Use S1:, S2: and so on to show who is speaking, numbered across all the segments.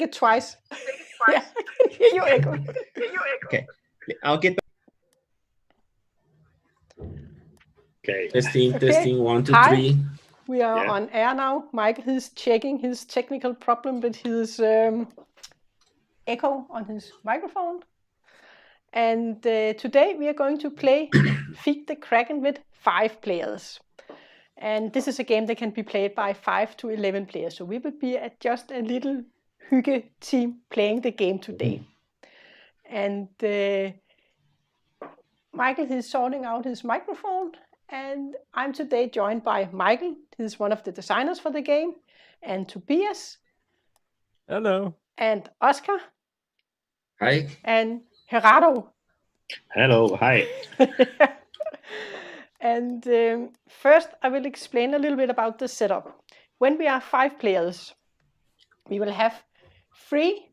S1: it twice. Yeah, I can hear you echo.
S2: Okay, I'll get back.
S3: Okay.
S4: Testing, 1, 2,
S1: Hi.
S4: 3.
S1: We are
S3: Yeah.
S1: on air now. Maikel is checking his technical problem with his echo on his microphone. And today we are going to play Feed the Kraken with 5 players. And this is a game that can be played by 5 to 11 players. So we will be just a little hygge team playing the game today. And Maikel is sorting out his microphone. And I'm today joined by Maikel. He's one of the designers for the game. And Tobias.
S5: Hello.
S1: And Oscar.
S4: Hi.
S1: And Gerardo.
S3: Hello. Hi.
S1: And first, I will explain a little bit about the setup. When we are 5 players, we will have 3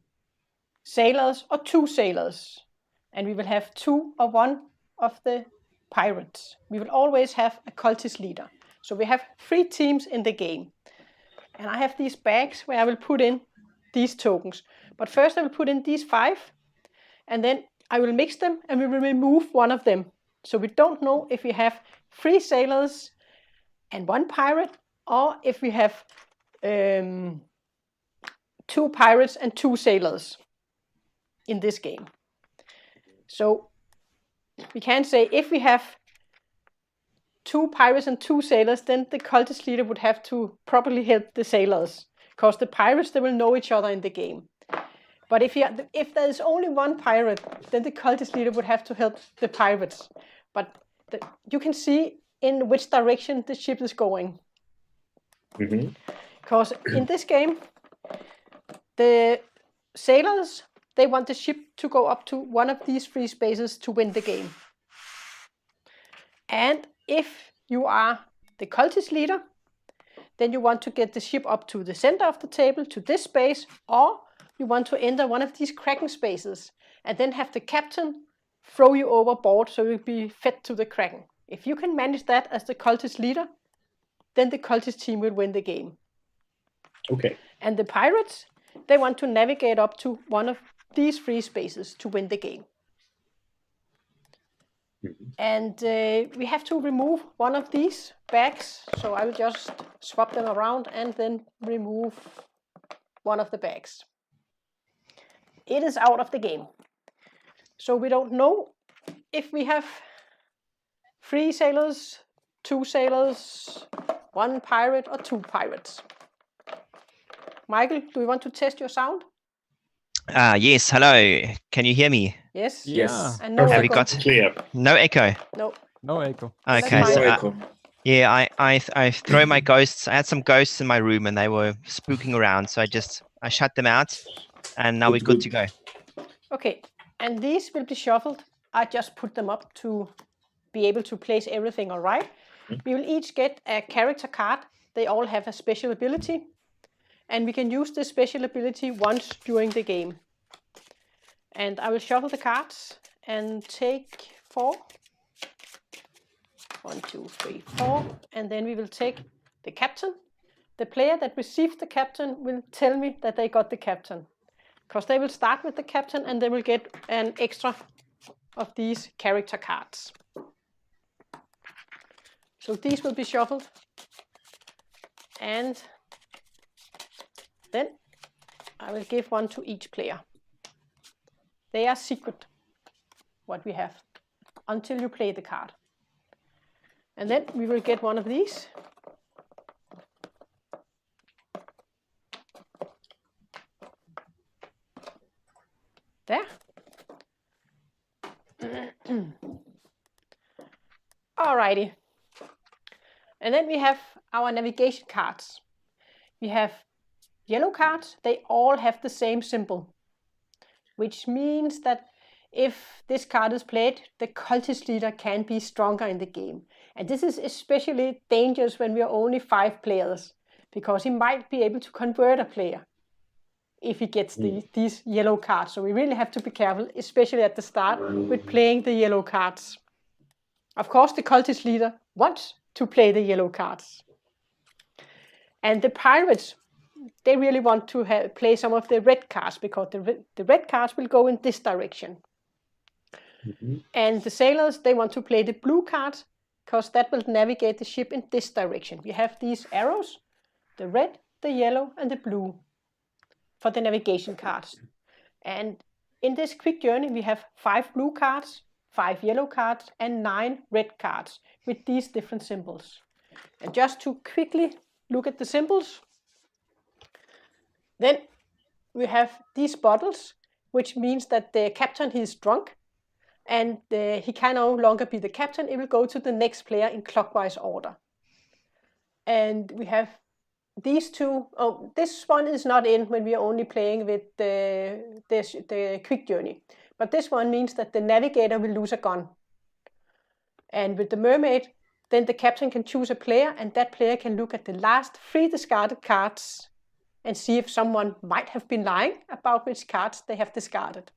S1: sailors or 2 sailors. And we will have 2 or 1 of the pirates. We will always have a cultist leader. So we have 3 teams in the game. And I have these bags where I will put in these tokens. But first I will put in these 5. And then I will mix them and we will remove one of them. So we don't know if we have 3 sailors and 1 pirate, or if we have 2 pirates and 2 sailors in this game. So we can say if we have 2 pirates and 2 sailors, then the cultist leader would have to properly help the sailors, because the pirates, they will know each other in the game. But if there is only 1 pirate, then the cultist leader would have to help the pirates. But you can see in which direction the ship is going. Because in this game, the sailors, they want the ship to go up to one of these 3 spaces to win the game. And if you are the cultist leader, then you want to get the ship up to the center of the table, to this space, or you want to enter one of these Kraken spaces and then have the captain throw you overboard so you'll be fed to the Kraken. If you can manage that as the cultist leader, then the cultist team will win the game.
S3: Okay.
S1: And the pirates, they want to navigate up to one of these 3 spaces to win the game. And we have to remove one of these bags. So I will just swap them around and then remove one of the bags. It is out of the game. So we don't know if we have 3 sailors, 2 sailors, 1 pirate or 2 pirates. Maikel, do you want to test your sound?
S2: Yes, hello. Can you hear me?
S1: Yes.
S4: Yes.
S1: And no
S2: Have you
S1: echo.
S2: got
S3: Clear.
S2: no echo?
S1: No.
S5: No echo.
S2: Okay,
S1: That's
S2: so
S1: fine.
S2: yeah, I throw my ghosts. I had some ghosts in my room and they were spooking around, so I shut them out, and now we're good to go.
S1: Okay, and these will be shuffled. I just put them up to be able to place everything all right. We will each get a character card. They all have a special ability. And we can use this special ability once during the game. And I will shuffle the cards and take 4. 1, 2, 3, 4. And then we will take the captain. The player that received the captain will tell me that they got the captain. Because they will start with the captain and they will get an extra of these character cards. So these will be shuffled. And then I will give one to each player. They are secret, what we have, until you play the card. And then we will get one of these. There. Alrighty. And then we have our navigation cards. We have yellow cards. They all have the same symbol, which means that if this card is played, the cultist leader can be stronger in the game. And this is especially dangerous when we are only 5 players, because he might be able to convert a player if he gets these yellow cards. So we really have to be careful, especially at the start, with playing the yellow cards. Of course, the cultist leader wants to play the yellow cards. And the pirates, they really want to play some of the red cards, because the red cards will go in this direction. And the sailors, they want to play the blue cards, because that will navigate the ship in this direction. We have these arrows, the red, the yellow, and the blue for the navigation cards. And in this quick journey, we have 5 blue cards, 5 yellow cards, and 9 red cards with these different symbols. And just to quickly look at the symbols, then we have these bottles, which means that the captain, he is drunk, and he can no longer be the captain. It will go to the next player in clockwise order. And we have these two. Oh, this one is not in when we are only playing with the quick journey. But this one means that the navigator will lose a gun. And with the mermaid, then the captain can choose a player, and that player can look at the last 3 discarded cards and see if someone might have been lying about which cards they have discarded.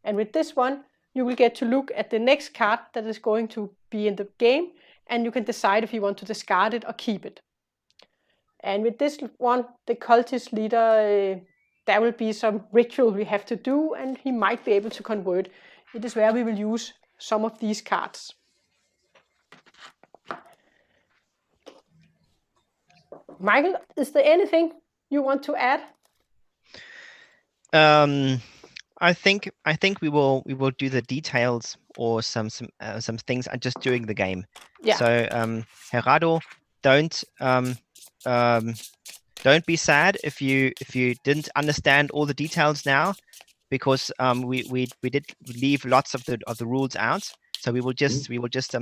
S1: And with this one, you will get to look at the next card that is going to be in the game, and you can decide if you want to discard it or keep it. And with this one, the cultist leader, there will be some ritual we have to do, and he might be able to convert. It is where we will use some of these cards. Maikel, is there anything you want to add?
S2: I think we will do the details or some things just during the game.
S1: Yeah.
S2: So Gerardo, don't be sad if you didn't understand all the details now, because we did leave lots of the rules out. So we will just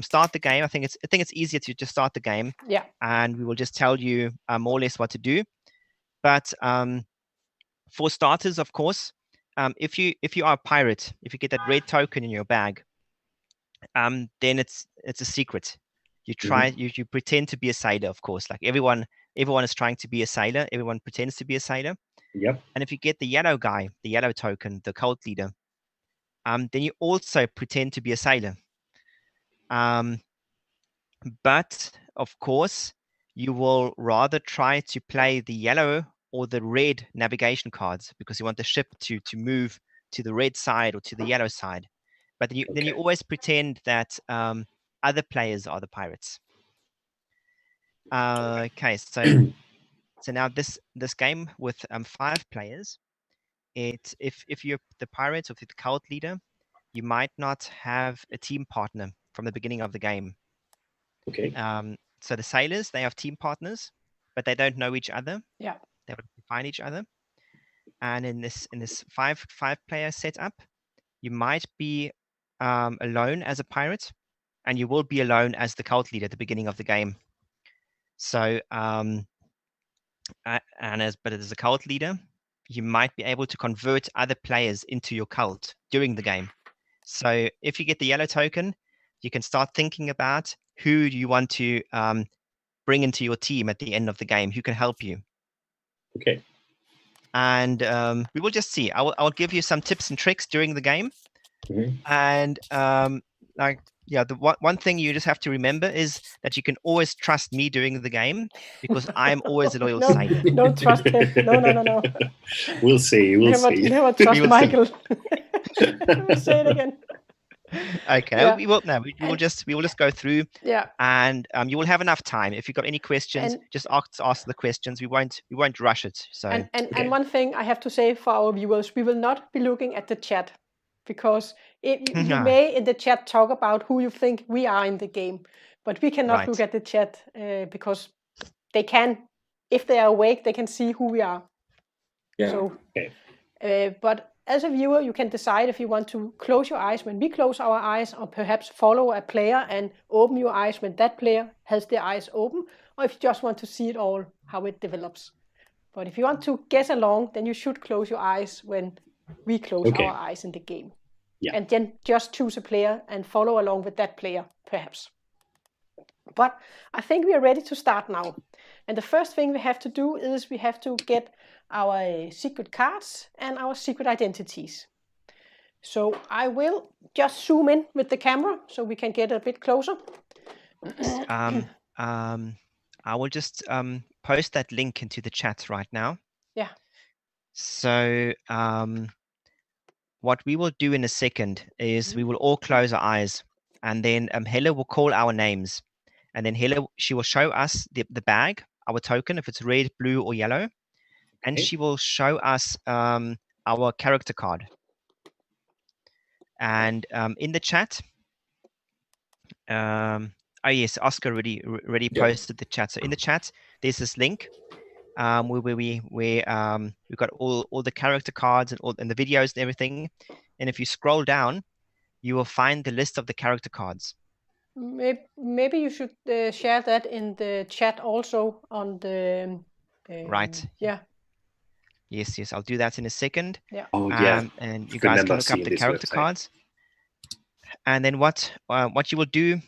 S2: start the game. I think it's easier to just start the game.
S1: Yeah.
S2: And we will just tell you more or less what to do. But for starters, of course, if you are a pirate, if you get that red token in your bag, then it's a secret. You try you pretend to be a sailor, of course. Like everyone is trying to be a sailor. Everyone pretends to be a sailor.
S3: Yep.
S2: And if you get the yellow guy, the yellow token, the cult leader, then you also pretend to be a sailor. But of course, you will rather try to play the yellow or the red navigation cards, because you want the ship to move to the red side or to the yellow side. But then you always pretend that other players are the pirates. Okay, so now this game with 5 players, if you're the pirate or the cult leader, you might not have a team partner from the beginning of the game.
S3: Okay.
S2: So the sailors, they have team partners, but they don't know each other.
S1: Yeah.
S2: They will find each other. And in this 5-player setup, you might be alone as a pirate, and you will be alone as the cult leader at the beginning of the game. So but as a cult leader, you might be able to convert other players into your cult during the game. So if you get the yellow token, you can start thinking about who you want to bring into your team at the end of the game, who can help you.
S3: Okay.
S2: And we will just see. I'll give you some tips and tricks during the game. And the one thing you just have to remember is that you can always trust me during the game, because I'm always a loyal sailor.
S1: Don't trust him. No.
S3: We'll see.
S1: Never trust Maikel. We'll say it again.
S2: Okay.
S1: Yeah.
S2: We will just go through.
S1: Yeah.
S2: And you will have enough time. If you've got any questions, just ask the questions. We won't rush it. So
S1: and one thing I have to say for our viewers, we will not be looking at the chat, because you may in the chat talk about who you think we are in the game, but we cannot look at the chat because they can, if they are awake, they can see who we are.
S4: Yeah.
S1: So, but as a viewer, you can decide if you want to close your eyes when we close our eyes, or perhaps follow a player and open your eyes when that player has their eyes open, or if you just want to see it all, how it develops. But if you want to guess along, then you should close your eyes when we close our eyes in the game.
S3: Yeah.
S1: And then just choose a player and follow along with that player, perhaps. But I think we are ready to start now. And the first thing we have to do is we have to get our secret cards and our secret identities. So I will just zoom in with the camera so we can get a bit closer.
S2: I will just post that link into the chat right now.
S1: Yeah.
S2: So what we will do in a second is we will all close our eyes, and then Hella will call our names, and then Hella, she will show us the bag, our token, if it's red, blue, or yellow, and
S3: Okay.
S2: she will show us our character card. And in the chat, oh yes, Oscar already
S4: Yeah.
S2: posted the chat. So in the chat, there's this link where we've got all the character cards and the videos and everything. And if you scroll down, you will find the list of the character cards.
S1: Maybe you should share that in the chat also on the.
S2: Right.
S1: Yeah.
S2: Yes, I'll do that in a second.
S1: Yeah.
S3: Oh yeah.
S2: And you
S3: I
S2: guys
S3: remember
S2: can look up
S3: seeing
S2: the
S3: this
S2: character
S3: website.
S2: cards. And then what you will do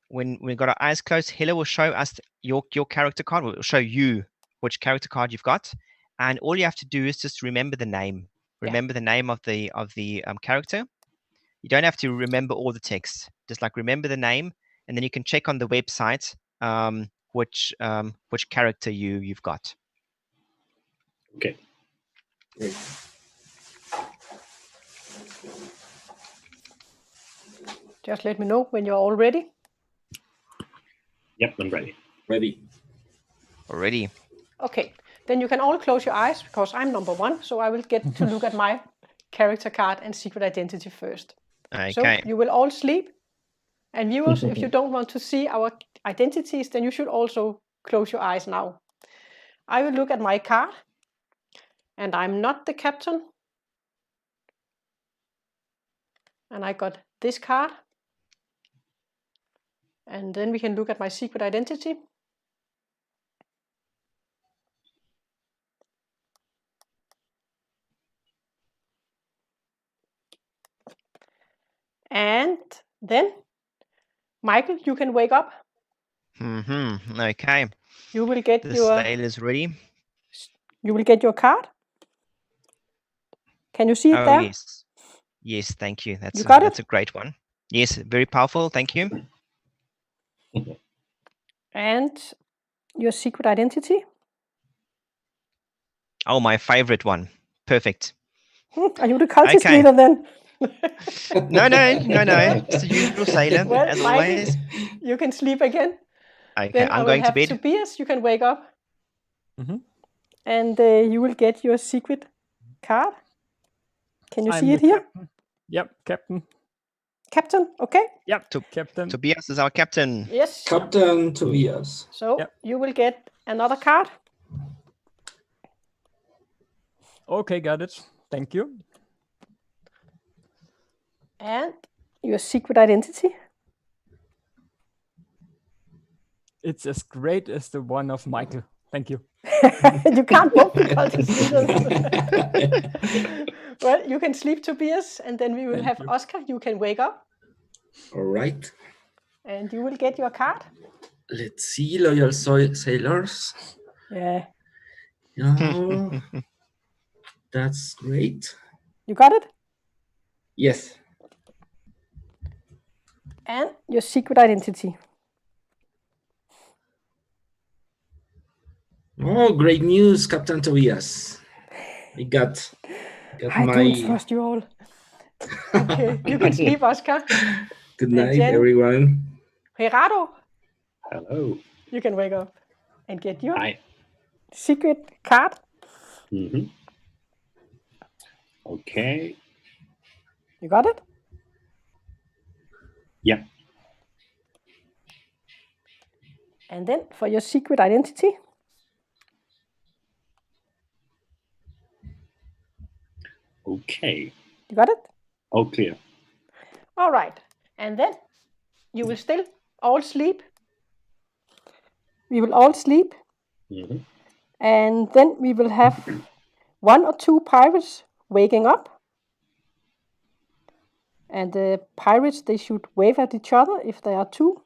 S2: when we've got our eyes closed, Hella will show us your character card. Will show you which character card you've got, and all you have to do is just remember the name. Remember the name of the character. You don't have to remember all the text. Just like remember the name, and then you can check on the website which character you've got.
S3: Okay.
S4: Great.
S1: Just let me know when you're all ready.
S3: Yep, I'm ready.
S4: Ready.
S2: Already.
S1: Okay, then you can all close your eyes because I'm number 1, so I will get to look at my character card and secret identity first.
S2: Okay.
S1: So you will all sleep, and viewers, if you don't want to see our identities, then you should also close your eyes now. I will look at my card, and I'm not the captain. And I got this card. And then we can look at my secret identity. And then, Maikel, you can wake up.
S2: Okay.
S1: You will get
S2: The
S1: your
S2: sail is ready.
S1: You will get your card. Can you see it
S2: Oh
S1: there?
S2: yes. Yes, thank you. That's
S1: You got
S2: that's
S1: it?
S2: a great one. Yes, very powerful. Thank you.
S1: And your secret identity.
S2: Oh, my favorite one. Perfect.
S1: Are you the cultist
S2: Okay.
S1: leader then?
S2: No. It's the usual sailor,
S1: Well,
S2: as
S1: Maikel,
S2: always.
S1: you can sleep again.
S2: Okay,
S1: Then I
S2: I'm
S1: will
S2: going to
S1: have
S2: bed.
S1: Tobias, you can wake up.
S5: Mm-hmm.
S1: And you will get your secret card. Can you
S5: I'm
S1: see
S5: the
S1: it here?
S5: captain. Yep, captain.
S1: Captain, okay?
S5: Yep,
S2: To-
S5: captain.
S2: Tobias is our captain.
S1: Yes.
S4: Captain Tobias.
S1: So
S5: Yep.
S1: you will get another card.
S5: Okay, got it. Thank you.
S1: And your secret identity.
S5: It's as great as the one of Maikel. Thank you.
S1: You can't both be cultist leaders. Well, you can sleep, Tobias, and then we will
S5: Thank
S1: have
S5: you.
S1: Oscar. You can wake up,
S4: All right.
S1: and you will get your card.
S4: Let's see, loyal sailors.
S1: Yeah.
S4: Yeah, that's great.
S1: You got it?
S4: Yes.
S1: And your secret identity.
S4: Oh, great news, Captain Tobias. I got
S1: I
S4: my.
S1: don't trust you all. Okay, you can sleep, Oscar.
S4: Good night,
S1: Jen.
S4: everyone.
S1: Gerardo,
S3: Hello.
S1: you can wake up and get your
S3: Hi.
S1: secret card.
S3: Mm-hmm. Okay.
S1: You got it?
S3: Yeah.
S1: And then for your secret identity.
S3: Okay.
S1: You got it?
S3: All clear.
S1: All right. And then you will still all sleep. We will all sleep.
S3: Mm-hmm.
S1: And then we will have 1 or 2 pirates waking up. And the pirates, they should wave at each other if there are 2.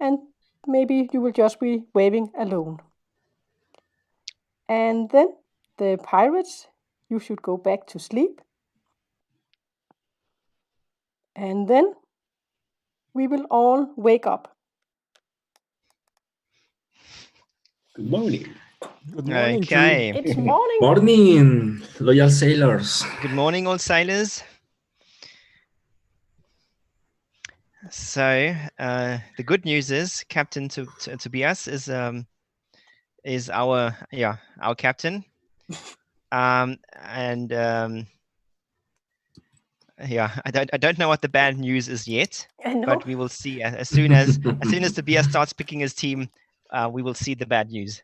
S1: And maybe you will just be waving alone. And then the pirates, you should go back to sleep. And then we will all wake up.
S3: Good morning.
S5: Good morning to you.
S2: Okay.
S1: It's morning.
S4: Morning, loyal sailors.
S2: Good morning, all sailors. So the good news is Captain Tobias is our captain, I don't know what the bad news is yet,
S1: I know.
S2: but we will see as soon as Tobias starts picking his team, we will see the bad news.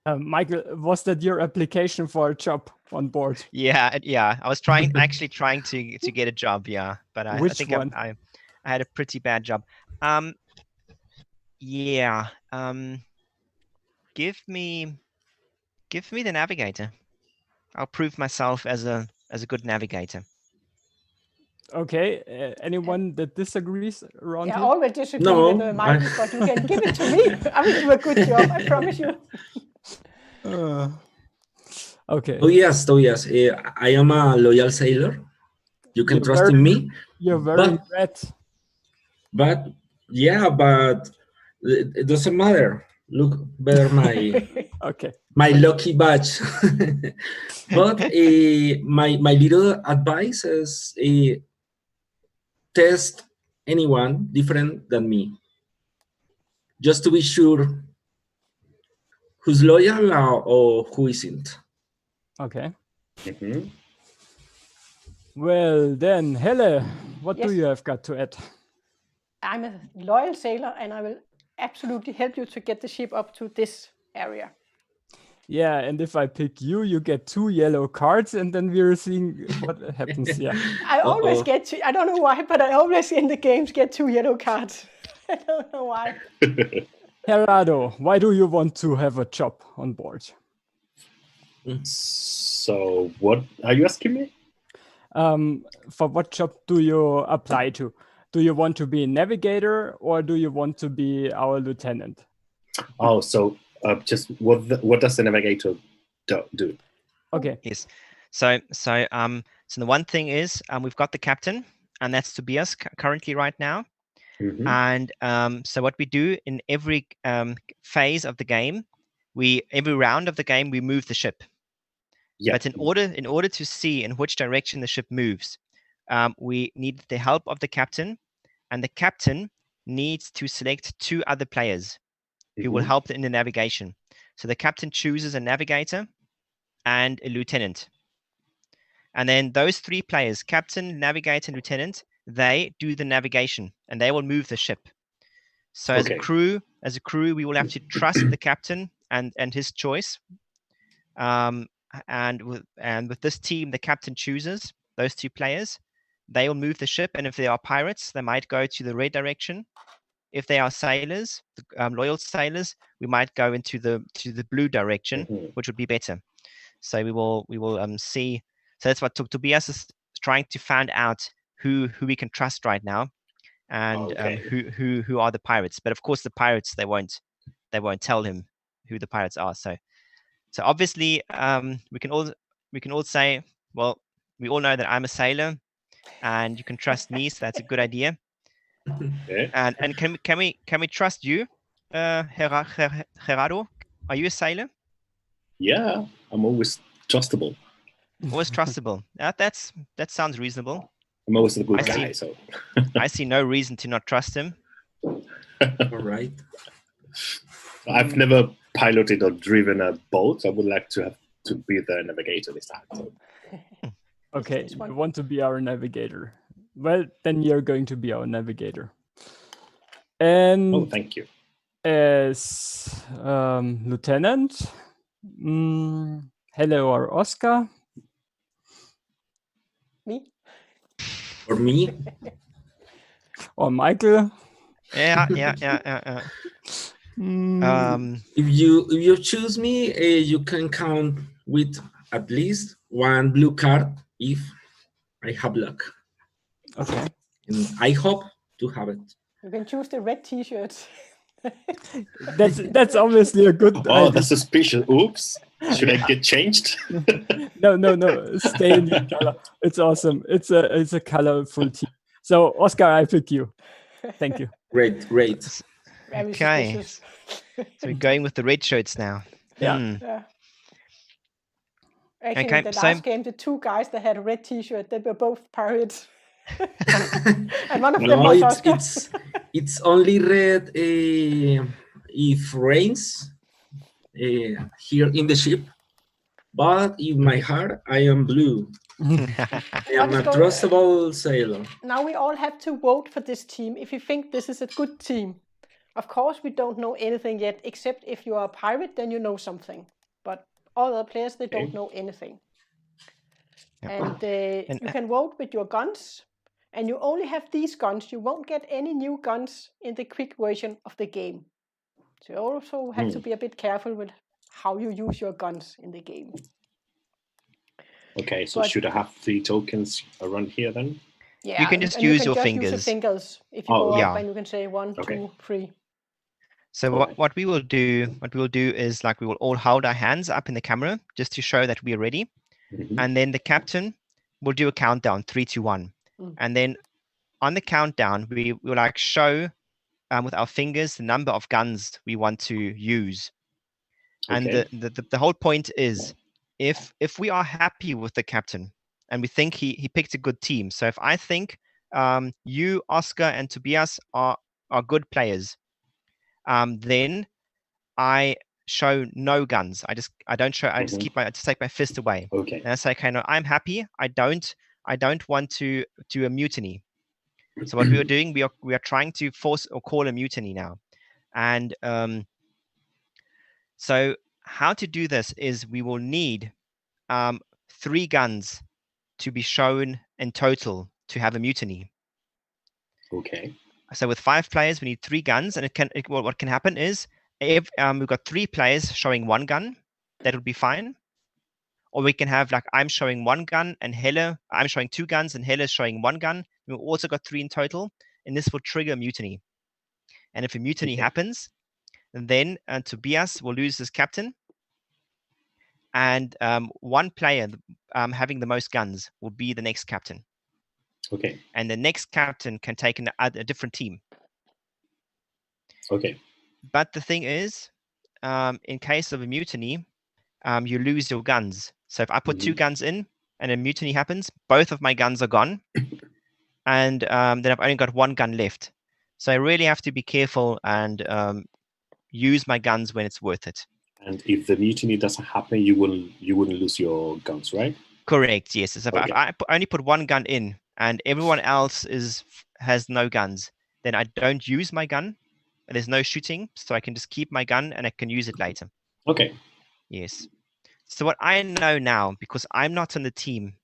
S5: Maikel, was that your application for a job on board?
S2: Yeah. I was actually trying to get a job. Yeah, but I think
S5: one?
S2: I had a pretty bad job. Give me the navigator. I'll prove myself as a good navigator.
S5: Okay. Anyone that disagrees around
S1: Yeah, I
S5: here?
S1: always disagree
S4: No,
S1: with Maikel, but you can give it to me. I will do a good job, I promise you.
S5: Okay.
S4: Oh yes. I am a loyal sailor. You can
S5: You're
S4: trust
S5: very-
S4: in me.
S5: You're wearing red.
S4: But it doesn't matter. Look better
S5: Okay.
S4: my lucky badge. But my little advice is test anyone different than me, just to be sure who's loyal or who isn't.
S5: Okay.
S3: Mhm.
S5: Well then, Helle, what do
S1: Yes.
S5: you have got to add?
S1: I'm a loyal sailor and I will absolutely help you to get the ship up to this area.
S5: Yeah, and if I pick you, you get 2 yellow cards, and then we're seeing what happens. Yeah.
S1: I always
S4: Uh-oh.
S1: get I don't know why, but I always in the games get 2 yellow cards. I don't know why.
S5: Gerardo, why do you want to have a job on board?
S3: So, what are you asking me?
S5: For what job do you apply to? Do you want to be a navigator or do you want to be our lieutenant?
S3: Oh, so just what does the navigator do?
S5: Okay.
S2: Yes. So the one thing is we've got the captain, and that's Tobias currently right now.
S3: Mhm.
S2: And so what we do in every phase of the game, every round of the game, we move the ship.
S3: Yeah.
S2: But in order to see in which direction the ship moves, we need the help of the captain, and the captain needs to select 2 other players who will
S3: Mhm.
S2: help in the navigation. So the captain chooses a navigator and a lieutenant. And then those 3 players, captain, navigator, and lieutenant, they do the navigation and they will move the ship. So as a crew, we will have to trust the captain and his choice. And with this team, the captain chooses those 2 players. They will move the ship, and if they are pirates, they might go to the red direction. If they are sailors, loyal sailors, we might go into the blue direction,
S3: Mhm.
S2: which would be better. So we will see. So that's what Tobias is trying to find out who we can trust right now, and who are the pirates. But of course, the pirates they won't tell him who the pirates are. So obviously, we can all say, well, we all know that I'm a sailor, and you can trust me, so that's a good idea.
S3: Okay.
S2: And can we trust you, Gerardo? Are you a sailor?
S3: Yeah, I'm always trustable.
S2: Always trustable. That sounds reasonable.
S3: I'm always a good
S2: I see.
S3: guy. So
S2: I see no reason to not trust him.
S4: All right.
S3: I've never piloted or driven a boat. I would like to be the navigator this time. So.
S5: Okay.
S1: This one.
S5: You want to be our navigator. Well, then you're going to be our navigator. And
S3: Oh, thank you.
S5: as lieutenant, Helle or Oscar?
S1: Me?
S4: For me,
S5: Or Maikel?
S2: Yeah.
S4: if you choose me, you can count with at least 1 blue card if I have luck,
S5: Okay.
S4: and I hope to have it.
S1: You can choose the red t-shirts.
S5: That's obviously a good
S3: Oh,
S5: idea.
S3: that's suspicious. Oops. Should I get changed?
S5: No. Stay in your color. It's awesome. It's a colorful team. So Oscar, I pick you. Thank you.
S4: Great.
S1: Very
S2: Okay.
S1: suspicious.
S2: So we're going with the red shirts now.
S5: Yeah.
S1: Yeah. Actually,
S2: Okay,
S1: the
S2: so-
S1: last game, the two guys that had a red T-shirt, they were both pirates. And one of them
S4: No,
S1: was Oscar.
S4: it's only red if rains here in the ship, but in my heart I am blue. I am a trustable sailor.
S1: Now we all have to vote for this team if you think this is a good team. Of course, we don't know anything yet, except if you are a pirate, then you know something. But all other players, they don't know anything.
S2: Yep.
S1: And you can vote with your guns, and you only have these guns. You won't get any new guns in the quick version of the game. So you also have to be a bit careful with how you use your guns in the game.
S3: Okay, so
S1: But-
S3: should I have 3 tokens around here then?
S1: Yeah,
S2: You can just
S1: and
S2: use
S1: you
S2: your
S1: can just
S2: fingers.
S1: use your fingers if you
S3: Oh,
S1: go up,
S2: yeah.
S1: and you can say 1,
S3: Okay.
S1: 2, 3.
S2: So
S3: Alright.
S2: what we will do is like we will all hold our hands up in the camera just to show that we are ready.
S3: Mhm.
S2: And then the captain will do a countdown, 3, 2, 1. And then on the countdown, we will like show with our fingers the number of guns we want to use. And
S3: Okay.
S2: the whole point is if we are happy with the captain and we think he picked a good team. So if I think you, Oscar, and Tobias are good players, then I show no guns. I just take my fist away.
S3: Okay.
S2: And I say, okay, no, I'm happy. I don't want to do a mutiny. So what we are doing, we are trying to force or call a mutiny now. And so how to do this is we will need 3 guns to be shown in total to have a mutiny.
S3: Okay.
S2: So with 5 players, we need 3 guns, and what can happen is if we've got 3 players showing 1 gun, that would be fine. Or we can have like I'm showing 1 gun and I'm showing 2 guns and Helle's showing 1 gun. We've also got 3 in total, and this will trigger mutiny. And if a mutiny
S3: Okay.
S2: happens, then Tobias will lose his captain, and 1 player having the most guns will be the next captain.
S3: Okay.
S2: And the next captain can take a different team.
S3: Okay.
S2: But the thing is, in case of a mutiny, you lose your guns. So if I put 2 guns in and a mutiny happens, both of my guns are gone. And then I've only got 1 gun left. So I really have to be careful and use my guns when it's worth it.
S3: And if the mutiny doesn't happen, you wouldn't lose your guns, right?
S2: Correct, yes. So if
S3: Okay.
S2: I only put 1 gun in and everyone else has no guns, then I don't use my gun. There's no shooting, so I can just keep my gun and I can use it later.
S3: Okay.
S2: Yes. So what I know now, because I'm not on the team,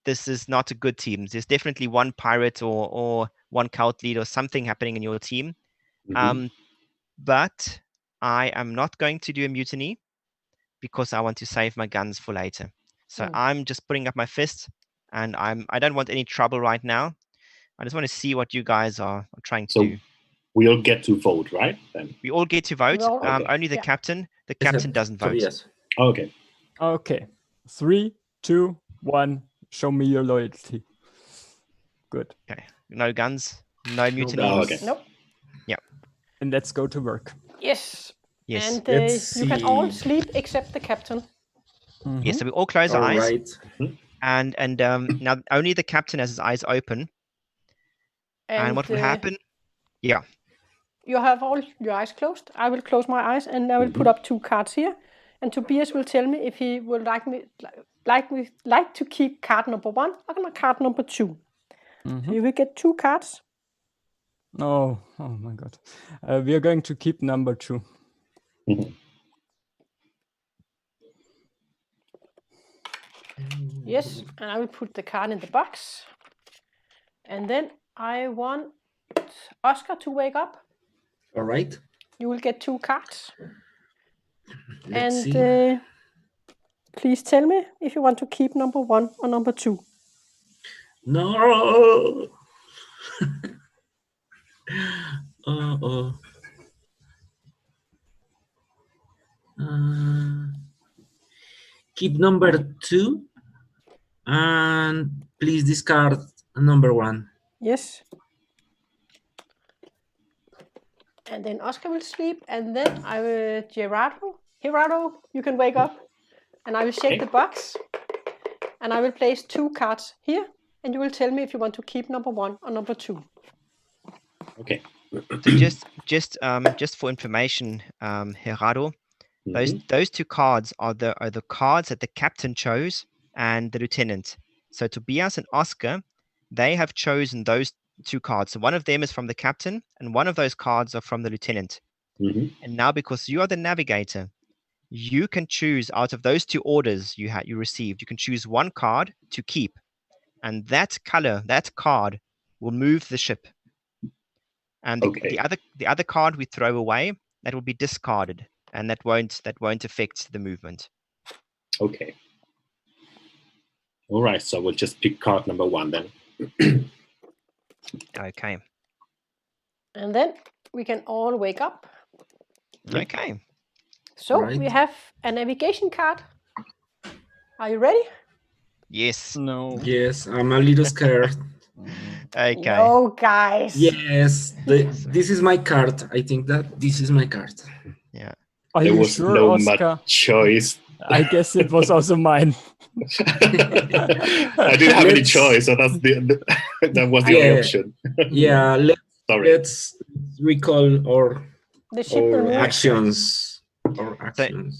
S2: this is not a good team. There's definitely 1 pirate or 1 cult lead or something happening in your team.
S3: Mhm.
S2: But I am not going to do a mutiny because I want to save my guns for later. So I'm just putting up my fist, and I don't want any trouble right now. I just want to see what you guys are trying to
S3: So
S2: do.
S3: we all get to vote, right? Then.
S2: We all get to vote.
S1: all-
S3: Okay.
S2: Only the captain. The captain doesn't vote.
S4: Tobias.
S3: Okay.
S5: Okay. 3, 2, 1. Show me your loyalty. Good.
S2: Okay. No guns. No mutiny.
S3: Oh, okay.
S1: Nope.
S5: And let's go to work.
S1: Yes.
S2: Yes.
S1: And
S4: Let's
S1: you can all
S4: see.
S1: sleep except the captain.
S2: Yes. So we all close our
S4: All
S2: eyes,
S4: right.
S2: and now only the captain has his eyes open. And what will happen? Yeah.
S1: You have all your eyes closed. I will close my eyes, and I will put up 2 cards here. And Tobias will tell me if he would like to keep card number 1 or card number 2. So you will get 2 cards.
S5: Oh my God. We are going to keep number 2.
S3: Mhm.
S1: Yes, and I will put the card in the box. And then I want Oscar to wake up.
S4: All right.
S1: You will get 2 cards.
S4: Let's see.
S1: And please tell me if you want to keep number 1 or number 2.
S4: No. Uh-oh. Keep number 2 and please discard number 1.
S1: Yes. And then Oscar will sleep, and then I will Gerardo, you can wake up, and I will shake the box, and I will place 2 cards here, and you will tell me if you want to keep number 1 or number 2.
S3: Okay.
S2: So just for information, Gerardo, those 2 cards are the cards that the captain chose and the lieutenant. So Tobias and Oscar, they have chosen those 2 cards. So one of them is from the captain, and one of those cards are from the lieutenant. And now, because you are the navigator, you can choose out of those 2 orders you received. You can choose 1 card to keep, and that card will move the ship. And the other card we throw away, that will be discarded, and that won't affect the movement.
S3: Okay. All right. So we'll just pick card number 1 then.
S2: Okay.
S1: And then we can all wake up.
S2: Okay.
S1: So we have a navigation card. Are you ready?
S2: Yes.
S5: No.
S4: Yes, I'm a little scared.
S2: Okay.
S1: No, guys.
S4: Yes, this is my card. I think that this is my card.
S2: Yeah.
S5: Are
S3: There
S5: you
S3: was
S5: sure,
S3: no
S5: Oscar?
S3: much choice.
S5: I guess it was also mine.
S3: I didn't have any choice, so that was the only option.
S4: Yeah, let's recall our actions.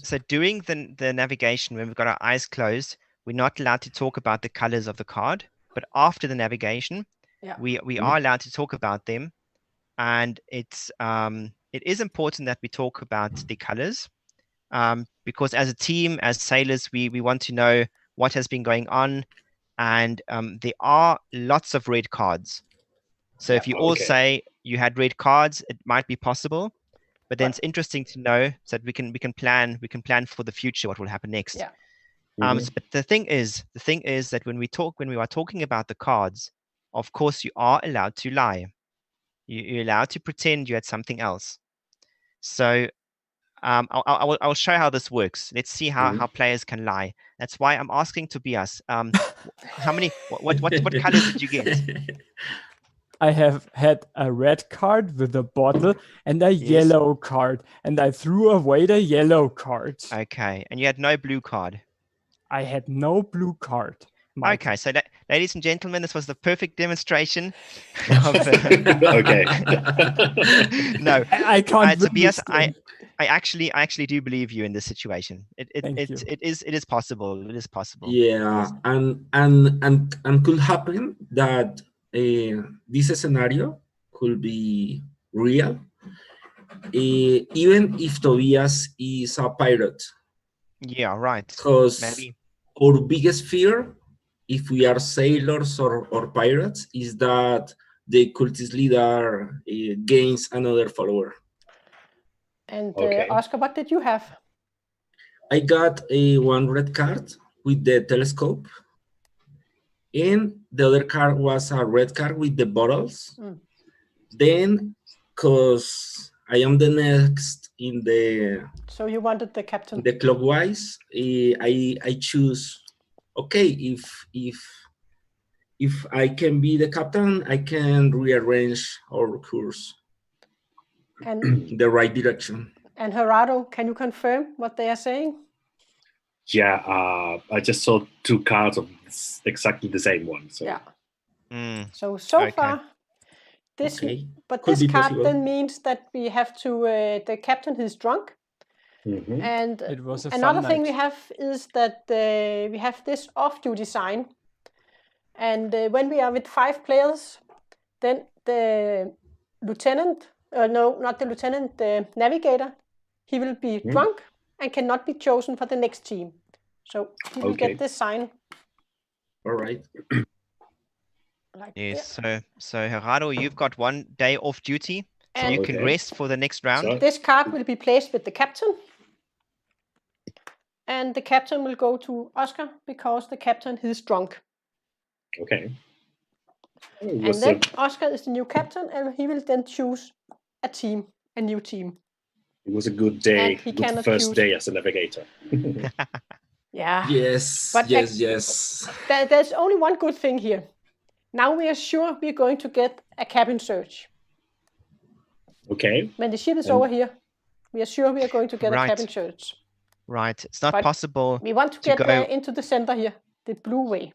S2: So during the navigation, when we've got our eyes closed, we're not allowed to talk about the colors of the card. But after the navigation, we are allowed to talk about them, and it is important that we talk about the colors, because as a team, as sailors, we want to know what has been going on, and there are lots of red cards. So if you all say you had red cards, it might be possible, but then it's interesting to know so that we can plan for the future, what will happen next.
S1: Yeah.
S2: But the thing is that when we are talking about the cards, of course you are allowed to lie. You're allowed to pretend you had something else. So I'll show how this works. Let's see how players can lie. That's why I'm asking Tobias, what colors did you get?
S5: I have had a red card with a bottle and a yellow card, and I threw away the yellow card.
S2: Okay, and you had no blue card.
S5: I had no blue card. Maikel.
S2: Okay, so ladies and gentlemen, this was the perfect demonstration.
S3: Okay.
S2: No,
S5: I can't.
S2: Tobias, I actually do believe you in this situation. It is possible. It is possible.
S4: Yeah, and could happen that this scenario could be real, even if Tobias is a pirate.
S2: Yeah, right.
S4: Because
S2: maybe
S4: our biggest fear, if we are sailors or pirates, is that the cultist leader gains another follower.
S1: And Oscar, what did you have?
S4: I got one red card with the telescope, and the other card was a red card with the bottles. Then, because I am the next in the...
S1: So you wanted the captain?
S4: The clockwise, I choose, okay, if I can be the captain, I can rearrange our course in the right direction.
S1: And Gerardo, can you confirm what they are saying?
S3: Yeah, I just saw 2 cards of exactly the same one. So
S1: yeah. So far, this but
S4: could
S1: this card
S4: possible.
S1: then means that we have to the captain is drunk. And
S5: it was
S1: another thing we have is that we have this off-duty sign. And when we are with 5 players, then the lieutenant, no, not the lieutenant, the navigator, he will be drunk and cannot be chosen for the next team. So he will get this sign.
S4: All right.
S2: Yes. So Gerardo, you've got 1 day off duty, so you can rest for the next round.
S3: So,
S1: this card will be placed with the captain. And the captain will go to Oscar because the captain is drunk.
S3: Okay.
S1: And then Oscar is the new captain, and he will then choose a team, a new team.
S3: It was a good day, good first day as a navigator.
S1: Yeah.
S4: Yes.
S1: But
S4: yes.
S1: There's only one good thing here. Now we are sure we're going to get a cabin search.
S3: Okay.
S1: When the ship is
S3: And-
S1: over here, we are sure we are going to get
S2: Right.
S1: a cabin search.
S2: Right. It's not
S1: But
S2: possible.
S1: We want to
S2: To
S1: get
S2: go-
S1: into the center here, the blue way.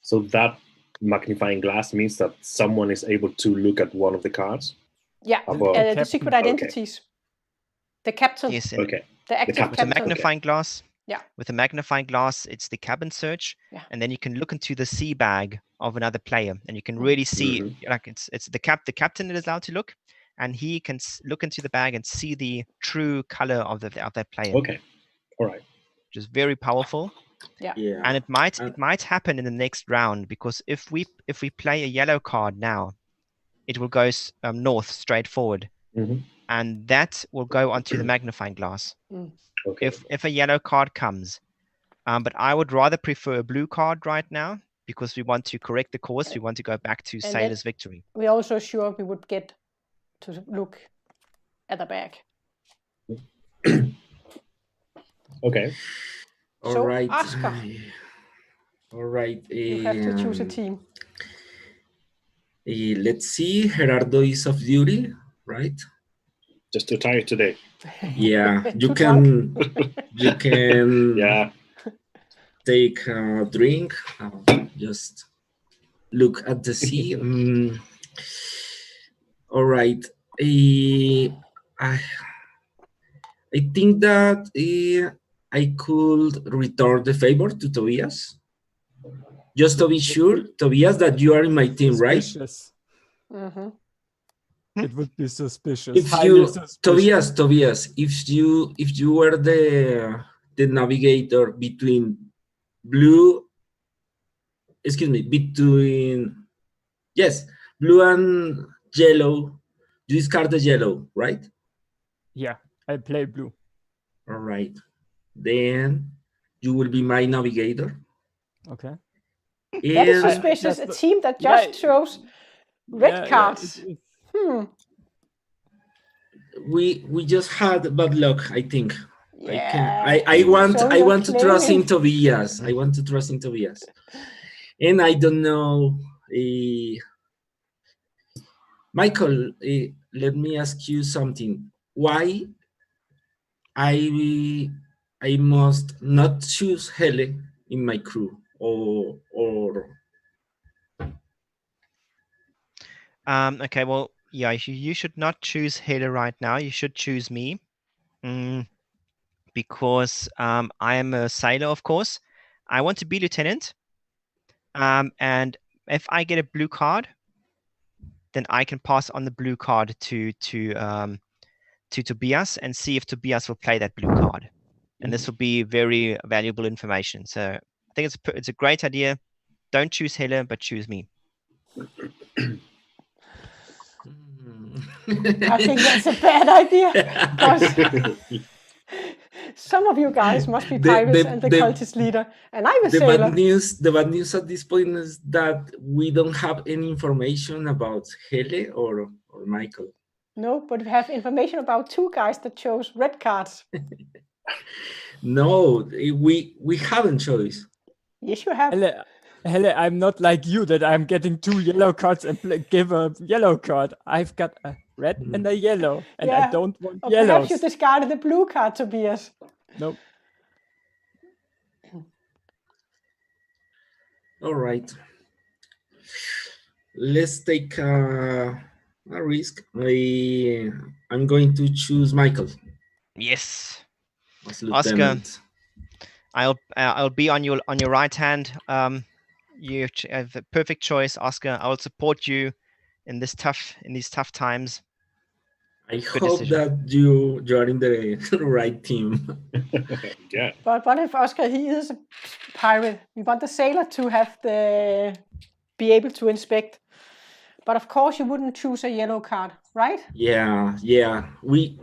S3: So that magnifying glass means that someone is able to look at one of the cards.
S1: Yeah,
S3: About-
S1: the
S5: Captain.
S1: secret
S3: Okay.
S1: identities. The captain,
S2: Yes. And
S3: Okay.
S1: the active
S3: captain.
S2: with a
S1: captain.
S2: magnifying glass.
S1: Yeah.
S2: With a magnifying glass, it's the cabin search,
S1: Yeah.
S2: and then you can look into the sea bag of another player, and you can really see like it's the captain that is allowed to look, and he can look into the bag and see the true color of that player,
S3: Okay. All right.
S2: which is very powerful.
S4: Yeah.
S2: And it might
S4: And-
S2: happen in the next round, because if we play a yellow card now, it will go north straight forward,
S3: Mhm.
S2: and that will go onto the magnifying glass.
S3: Okay.
S2: If a yellow card comes, but I would rather prefer a blue card right now, because we want to correct the course. We want to go back to
S1: then-
S2: Sailor's victory.
S1: We're also sure we would get to look at the bag.
S3: Okay.
S4: All
S1: So,
S4: right.
S1: Oscar.
S4: All right.
S1: You have to choose a team.
S4: Let's see. Gerardo is off duty, right?
S3: Just too tired today.
S4: Yeah. You
S1: Too
S4: can. You can.
S3: Yeah.
S4: Take a drink. Just look at the sea. All right. I think that I could return the favor to Tobias. Just to be sure, Tobias, that you are in my team, right?
S5: Suspicious.
S1: Mhm.
S5: It would be suspicious.
S4: If
S5: highly
S4: you,
S5: suspicious.
S4: Tobias, if you were the navigator between blue and yellow, you discard the yellow, right?
S5: Yeah, I play blue.
S4: All right. Then you will be my navigator.
S5: Okay.
S1: That is
S4: And
S1: suspicious. A
S5: just-
S1: team that
S5: yeah,
S1: just shows red
S5: Yeah,
S1: cards.
S5: it's-
S4: we just had bad luck, I think.
S1: Yeah.
S4: I want
S1: So you're
S4: to trust in
S1: claiming-
S4: Tobias. I want to trust in Tobias. And I don't know, Michael, let me ask you something. Why I must not choose Hele in my crew, or
S2: Okay, well, yeah, you should not choose Hela right now. You should choose me, because I am a sailor, of course. I want to be lieutenant, and if I get a blue card, then I can pass on the blue card to Tobias and see if Tobias will play that blue card, and this will be very valuable information. So I think it's a great idea. Don't choose Hela, but choose me.
S1: I think that's a bad idea. Because some of you guys must be pirates and the cultist leader, and I'm a
S4: the
S1: sailor.
S4: bad news at this point is that we don't have any information about Hele or Michael.
S1: No, but we have information about two guys that chose red cards.
S4: No, we haven't choice.
S1: Yes, you have.
S5: Hele, I'm not like you that I'm getting 2 yellow cards and give a yellow card. I've got a red and a yellow, and
S1: Yeah.
S5: I don't want
S1: Or
S5: yellows.
S1: perhaps you discarded the blue card, Tobias.
S5: Nope.
S4: All right. Let's take a risk. I'm going to choose Michael
S2: Yes.
S4: as
S2: Oscar.
S4: lieutenant.
S2: I'll be on your right hand. You have a perfect choice, Oscar. I will support you in these tough times.
S4: I
S2: Good
S4: hope
S2: decision.
S4: that you are in the right team.
S3: Yeah.
S1: But what if Oscar, he is a pirate? We want the sailor to be able to inspect. But of course, you wouldn't choose a yellow card, right?
S4: Yeah. We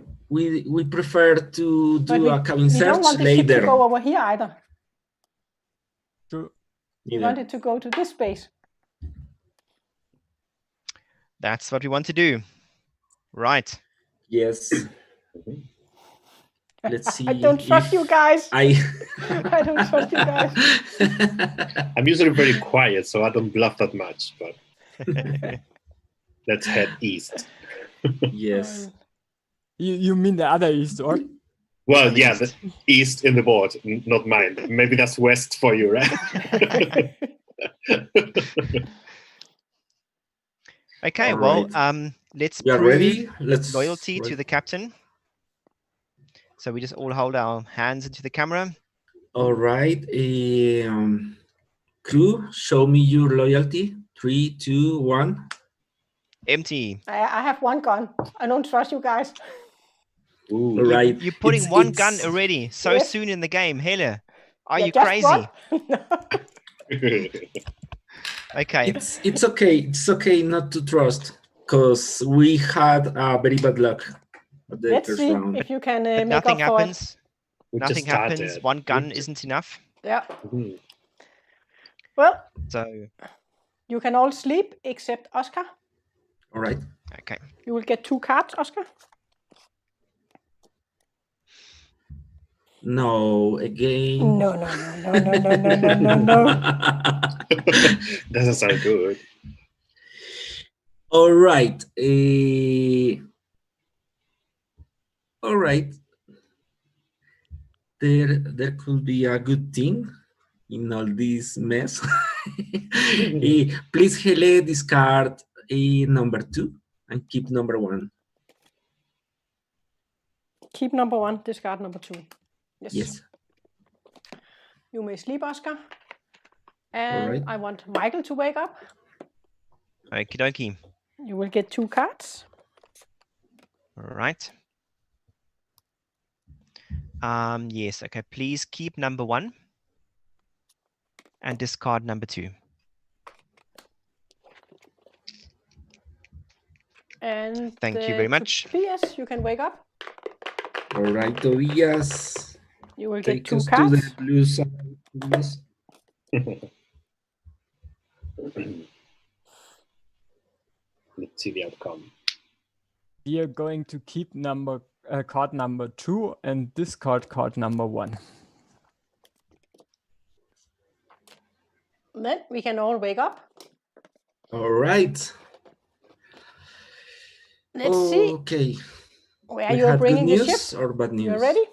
S4: prefer to
S1: But
S4: do a cabin
S1: we don't
S4: search
S1: want the ship to
S4: later.
S1: go over here either.
S5: True.
S1: We want it to go to this space.
S2: That's what we want to do. Right.
S4: Yes. Let's see.
S1: I don't trust
S4: if
S1: you guys.
S4: I
S1: don't trust you guys.
S3: I'm usually very quiet, so I don't bluff that much. But Let's head east.
S4: Yes.
S5: You mean the other east, or?
S3: Well,
S2: On the
S3: yeah,
S2: east.
S3: the east in the board, not mine. Maybe that's west for you, right?
S2: Okay,
S4: All
S2: well,
S4: right.
S2: let's
S4: We are
S2: prove
S4: ready. Let's
S2: loyalty to the captain. So we just all hold our hands into the camera.
S4: All right. Crew, show me your loyalty. 3, 2, 1.
S2: Empty.
S1: I have one gun. I don't trust you guys.
S3: Ooh.
S4: All right.
S2: You're putting
S4: It's-
S2: one
S4: it's-
S2: gun already so
S1: Yes.
S2: soon in the game. Helle, are
S1: Yeah,
S2: you
S1: just
S2: crazy?
S1: one.
S2: Okay.
S4: It's okay. It's okay not to trust because we had very bad luck at the
S1: Let's
S4: first
S1: see
S4: round.
S1: if you can
S2: But
S1: make
S2: nothing
S1: up for it.
S2: happens.
S3: We
S2: Nothing
S3: just
S2: happens.
S3: started.
S2: One gun
S3: We ju-
S2: isn't enough.
S1: Yeah.
S3: Mhm.
S1: Well,
S2: So,
S1: you can all sleep except Oscar.
S4: All right.
S2: okay.
S1: You will get 2 cards, Oscar.
S4: No, again.
S1: No, no, no, no, no, no, no, no, no, no.
S3: Doesn't sound good.
S4: All right. All right. There could be a good thing in all this mess. Please, Hele, discard number 2 and keep number 1.
S1: Keep number 1, discard number 2. Yes.
S4: Yes.
S1: You may sleep, Oscar. And
S4: right.
S1: I want Maikel to wake up.
S2: Okie dokie.
S1: You will get 2 cards.
S2: All right. Yes. Okay. Please keep number 1 and discard number 2.
S1: And
S2: Thank you very much.
S1: Tobias, you can wake up.
S4: All right, Tobias.
S1: You will get
S4: Take
S1: 2
S4: us to
S1: cards.
S4: the blue side, Tobias.
S3: Let's see the outcome.
S5: We are going to keep card number 2 and discard card number 1.
S1: Then we can all wake up.
S4: All right.
S1: Let's see
S4: Okay.
S1: where
S4: We
S1: you are
S4: had
S1: bringing
S4: good
S1: the
S4: news
S1: ship.
S4: or bad news?
S1: You ready?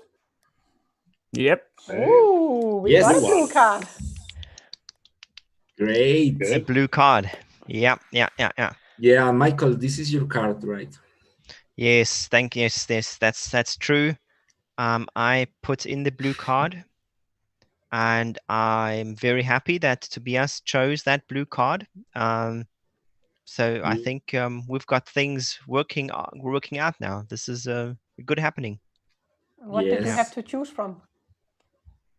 S5: Yep.
S1: Ooh, we
S4: Yes.
S1: got a blue card.
S4: Great.
S2: It's a blue card. Yeah.
S4: Yeah, Michael, this is your card, right?
S2: Yes. Thank you. Yes. That's true. I put in the blue card, and I'm very happy that Tobias chose that blue card. So I think we've got things working out now. This is a good happening.
S1: What did you
S4: Yes.
S1: have to choose from?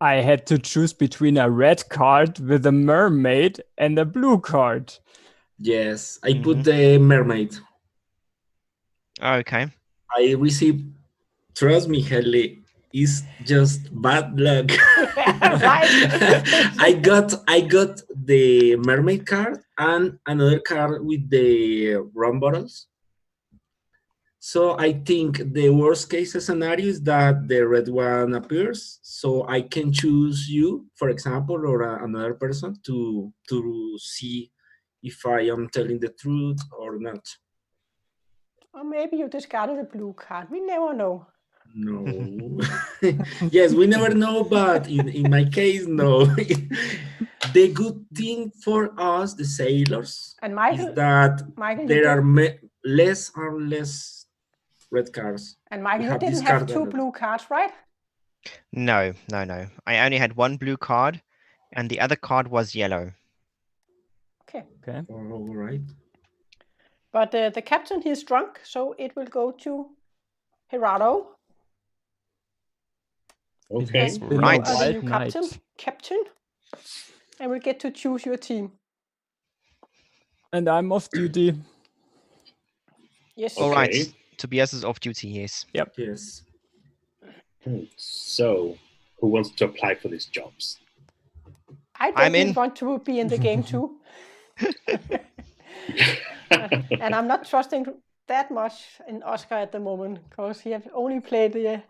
S5: I had to choose between a red card with a mermaid and a blue card.
S4: Yes, I put the mermaid.
S2: Okay.
S4: I received, trust me, Hele, it's just bad luck.
S1: Right.
S4: I got the mermaid card and another card with the rum bottles. So I think the worst case scenario is that the red one appears. So I can choose you, for example, or another person to see if I am telling the truth or not.
S1: Or maybe you discarded a blue card. We never know.
S4: No. Yes, we never know, but in my case, no. The good thing for us, the sailors,
S1: And
S4: is
S1: Maikel,
S4: that
S1: you
S4: there are
S1: did-
S4: less and less red cards.
S1: and
S4: we
S1: Maikel, you
S4: have
S1: didn't have
S4: discarded
S1: 2
S4: it.
S1: blue cards, right?
S2: No. I only had 1 blue card, and the other card was yellow.
S1: Okay.
S5: Okay.
S4: All right.
S1: But the captain, he's drunk, so it will go to Gerardo.
S3: Okay.
S5: has been
S2: Right.
S5: a
S1: You are the
S5: wild
S1: new
S5: night.
S1: captain. And we'll get to choose your team.
S5: And I'm off duty.
S1: Yes.
S2: All
S3: Okay.
S2: right. Tobias is off duty. Yes.
S4: Yes.
S3: So, who wants to apply for these jobs?
S1: I
S2: I'm
S1: don't
S2: in.
S1: want to be in the game too. And I'm not trusting that much in Oscar at the moment because he has only played the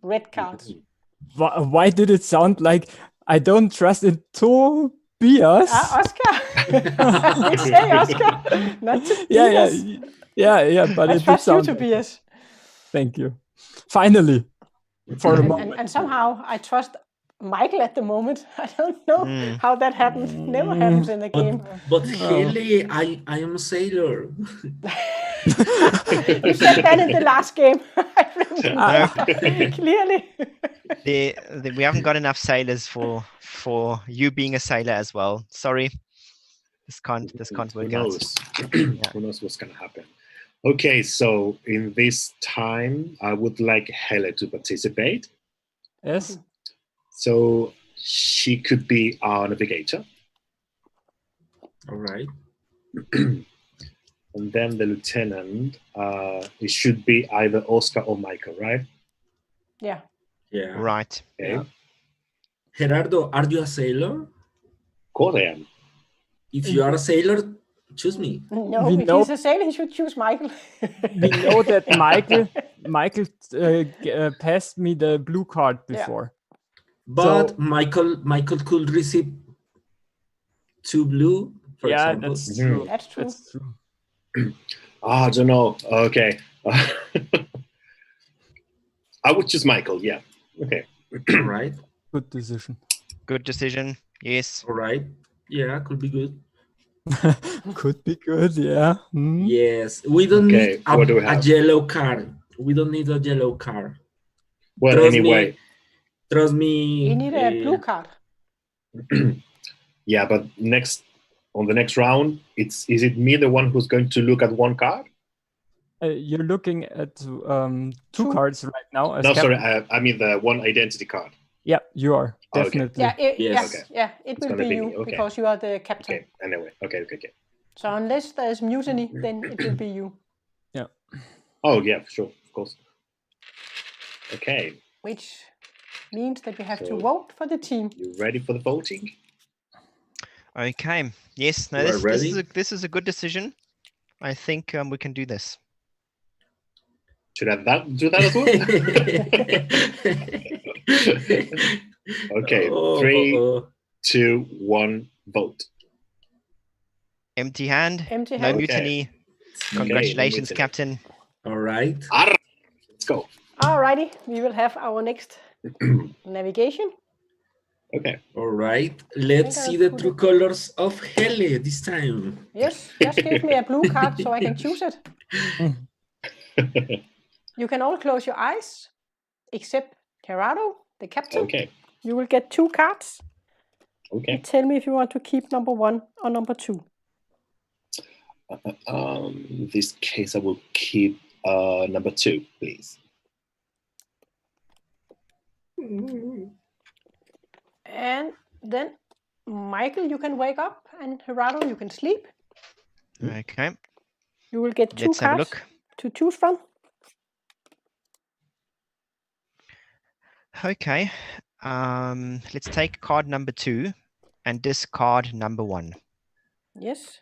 S1: red cards.
S5: Why did it sound like I don't trust in Tobias.
S1: Oscar. I did say Oscar, not Tobias.
S5: Yeah. But
S1: I
S5: it did
S1: trust you,
S5: sound.
S1: Tobias.
S5: Thank you. Finally, for a moment.
S1: And somehow I trust Maikel at the moment. I don't know how that happened. Never happens in the game.
S4: But Hele, I am a sailor.
S1: You said that in the last game. I remember clearly.
S2: We haven't got enough sailors for you being a sailor as well. Sorry, this can't work
S3: Who
S2: out.
S3: knows? Who knows what's gonna happen? Okay, so in this time, I would like Hele to participate.
S5: Yes.
S3: So she could be our navigator.
S4: All right.
S3: And then the lieutenant, it should be either Oscar or Maikel, right?
S1: Yeah.
S4: Yeah.
S2: Right.
S3: Okay.
S4: Yeah. Gerardo, are you a sailor?
S3: Of course I am.
S4: If you are a sailor, choose me.
S1: No,
S5: We
S1: if
S5: know-
S1: he's a sailor, he should choose Maikel.
S5: We know that Maikel passed me the blue card before.
S4: But
S5: So-
S4: Michael could receive 2 blue, for
S5: Yeah,
S4: example.
S5: that's true.
S1: That's true.
S5: That's true.
S3: I don't know. Okay. I would choose Maikel, yeah. Okay.
S4: All right.
S5: Good decision.
S2: Good decision. Yes.
S4: All right. Yeah, could be good.
S5: Could be good, yeah. Hmm.
S4: Yes. We don't
S3: Okay,
S4: need
S3: what do we
S4: a
S3: have?
S4: yellow card. We don't need a yellow card.
S3: Well,
S4: Trust me.
S3: anyway,
S4: Trust me.
S1: You need a blue card.
S3: yeah, but on the next round, is it me the one who's going to look at one card?
S5: You're looking at two
S1: Two.
S5: cards right now. as
S3: No,
S5: captain.
S3: sorry, I mean the one identity card.
S5: Yeah, you are
S3: Oh, okay.
S5: definitely.
S1: Yeah,
S4: Yes.
S1: it
S3: It's
S1: will
S3: gonna
S1: be
S3: be
S1: you
S3: me, okay.
S1: because you are the captain.
S3: Okay, anyway, okay.
S1: So unless there's mutiny, then it will be you.
S3: Oh, yeah, for sure, of course. Okay,
S1: Which means that we have to
S3: So-
S1: vote for the team.
S3: you ready for the voting?
S2: Okay. Yes. No.
S4: You are
S2: This is a good decision. I think we can do this.
S3: Should I do that as well? Okay, 3, 2, 1, vote.
S2: Empty hand.
S1: Empty
S2: No
S1: hand.
S2: mutiny.
S3: Okay,
S2: Congratulations,
S3: mutiny.
S2: Captain.
S4: All right.
S3: Arr! Let's go.
S1: Alrighty, we will have our next navigation.
S3: Okay,
S4: All right. Let's
S1: I'll
S4: see the
S1: put
S4: true
S1: it-
S4: colors of Hele this time.
S1: Yes, just give me a blue card so I can choose it. You can all close your eyes, except Gerardo, the captain.
S3: okay,
S1: You will get 2 cards.
S3: okay.
S1: Tell me if you want to keep number 1 or number 2.
S3: In this case, I will keep number 2, please.
S1: And then, Maikel, you can wake up, and Gerardo, you can sleep.
S2: Okay.
S1: You will get 2
S2: Let's have a
S1: cards
S2: look.
S1: to choose from.
S2: Okay. Let's take card number 2 and discard number 1.
S1: Yes.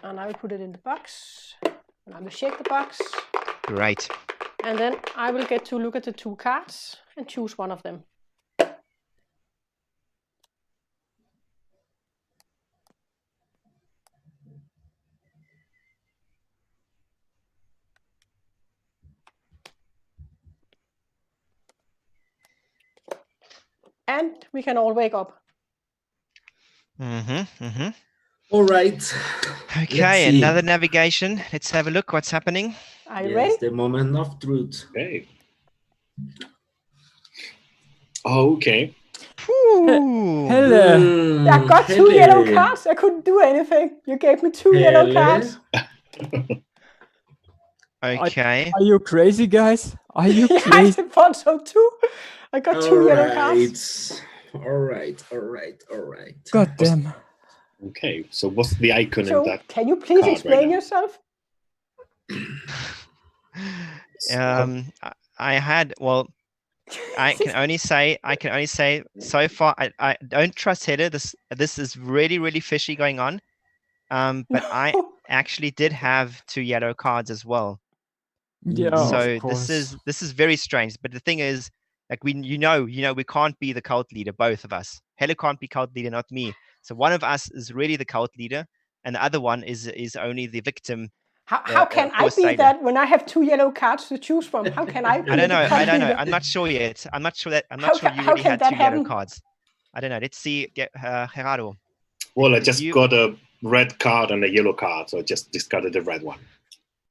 S1: And I will put it in the box. And I will shake the box.
S2: Great.
S1: And then I will get to look at the 2 cards and choose one of them. And we can all wake up.
S4: All right.
S2: Okay,
S4: see.
S2: another navigation. Let's have a look what's happening.
S1: Are you
S4: Yes,
S1: ready?
S4: the moment of truth.
S3: Okay. Oh, okay.
S2: Ooh.
S5: Hele.
S1: I got 2 yellow cards. I couldn't do anything. You gave me 2 yellow cards.
S2: Okay.
S5: Are you crazy, guys? Are you
S1: Yeah, I
S5: crazy?
S1: thought so too. I got 2 yellow cards.
S4: All right.
S5: God damn.
S3: Okay, so what's the icon in
S1: So,
S3: that?
S1: can you please
S3: card right
S1: explain
S3: now?
S1: yourself?
S2: I had, well, I can only say so far I don't trust Hedda. This is really fishy going on. But I actually did have 2 yellow cards as well.
S5: Yeah,
S2: So
S5: of course.
S2: this is very strange. But the thing is, Like we can't be the cult leader, both of us. Helle can't be cult leader, not me. So one of us is really the cult leader, and the other one is only the victim.
S1: How can I
S2: poor
S1: be
S2: sailor.
S1: that when I have 2 yellow cards to choose from? How can I be
S2: I don't
S1: the
S2: know.
S1: cult
S2: I don't know.
S1: leader?
S2: I'm not sure yet. I'm not sure
S1: How
S2: you really
S1: can
S2: had
S1: that
S2: 2 yellow
S1: happen?
S2: cards. I don't know. Let's see. Get Gerardo.
S3: Well, I
S2: If
S3: just
S2: you-
S3: got a red card and a yellow card, so I just discarded the red one.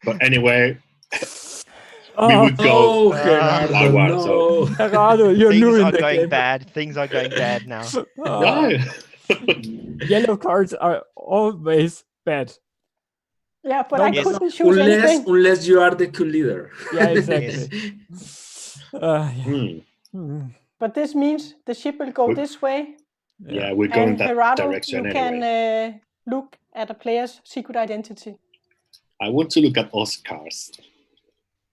S3: But anyway, we would go.
S4: Oh, Gerardo,
S3: I won,
S4: no.
S3: so-
S5: Gerardo, you're
S2: Things
S5: new in
S2: are
S5: the
S2: going
S5: game.
S2: bad. Things are going bad now.
S5: Ah,
S3: No.
S5: yellow cards are always bad.
S1: Yeah, but
S5: No,
S1: I
S5: yes.
S1: couldn't choose anything.
S4: Unless you are the cool leader.
S5: Yeah, exactly. Yeah.
S3: Hmm.
S1: But this means the ship will go
S3: We-
S1: this way.
S3: Yeah, we're going
S1: And
S3: that
S1: Gerardo,
S3: direction
S1: you
S3: anyway.
S1: can look at a player's secret identity.
S3: I want to look at Oscar's.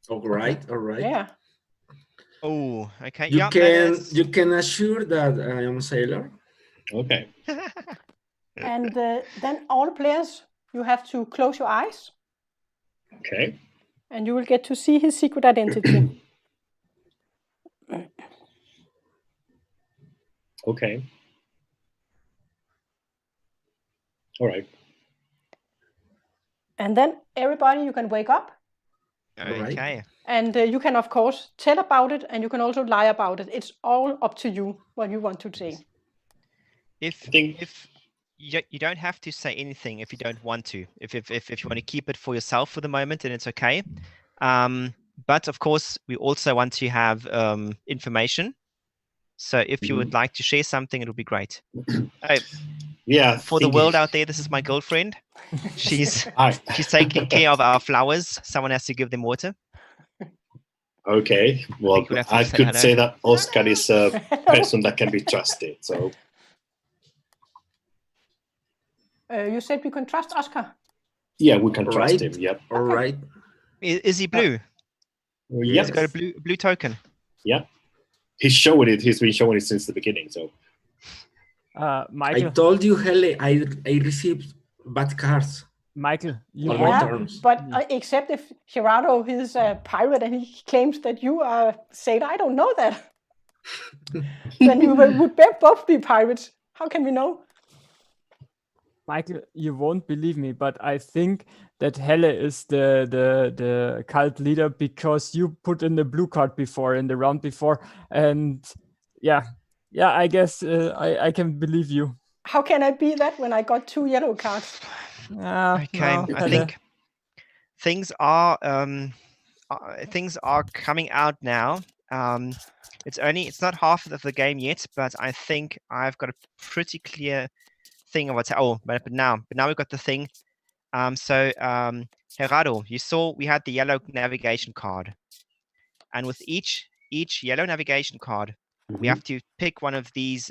S4: All right.
S1: Yeah.
S2: Oh, okay.
S4: You
S2: Yeah,
S4: you can assure that I am a sailor.
S3: Okay.
S1: And then all players, you have to close your eyes.
S3: Okay.
S1: And you will get to see his secret identity.
S3: Okay. All right.
S1: And then everybody, you can wake up.
S2: Okay.
S1: And you can, of course, tell about it. And you can also lie about it. It's all up to you what you want to say.
S2: If you don't have to say anything if you don't want to. If you want to keep it for yourself for the moment, then it's okay. But of course, we also want to have information. So if you would like to share something, it'll be great.
S3: Yeah.
S2: For the world out there, this is my girlfriend. She's taking care of our flowers. Someone has to give them water.
S3: Okay. Well, I could say that Oscar is a person that can be trusted. So.
S1: You said we can trust Oscar.
S3: Yeah, we can trust him. Yep.
S4: All right.
S2: Is he blue?
S3: Yes.
S2: He's got a blue token.
S3: Yeah. He's showing it. He's been showing it since the beginning. So.
S5: Maikel.
S4: I told you, Helle, I received bad cards.
S5: Maikel, you
S4: On my
S5: won't.
S4: terms.
S1: But except if Gerardo is a pirate and he claims that you are a sailor, I don't know that. Then we would both be pirates. How can we know?
S5: Maikel, you won't believe me, but I think that Helle is the cult leader because you put in the blue card before in the round before, and yeah, I guess I can believe you.
S1: How can I be that when I got 2 yellow cards?
S2: Okay,
S5: no,
S2: I think things are coming out now. It's not half of the game yet, but I think I've got a pretty clear thing of what's but now we've got the thing. Gerardo, you saw we had the yellow navigation card, and with each yellow navigation card, we have to pick one of these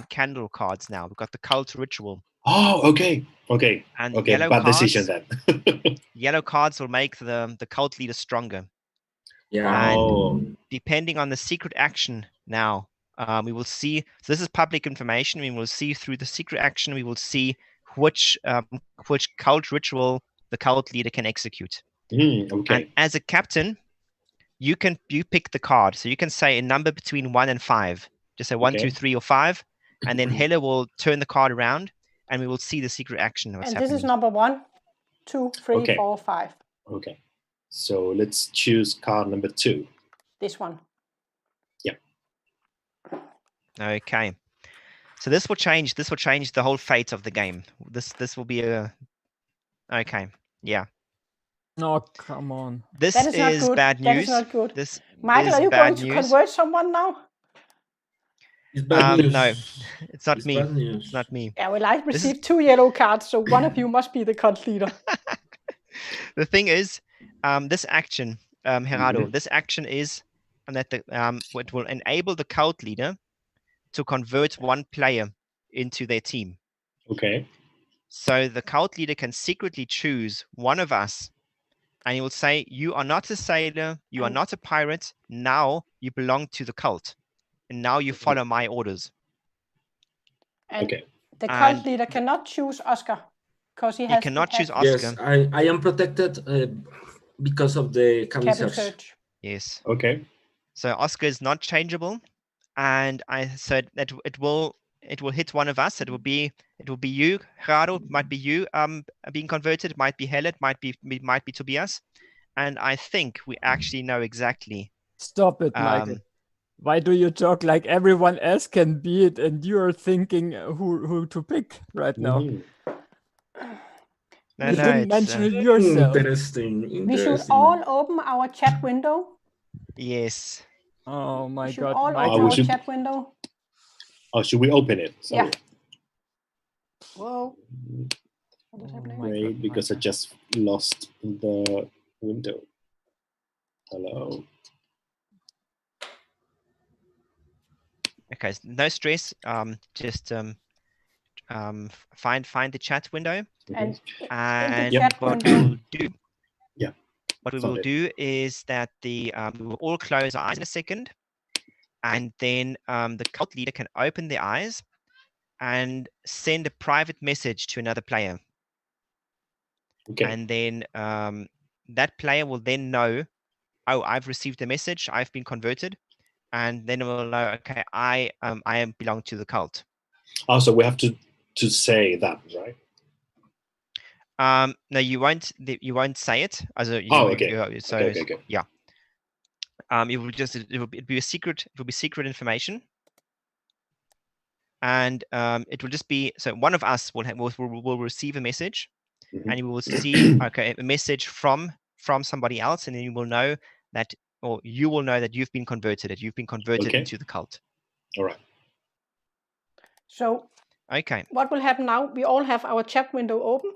S2: candle cards. Now we've got the cult ritual.
S3: Oh, okay.
S2: And
S3: okay,
S2: yellow
S3: bad
S2: cards,
S3: decision then.
S2: Yellow cards will make the cult leader stronger.
S4: Yeah.
S2: And depending on the secret action now, we will see. So this is public information. We will see through the secret action. We will see which cult ritual the cult leader can execute.
S3: Okay.
S2: And as a captain, you pick the card. So you can say a number between 1 and 5. Just say 1, 2, 3, or 5, and then Helle will turn the card around, and we will see the secret action.
S1: And this is number 1, 2, 3, 4, 5.
S3: Okay. So let's choose card number 2.
S1: This one.
S3: Yeah.
S2: Okay. So this will change the whole fate of the game. This will be a okay. Yeah.
S5: No, come on.
S2: This
S1: That is not good.
S2: bad news.
S1: That is not good.
S2: This
S1: Maikel,
S2: is
S1: are you
S2: bad
S1: going to
S2: news.
S1: convert someone now?
S4: It's bad news.
S2: No, it's not
S4: It's
S2: me.
S4: bad news.
S2: It's not me.
S1: Yeah, well, I received 2 yellow cards, so one of you must be the cult leader.
S2: The thing is, this action, Gerardo, this action is that it will enable the cult leader to convert one player into their team.
S3: Okay.
S2: So the cult leader can secretly choose one of us, and he will say, "You are not a sailor. You are not a pirate. Now you belong to the cult, and now you follow my orders."
S1: And
S3: Okay.
S1: the cult leader cannot choose Oscar because he
S2: cannot choose Oscar.
S4: Yes, I am protected because of the
S1: Captain
S4: Captain
S1: Search.
S2: Yes.
S3: Okay.
S2: So Oscar is not changeable, and I said that it will hit one of us. It will be you, Gerardo. It might be you being converted. It might be Helle. It might be Tobias. And I think we actually know exactly.
S5: Stop it, Michael. Why do you talk like everyone else can be it, and you are thinking who to pick right now?
S2: No,
S5: You
S2: no,
S5: didn't
S2: it's,
S5: mention it yourself.
S4: Interesting.
S1: We should all open our chat window.
S2: yes.
S5: Oh my
S1: We should
S5: God,
S1: all
S5: Michael.
S1: open our
S3: should-
S1: chat window.
S3: Oh, should we open it? Sorry.
S1: Yeah. Whoa. What is
S5: Oh
S1: happening?
S5: my
S3: Wait,
S5: God,
S3: because I
S5: Michael.
S3: just lost the window. Hello.
S2: Okay, so no stress. Just find the chat window,
S1: And
S2: and
S1: chat
S2: what
S1: window.
S2: we'll do.
S3: Yeah.
S2: What we
S3: Found
S2: will
S3: it.
S2: do is that we will all close our eyes in a second, and then the cult leader can open their eyes and send a private message to another player.
S3: Okay.
S2: And then that player will then know, oh, I've received a message, I've been converted, and then we'll know, okay, I belong to the cult.
S3: Oh, so we have to say that, right?
S2: No, you won't say it.
S3: Okay. Okay.
S2: Yeah. It will be a secret. It will be secret information, and it will just be, so one of us will receive a message, and you will see a message from somebody else, and then you will know that, or you will know that you've been converted.
S3: Okay.
S2: Into the cult.
S3: All right.
S1: So
S2: Okay.
S1: what will happen now? We all have our chat window open,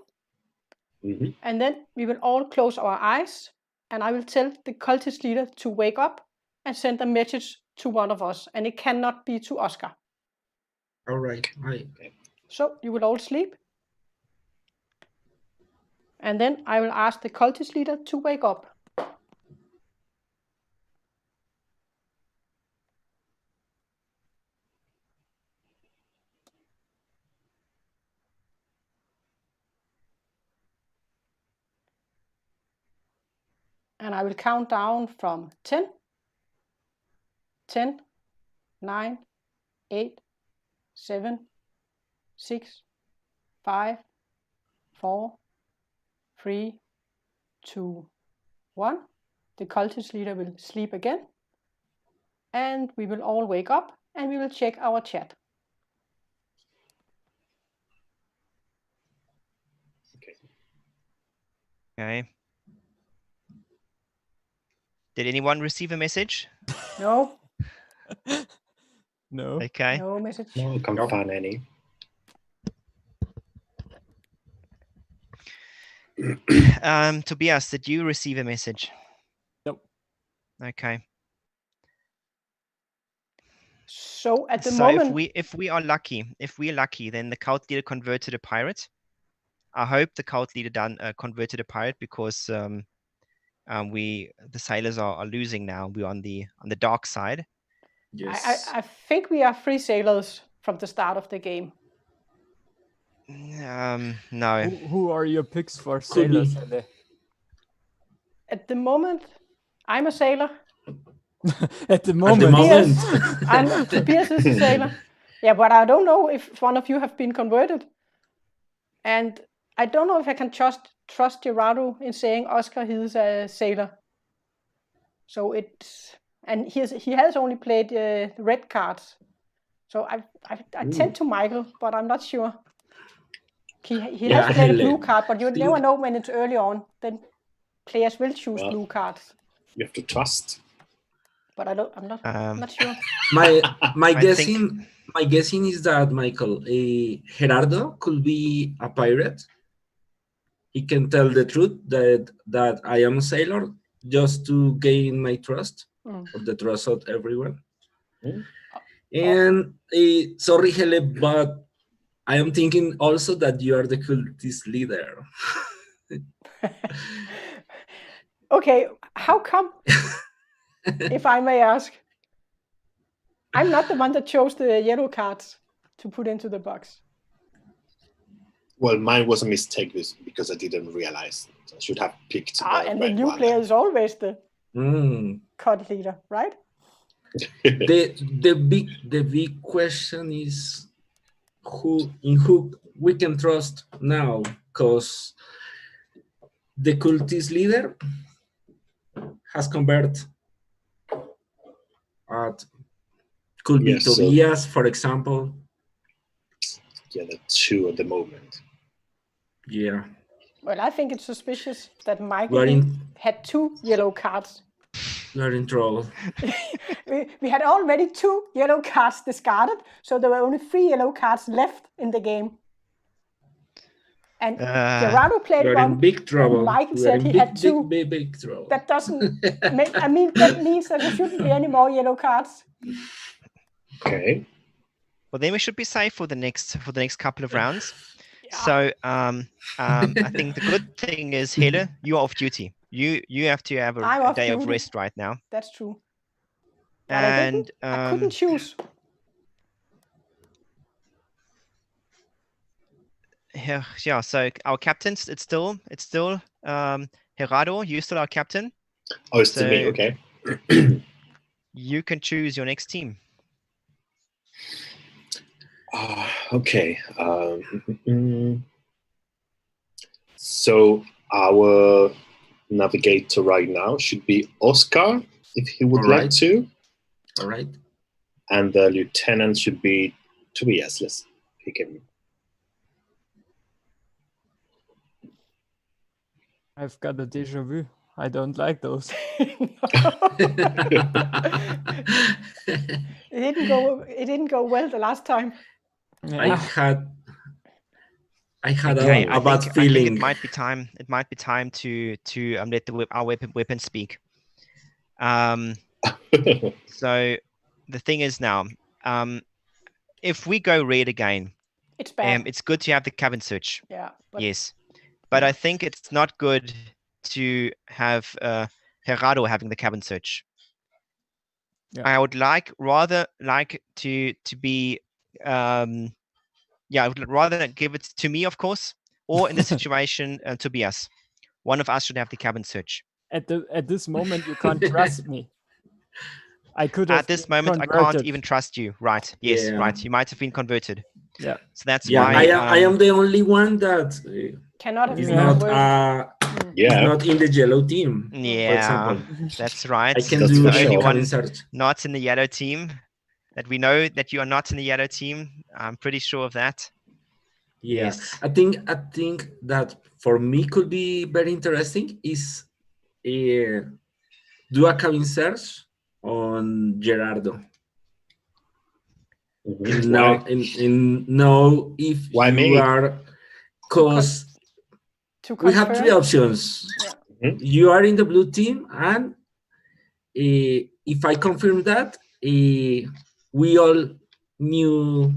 S1: and then we will all close our eyes, and I will tell the cultist leader to wake up and send a message to one of us, and it cannot be to Oscar.
S4: All right.
S1: So you will all sleep, and then I will ask the cultist leader to wake up. And I will count down from 10, 10, 9, 8, 7, 6, 5, 4, 3, 2, 1. The cultist leader will sleep again, and we will all wake up, and we will check our chat.
S2: Okay. Did anyone receive a message?
S1: No.
S5: No.
S2: Okay.
S1: No message.
S3: No, I can't find any.
S2: Tobias, did you receive a message?
S5: Nope.
S2: Okay.
S1: So at the moment,
S2: if we are lucky, then the cult leader converted a pirate. I hope the cult leader converted a pirate, because the sailors are losing now. We're on the dark side.
S4: Yes.
S1: I think we are 3 sailors from the start of the game.
S2: No.
S5: Who are your picks for
S4: Could be.
S5: sailors? Helle?
S1: At the moment, I'm a sailor.
S5: At the
S4: At
S5: moment.
S4: the moment.
S1: And Tobias is a sailor. Yeah, but I don't know if one of you have been converted. And I don't know if I can trust Gerardo in saying Oscar is a sailor. So he has only played red cards. So I tend to Maikel, but I'm not sure. He has played a blue card, but you never know when it's early on. Then players will choose blue cards.
S3: You have to trust.
S1: But I'm not sure.
S4: My guessing is that Michael, Gerardo could be a pirate. He can tell the truth that I am a sailor, just to gain my trust, or the trust of everyone. And sorry, Helle, but I am thinking also that you are the cultist leader.
S1: Okay, how come? If I may ask. I'm not the one that chose the yellow cards to put into the box.
S3: Well, mine was a mistake because I didn't realize. I should have picked.
S1: And the new player is always the cult leader, right?
S4: the big question is who we can trust now, because the cultist leader has converted. Could be
S3: Yes, so-
S4: Tobias, for example.
S3: Yeah, the two at the moment.
S4: Yeah.
S1: Well, I think it's suspicious that
S4: We're
S1: Maikel
S4: in
S1: had 2 yellow cards.
S4: we're in trouble.
S1: We had already 2 yellow cards discarded, so there were only 3 yellow cards left in the game. And Gerardo played
S4: We're in
S1: 1,
S4: big trouble.
S1: and Maikel
S4: We're
S1: said
S4: in
S1: he had 2.
S4: big trouble.
S1: That doesn't make, I mean, that means that there shouldn't be any more yellow cards.
S3: Okay.
S2: Well, then we should be safe for the next couple of rounds.
S1: Yeah.
S2: So I think the good thing is, Helle, you are off duty. You have to have
S1: I'm
S2: a
S1: off
S2: day of
S1: duty.
S2: rest right now.
S1: That's true. But I didn't. I couldn't choose.
S2: Yeah. So our captains, it's still Gerardo. You're still our captain.
S3: Oh, it's to me.
S2: So-
S3: Okay.
S2: You can choose your next team.
S3: Okay. So our navigator right now should be Oscar, if he would
S4: All
S3: like
S4: right.
S3: to,
S4: All right.
S3: and the lieutenant should be Tobias. Let's pick him.
S5: I've got a déjà vu. I don't like those.
S1: It didn't go well the last time.
S4: I had
S2: Okay,
S4: a bad
S2: I think
S4: feeling.
S2: it might be time. It might be time to let our weapon speak. So the thing is now, if we go red again,
S1: It's bad.
S2: it's good to have the cabin search.
S1: Yeah. But
S2: Yes, but I think it's not good to have Gerardo having the cabin search.
S5: Yeah.
S2: I would rather like to be I would rather give it to me, of course, or in this situation, Tobias. One of us should have the cabin search.
S5: At this moment, you can't trust me. I could have
S2: At this
S5: been
S2: moment, I can't
S5: converted.
S2: even trust you. Right? Yes,
S4: Yeah.
S2: right. You might have been converted.
S5: Yeah.
S2: So that's
S4: Yeah,
S2: why
S4: I am the only one that
S1: cannot have
S4: is
S1: been
S5: Yeah.
S4: not
S1: converted.
S4: is
S3: Yeah.
S4: not in the yellow team. For
S2: Yeah,
S4: example,
S2: that's right.
S4: I can
S3: That's
S4: do
S3: for
S2: the
S4: the
S2: only
S3: sure.
S4: cabin
S2: one
S4: search.
S2: not in the yellow team. That we know that you are not in the yellow team. I'm pretty sure of that.
S4: Yeah,
S2: Yes.
S4: I think that for me could be very interesting is do a cabin search on Gerardo. And
S3: Why?
S4: know if
S3: Why
S4: you
S3: me?
S4: are, because
S1: To
S4: we have 3
S1: confirm.
S4: options.
S1: Yeah.
S4: You are in the blue team, and if I confirm that, we all knew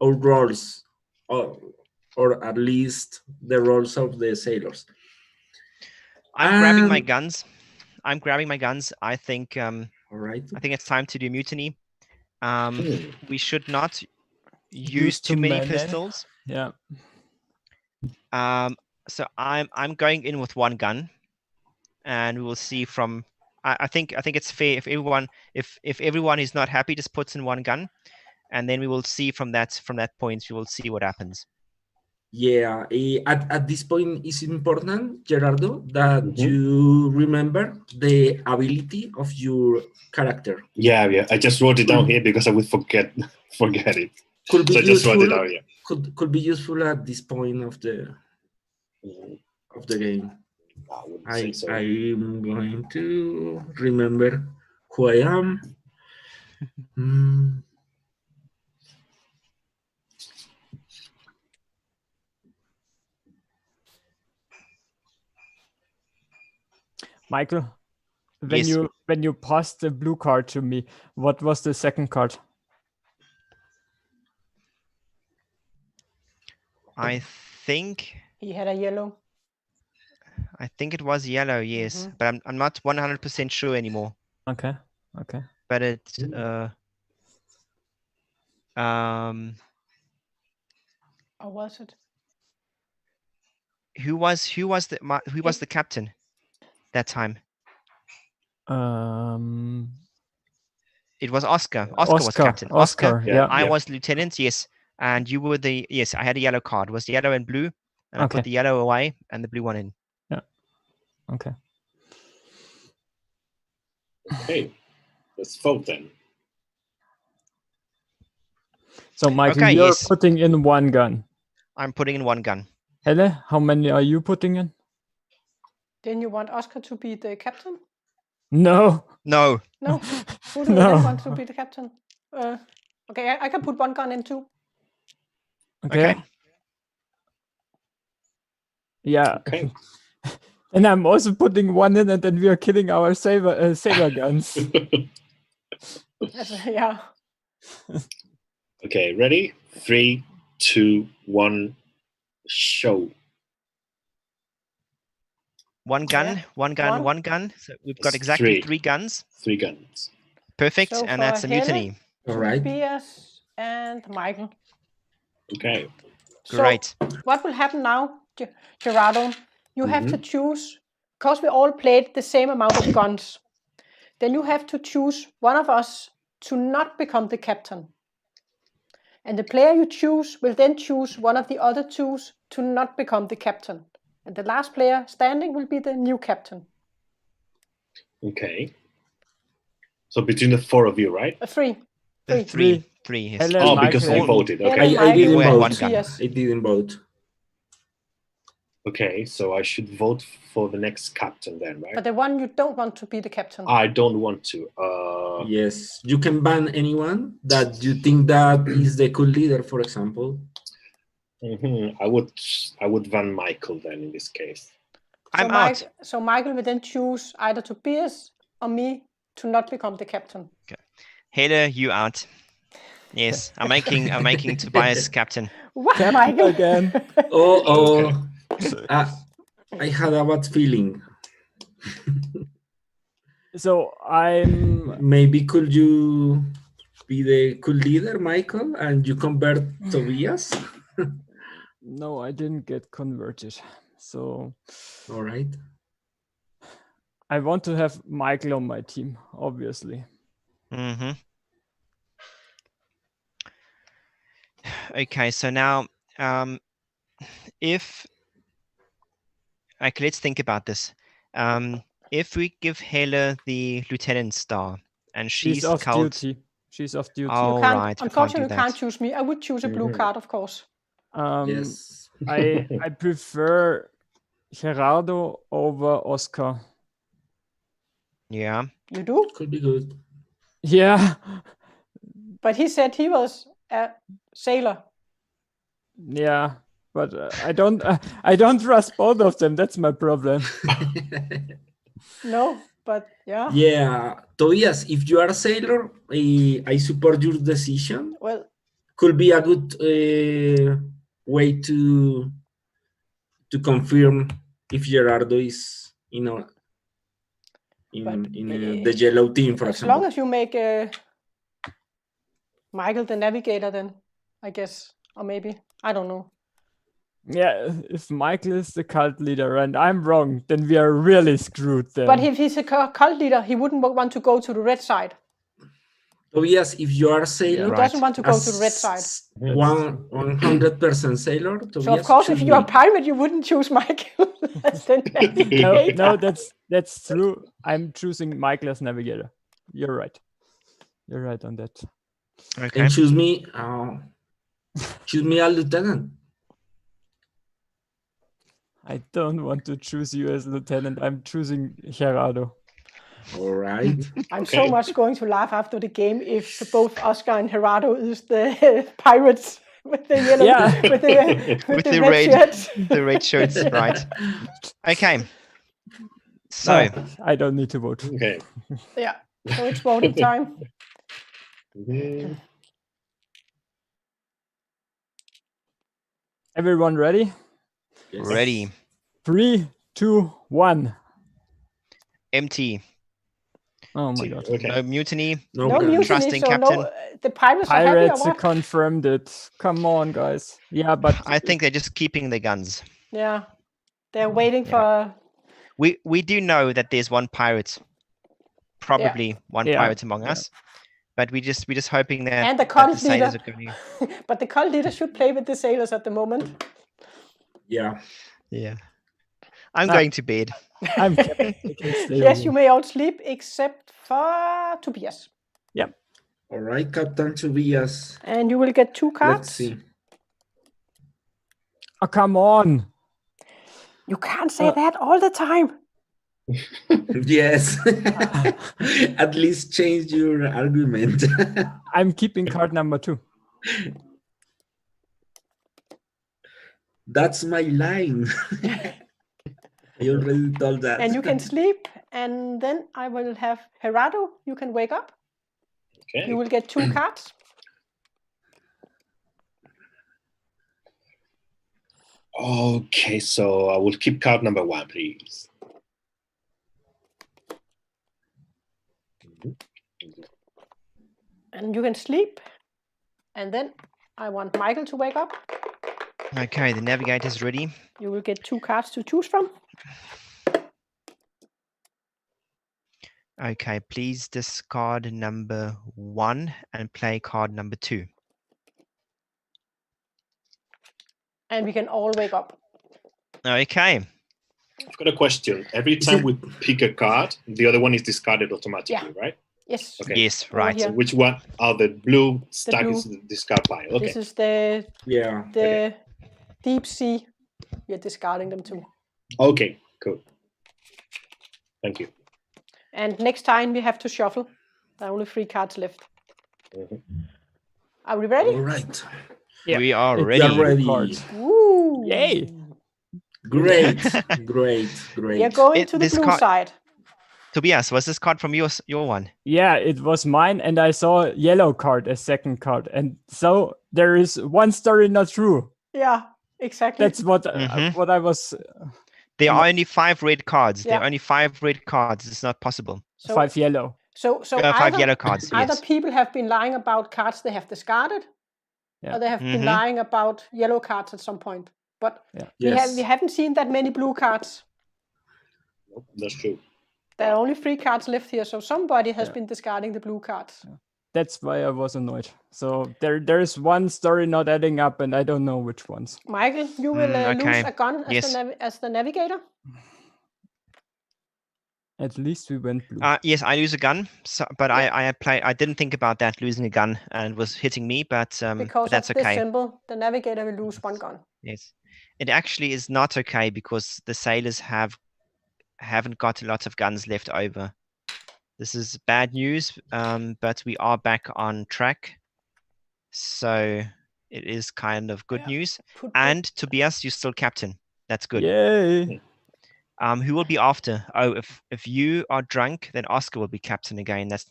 S4: our roles, or at least the roles of the sailors.
S2: I'm grabbing my
S4: And-
S2: guns. I think
S4: All right.
S2: I think it's time to do mutiny. We should not use
S5: Use
S2: too
S5: too
S2: many
S5: many.
S2: pistols.
S5: Yeah.
S2: So I'm going in with 1 gun, and we will see from. I think it's fair if everyone is not happy, just puts in 1 gun, and then we will see from that point. We will see what happens.
S4: Yeah, at this point, it's important, Gerardo, that
S3: Mhm.
S4: you remember the ability of your character.
S3: Yeah. I just wrote it down here because I would forget it.
S4: Could be
S3: So I just wrote it
S4: useful.
S3: down here.
S4: Could be useful at this point of the game.
S3: I wouldn't say so.
S4: I'm going to remember who I am.
S5: Michael, when
S2: Yes.
S5: you passed the blue card to me, what was the second card?
S2: I think
S1: He had a yellow.
S2: it was yellow. Yes, but I'm not 100% sure anymore.
S5: Okay.
S2: But it
S1: Or was it?
S2: who was the captain that time? It was Oscar. Oscar was captain.
S5: Oscar.
S3: Yeah.
S5: Yeah.
S2: I was lieutenant, yes. And you were yes, I had a yellow card. It was yellow and blue. And I
S5: Okay.
S2: put the yellow away and the blue one in.
S5: Okay.
S3: Okay, let's vote then.
S5: So, Michael,
S2: Okay,
S5: you're
S2: yes.
S5: putting in one gun.
S2: I'm putting in one gun.
S5: Helle, how many are you putting in?
S1: Then you want Oscar to be the captain?
S5: No.
S2: No.
S1: No. Who do you then want to be the captain? Okay, I can put one gun in too.
S5: Okay.
S2: Okay.
S5: Yeah.
S3: Okay.
S5: And I'm also putting one in, and then we are killing our saber guns.
S1: Yeah.
S3: Okay, ready? 3, 2, 1, show.
S2: One gun,
S1: Yeah.
S2: one gun,
S1: One.
S2: one gun. So we've got
S3: It's
S2: exactly
S3: 3.
S2: 3 guns.
S3: 3 guns.
S2: Perfect.
S1: So
S2: And
S1: for
S2: that's a
S1: Helle,
S2: mutiny.
S4: All right.
S1: Tobias and Michael.
S3: Okay.
S2: Great.
S1: So what will happen now, Gerardo? You have to
S3: Mhm.
S1: choose, because we all played the same amount of guns, then you have to choose one of us to not become the captain. And the player you choose will then choose one of the other twos to not become the captain. And the last player standing will be the new captain.
S3: Okay. So between the 4 of you, right?
S1: Three.
S2: Three. Yes.
S5: Helle,
S3: Oh,
S5: Michael,
S3: because you
S2: all-
S3: voted.
S1: Helle,
S3: Okay.
S4: I
S1: Michael,
S4: didn't
S2: We had
S4: vote.
S2: one gun.
S1: Tobias.
S4: I didn't vote.
S3: Okay, so I should vote for the next captain then, right?
S1: But the one you don't want to be the captain.
S3: I don't want to.
S4: Yes, you can ban anyone that you think that is the cool leader, for example.
S3: I would ban Michael then in this case.
S2: I'm out.
S1: So Michael will then choose either Tobias or me to not become the captain.
S2: Helle, you out. Yes, I'm making Tobias captain.
S1: What,
S5: Captain
S1: Michael?
S5: again.
S4: Oh, I had a bad feeling.
S5: So I'm
S4: Maybe could you be the cool leader, Michael, and you convert Tobias?
S5: no, I didn't get converted. So
S4: All right.
S5: I want to have Michael on my team, obviously.
S2: Mm-hmm. Okay, so now let's think about this. If we give Helle the lieutenant star and she's
S5: off
S2: cult,
S5: duty. She's off duty.
S2: Oh, right.
S1: Unfortunately, you
S2: we
S1: can't
S2: do
S1: choose me. I would choose a blue card, of course.
S4: Yes.
S5: I prefer Gerardo over Oscar.
S2: that. Yeah.
S1: You do?
S4: Could be good.
S5: Yeah.
S1: But he said he was a sailor.
S5: Yeah. But I don't trust both of them. That's my problem.
S1: No, but yeah.
S4: Yeah, Tobias, if you are a sailor, I support your decision.
S1: Well,
S4: Could be a good way to confirm if Gerardo is the yellow team, for
S1: as
S4: example.
S1: long as you make Michael the navigator, then I guess, or maybe, I don't know.
S5: Yeah, if Michael is the cult leader and I'm wrong, then we are really screwed then.
S1: But if he's a cult leader, he wouldn't want to go to the red side.
S4: Tobias, if you are a sailor,
S1: He
S2: Right.
S1: doesn't want to go to the red side.
S4: 100% sailor. Tobias,
S1: So of course, if
S4: should
S1: you're a
S4: be.
S1: pirate, you wouldn't choose Michael as the navigator.
S5: No, that's true. I'm choosing Michael as navigator. You're right. You're right on that.
S2: Okay.
S4: And choose me a lieutenant.
S5: I don't want to choose you as lieutenant. I'm choosing Gerardo.
S4: All right.
S1: I'm so much going to laugh after the game if both Oscar and Gerardo is the pirates with the yellow,
S5: Yeah.
S1: with the
S2: the
S1: red shirts.
S2: the red shirts, right? Okay. So
S5: No, I don't need to vote.
S3: Okay.
S1: Yeah, so it's voting time.
S3: Mhm.
S5: Everyone ready?
S4: Yes.
S2: ready.
S5: 3, 2, 1.
S2: Empty.
S5: Oh my god.
S3: Okay.
S2: No mutiny.
S4: No,
S1: No
S4: gun.
S1: mutiny,
S2: Trusting
S1: so
S2: captain.
S1: no, the pirates are happy or
S5: Pirates
S1: what?
S5: confirmed it. Come on, guys. Yeah, but
S2: I think they're just keeping their guns.
S1: Yeah, they're waiting for.
S2: We do know that there's one pirate, probably one
S5: Yeah.
S2: pirate among
S5: Yeah.
S2: us. but we're just hoping that,
S1: And the
S2: that the
S1: cult
S2: sailors
S1: leader.
S2: are going.
S1: But the cult leader should play with the sailors at the moment.
S4: Yeah.
S2: Yeah. I'm
S5: Ah.
S2: going to bed.
S5: I'm captain. I can stay
S1: Yes,
S5: over.
S1: you may all sleep except for Tobias.
S4: All right, Captain Tobias.
S1: And you will get 2 cards.
S4: Let's see.
S5: Oh, come on.
S1: You can't say that all the time.
S4: Yes. At least change your argument.
S5: I'm keeping card number 2.
S4: That's my line. I already told that.
S1: And you can sleep. And then I will have Gerardo. You can wake up.
S3: Okay.
S1: You will get 2 cards.
S3: Okay, so I will keep card number 1, please.
S1: And you can sleep. And then I want Maikel to wake up.
S2: Okay, the navigator's ready.
S1: You will get 2 cards to choose from.
S2: Okay, please discard number 1 and play card number 2.
S1: And we can all wake up.
S2: Okay.
S3: I've got a question. Every time we pick a card, the other one is discarded automatically, right?
S1: Yes.
S3: Okay.
S2: Yes,
S1: Over
S2: right.
S1: here.
S3: So which one? Oh, the blue stack
S1: blue.
S3: is the discard pile. Okay.
S1: This is the
S4: Yeah.
S1: deep sea. We are discarding them too.
S3: Okay, cool. Thank you.
S1: And next time we have to shuffle. There are only 3 cards left.
S3: Mhm.
S1: Are we ready?
S4: All right.
S5: Yeah.
S2: We are
S5: It's
S2: ready.
S4: We are ready.
S5: Cards.
S1: Woo!
S5: Yay.
S4: Great. Great.
S1: We are going to the
S2: This
S1: blue
S2: card-
S1: side.
S2: Tobias, was this card from your one?
S5: Yeah, it was mine, and I saw yellow card as second card, and so there is one story not true.
S1: Yeah, exactly.
S5: That's what
S2: Mhm.
S5: what I was.
S2: There are only 5 red cards. There
S1: Yeah.
S2: are only 5 red cards. It's not possible.
S1: so,
S5: 5 yellow.
S1: So
S2: 5
S1: either,
S2: yellow cards.
S1: either
S2: Yes.
S1: people have been lying about cards they have discarded,
S5: Yeah.
S1: or they have been
S2: Mhm.
S1: lying about yellow cards at some point. But
S4: Yes.
S1: we haven't seen that many blue cards.
S3: Nope, that's true.
S1: There are only 3 cards left here, so somebody has
S5: Yeah.
S1: been discarding the blue cards.
S5: That's why I was annoyed. So there's one story not adding up, and I don't know which ones.
S1: Michael, you will
S2: okay.
S1: lose a gun as,
S2: Yes.
S1: as the navigator.
S5: At least we went blue.
S2: Yes, I lose a gun. So, but I didn't think about that losing a gun and it was hitting me, but
S1: Because
S2: that's
S1: of this
S2: okay.
S1: symbol, the navigator will lose 1 gun.
S2: Yes, it actually is not okay because the sailors haven't got a lot of guns left over. This is bad news, but we are back on track, so it is kind of good
S1: Yeah.
S2: news.
S1: Put
S2: And Tobias, you're still captain. That's good.
S5: Yay!
S2: Who will be after? Oh, if you are drunk, then Oscar will be captain again. That's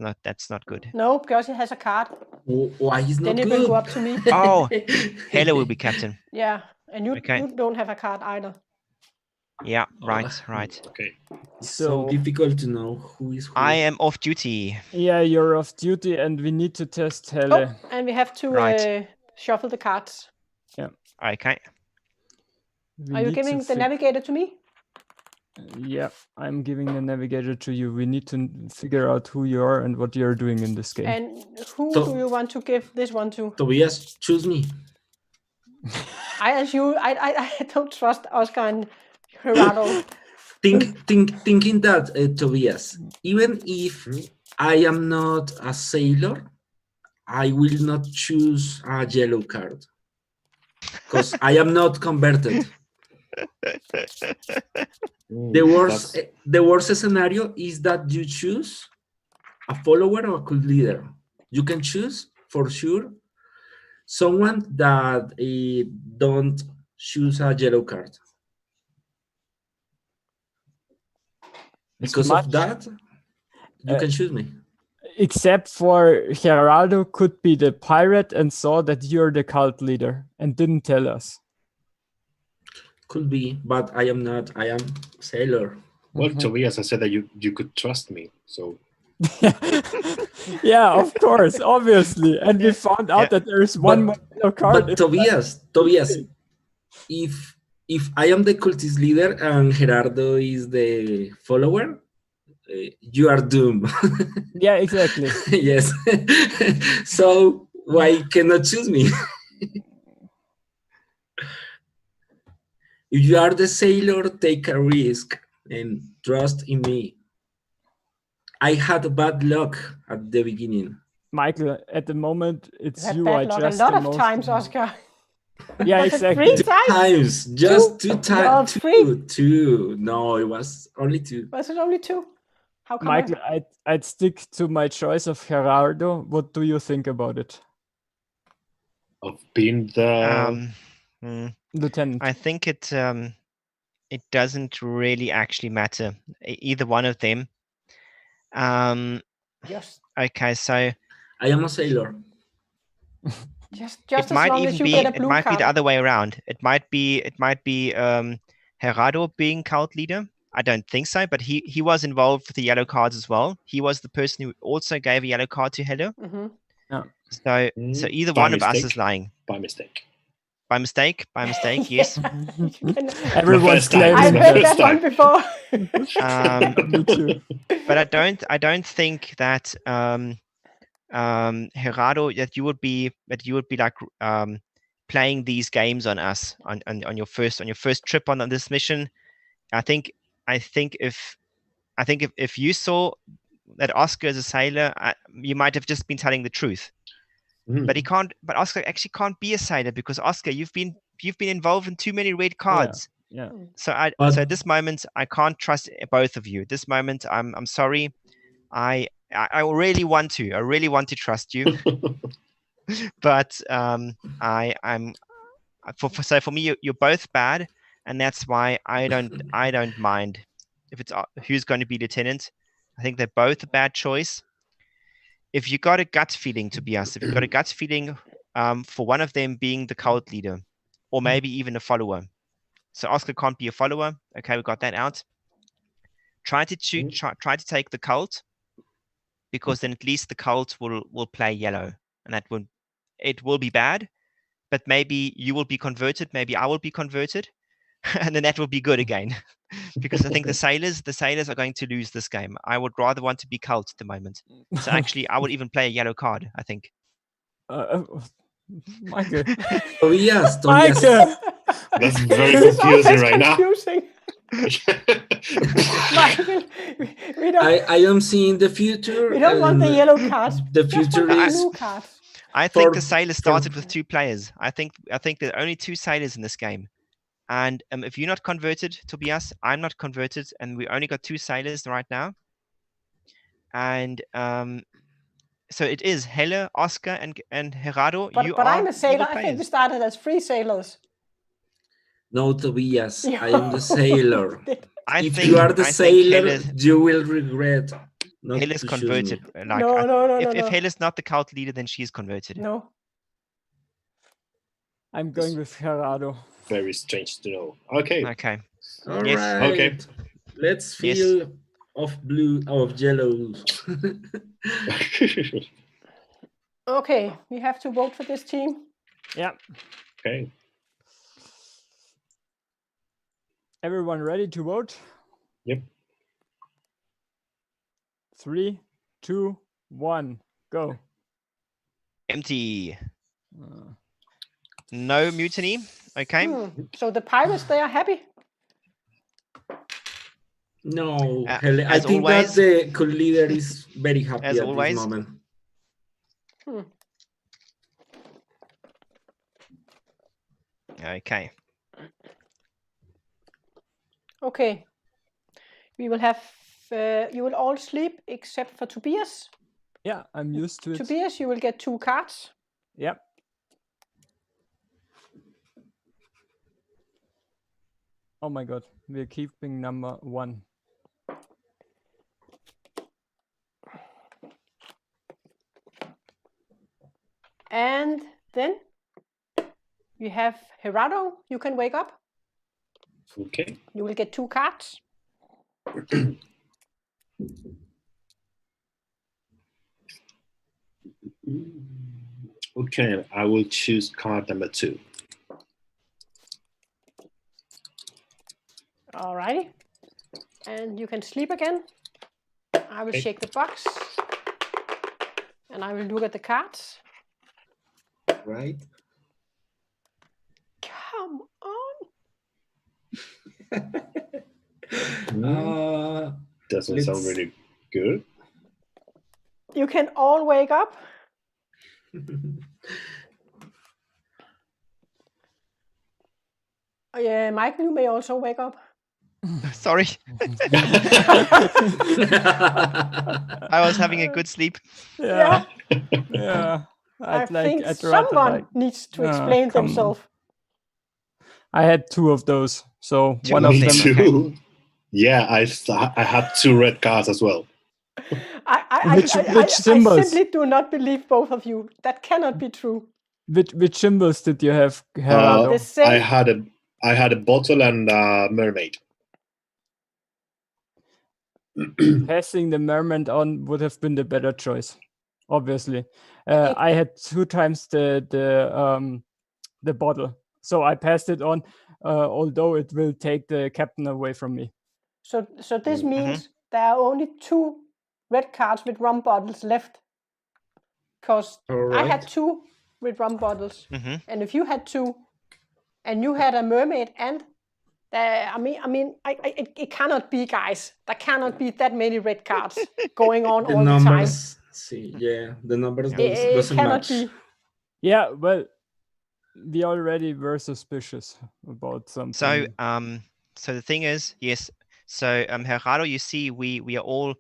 S2: not good.
S1: No, because he has a card.
S4: Why is not
S1: Then it
S4: good?
S1: will go up to me.
S2: Oh, Hella will be captain.
S1: Yeah, and you
S2: Okay.
S1: don't have a card either.
S2: Yeah,
S4: Oh.
S2: right.
S3: Okay.
S4: It's
S5: So-
S4: so difficult to know who is who.
S2: I am off duty.
S5: Yeah, you're off duty, and we need to test Helle.
S1: Oh, and we have to
S2: Right.
S1: shuffle the cards.
S2: Okay.
S5: We
S1: Are you
S5: need to
S1: giving the
S5: fig-
S1: navigator to me?
S5: Yeah, I'm giving the navigator to you. We need to figure out who you are and what you're doing in this game.
S1: And who
S4: So-
S1: do you want to give this one to?
S4: Tobias, choose me.
S1: I don't trust Oscar and Gerardo.
S4: Thinking that, Tobias, even if I am not a sailor, I will not choose a yellow card because I am not converted. The worst scenario is that you choose a follower or a cult leader. You can choose for sure someone that don't choose a yellow card.
S5: It's
S4: Because
S5: much-
S4: of that, you can choose me.
S5: Except for Gerardo could be the pirate and saw that you're the cult leader and didn't tell us.
S4: Could be, but I am not. I am sailor.
S3: Well,
S5: Mhm.
S3: Tobias, I said that you could trust me. So
S5: Yeah, of course, obviously. And we found out
S2: Yeah.
S5: that there is one more yellow card.
S4: But Tobias, if I am the cultist leader and Gerardo is the follower, you are doomed.
S5: Yeah, exactly.
S4: Yes. So why cannot choose me? If you are the sailor, take a risk and trust in me. I had bad luck at the beginning.
S5: Michael, at the moment,
S1: You
S5: it's
S1: had
S5: you.
S1: bad
S5: I
S1: luck a
S5: trust
S1: lot
S5: the
S1: of
S5: most.
S1: times, Oscar.
S5: Yeah,
S1: Was it
S5: exactly.
S1: 3
S4: Two
S1: times?
S4: times, just two
S1: No,
S4: times.
S1: 3.
S4: Two. No, it was only 2.
S1: Was it only 2? How come?
S5: Michael, I'd stick to my choice of Gerardo. What do you think about it,
S3: Of being the
S5: Lieutenant?
S2: I think it doesn't really actually matter, either one of them.
S1: Just
S2: Okay, so
S4: I am a sailor.
S1: just
S2: it
S1: as
S2: might
S1: long
S2: even
S1: as you
S2: be
S1: get a
S2: it
S1: blue
S2: might be
S1: card.
S2: the other way around. It might be Gerardo being cult leader. I don't think so, but he was involved with the yellow cards as well. He was the person who also gave a yellow card to Helle.
S1: Mhm.
S5: Yeah.
S2: So either
S3: By
S2: one of us
S3: mistake.
S2: is lying.
S3: By mistake.
S2: By mistake, yes.
S1: You can-
S5: Everyone's
S3: first time.
S1: I've
S5: claiming
S1: heard
S5: that.
S3: First
S1: that one
S3: time.
S1: before.
S5: Me too.
S2: But I don't think that Gerardo, that you would be like playing these games on us on your first trip on this mission. I think if you saw that Oscar is a sailor, you might have just been telling the truth.
S3: Mm.
S2: But Oscar actually can't be a sailor, because Oscar, you've been involved in too many red cards.
S5: Yeah.
S2: So
S4: But-
S2: so at this moment I can't trust both of you. At this moment I'm sorry. I really want to trust you, but I'm for me you're both bad, and that's why I don't mind if it's who's going to be lieutenant. I think they're both a bad choice. If you got a gut feeling, Tobias, if you got a gut feeling for one of them being the cult leader, or maybe even a follower. So Oscar can't be a follower. Okay, we got that out. Try to take the cult, because then at least the cult will play yellow, and it will be bad, but maybe you will be converted, maybe I will be converted, and then that will be good again. Because I think the sailors are going to lose this game. I would rather want to be cult at the moment. So actually, I would even play a yellow card, I think.
S5: Michael.
S4: Tobias.
S5: Michael.
S3: That's very
S1: It's
S3: confusing
S1: always
S3: right
S1: confusing. Michael, we don't,
S4: I am seeing the future.
S1: we don't want the
S4: and
S1: yellow cards.
S4: The
S1: Just
S4: future
S1: want the
S4: is
S1: blue cards.
S2: I think
S4: For-
S2: the sailors
S4: for-
S2: started with 2 players. I think there are only 2 sailors in this game. And if you're not converted, Tobias, I'm not converted, and we only got 2 sailors right now. And so it is Helle, Oscar, and Gerardo.
S1: But I'm a sailor.
S2: evil
S1: I think we
S2: players.
S1: started as 3 sailors.
S4: No, Tobias. I am the sailor.
S2: I
S4: If
S2: think
S4: you are the
S2: I think
S4: sailor,
S2: Helle's
S4: you will regret not
S2: Helle's
S4: to choose
S2: converted.
S4: me.
S2: Like,
S1: No,
S2: if Helle's not the cult leader, then she's converted.
S1: No.
S5: I'm going with Gerardo.
S3: Very strange to know. Okay.
S2: Okay.
S4: All
S2: Yes.
S4: right.
S3: Okay.
S4: Let's
S2: Yes.
S4: feel of yellow.
S1: Okay, we have to vote for this team.
S5: Yeah.
S3: Okay.
S5: Everyone ready to vote?
S3: Yep.
S5: 3, 2, 1, go.
S2: Empty. No mutiny. Okay.
S1: So the pirates, they are happy.
S4: No,
S2: Uh,
S4: Helle, I
S2: as
S4: think
S2: always-
S4: that the co-leader is very happy
S2: As
S4: at
S2: always.
S4: this moment.
S2: Okay.
S1: Okay. We will have, you will all sleep except for Tobias.
S5: Yeah, I'm used to it.
S1: Tobias, you will get 2 cards.
S5: Yep. Oh my god, we're keeping number 1.
S1: And then you have Gerardo. You can wake up.
S3: Okay.
S1: You will get 2 cards.
S3: Okay, I will choose card number 2.
S1: Alrighty. And you can sleep again. I will
S3: Okay.
S1: shake the box. And I will look at the cards.
S4: Right?
S1: Come on.
S3: Doesn't sound
S4: Let's-
S3: really good.
S1: You can all wake up. Yeah, Maikel, you may also wake up.
S2: Sorry, I was having a good sleep.
S5: Yeah. Yeah.
S1: I
S5: I'd
S1: think
S5: rather
S1: someone
S5: like.
S1: needs to
S5: Ah,
S1: explain
S5: come on.
S1: themselves.
S5: I had 2 of those, so
S2: Two
S5: one
S2: of
S5: of
S3: Me
S2: them,
S5: them.
S3: too. Yeah, I had 2 red cards as well.
S5: Which
S1: I
S5: symbols?
S1: simply do not believe both of you. That cannot be true.
S5: Which symbols did you have, Gerardo?
S1: The same.
S3: I had a bottle and a mermaid.
S5: Passing the mermaid on would have been the better choice, obviously.
S1: It-
S5: I had 2 times the bottle, so I passed it on. Although it will take the captain away from me.
S1: So this means there are only 2 red cards with rum bottles left. Because
S4: All
S1: I had
S4: right.
S1: 2 with rum bottles,
S2: Mm-hmm.
S1: and if you had 2, and you had a mermaid, and it cannot be, guys. There cannot be that many red cards going on
S4: The
S1: all the time.
S4: numbers, the numbers
S1: It
S4: doesn't
S1: cannot
S4: match.
S1: be.
S5: Yeah, well, we already were suspicious about something.
S2: So the thing is, yes. So Gerardo, you see, we are all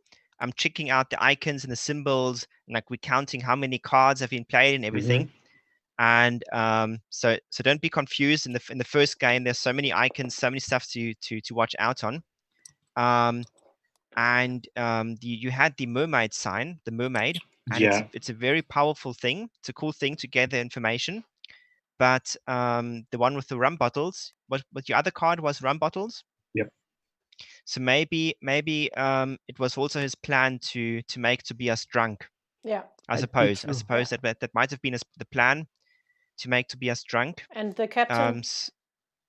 S2: checking out the icons and the symbols, and like we're counting how many cards have been played and everything. And so don't be confused. In the first game, there's so many icons, so many stuff to watch out on. You had the mermaid sign, the mermaid, and it's a very powerful thing. It's a cool thing to gather information. But the one with the rum bottles, what your other card was rum bottles.
S3: Yep.
S2: So maybe it was also his plan to make Tobias drunk.
S1: Yeah.
S2: I suppose that might have been the plan, to make Tobias drunk.
S1: And the captain.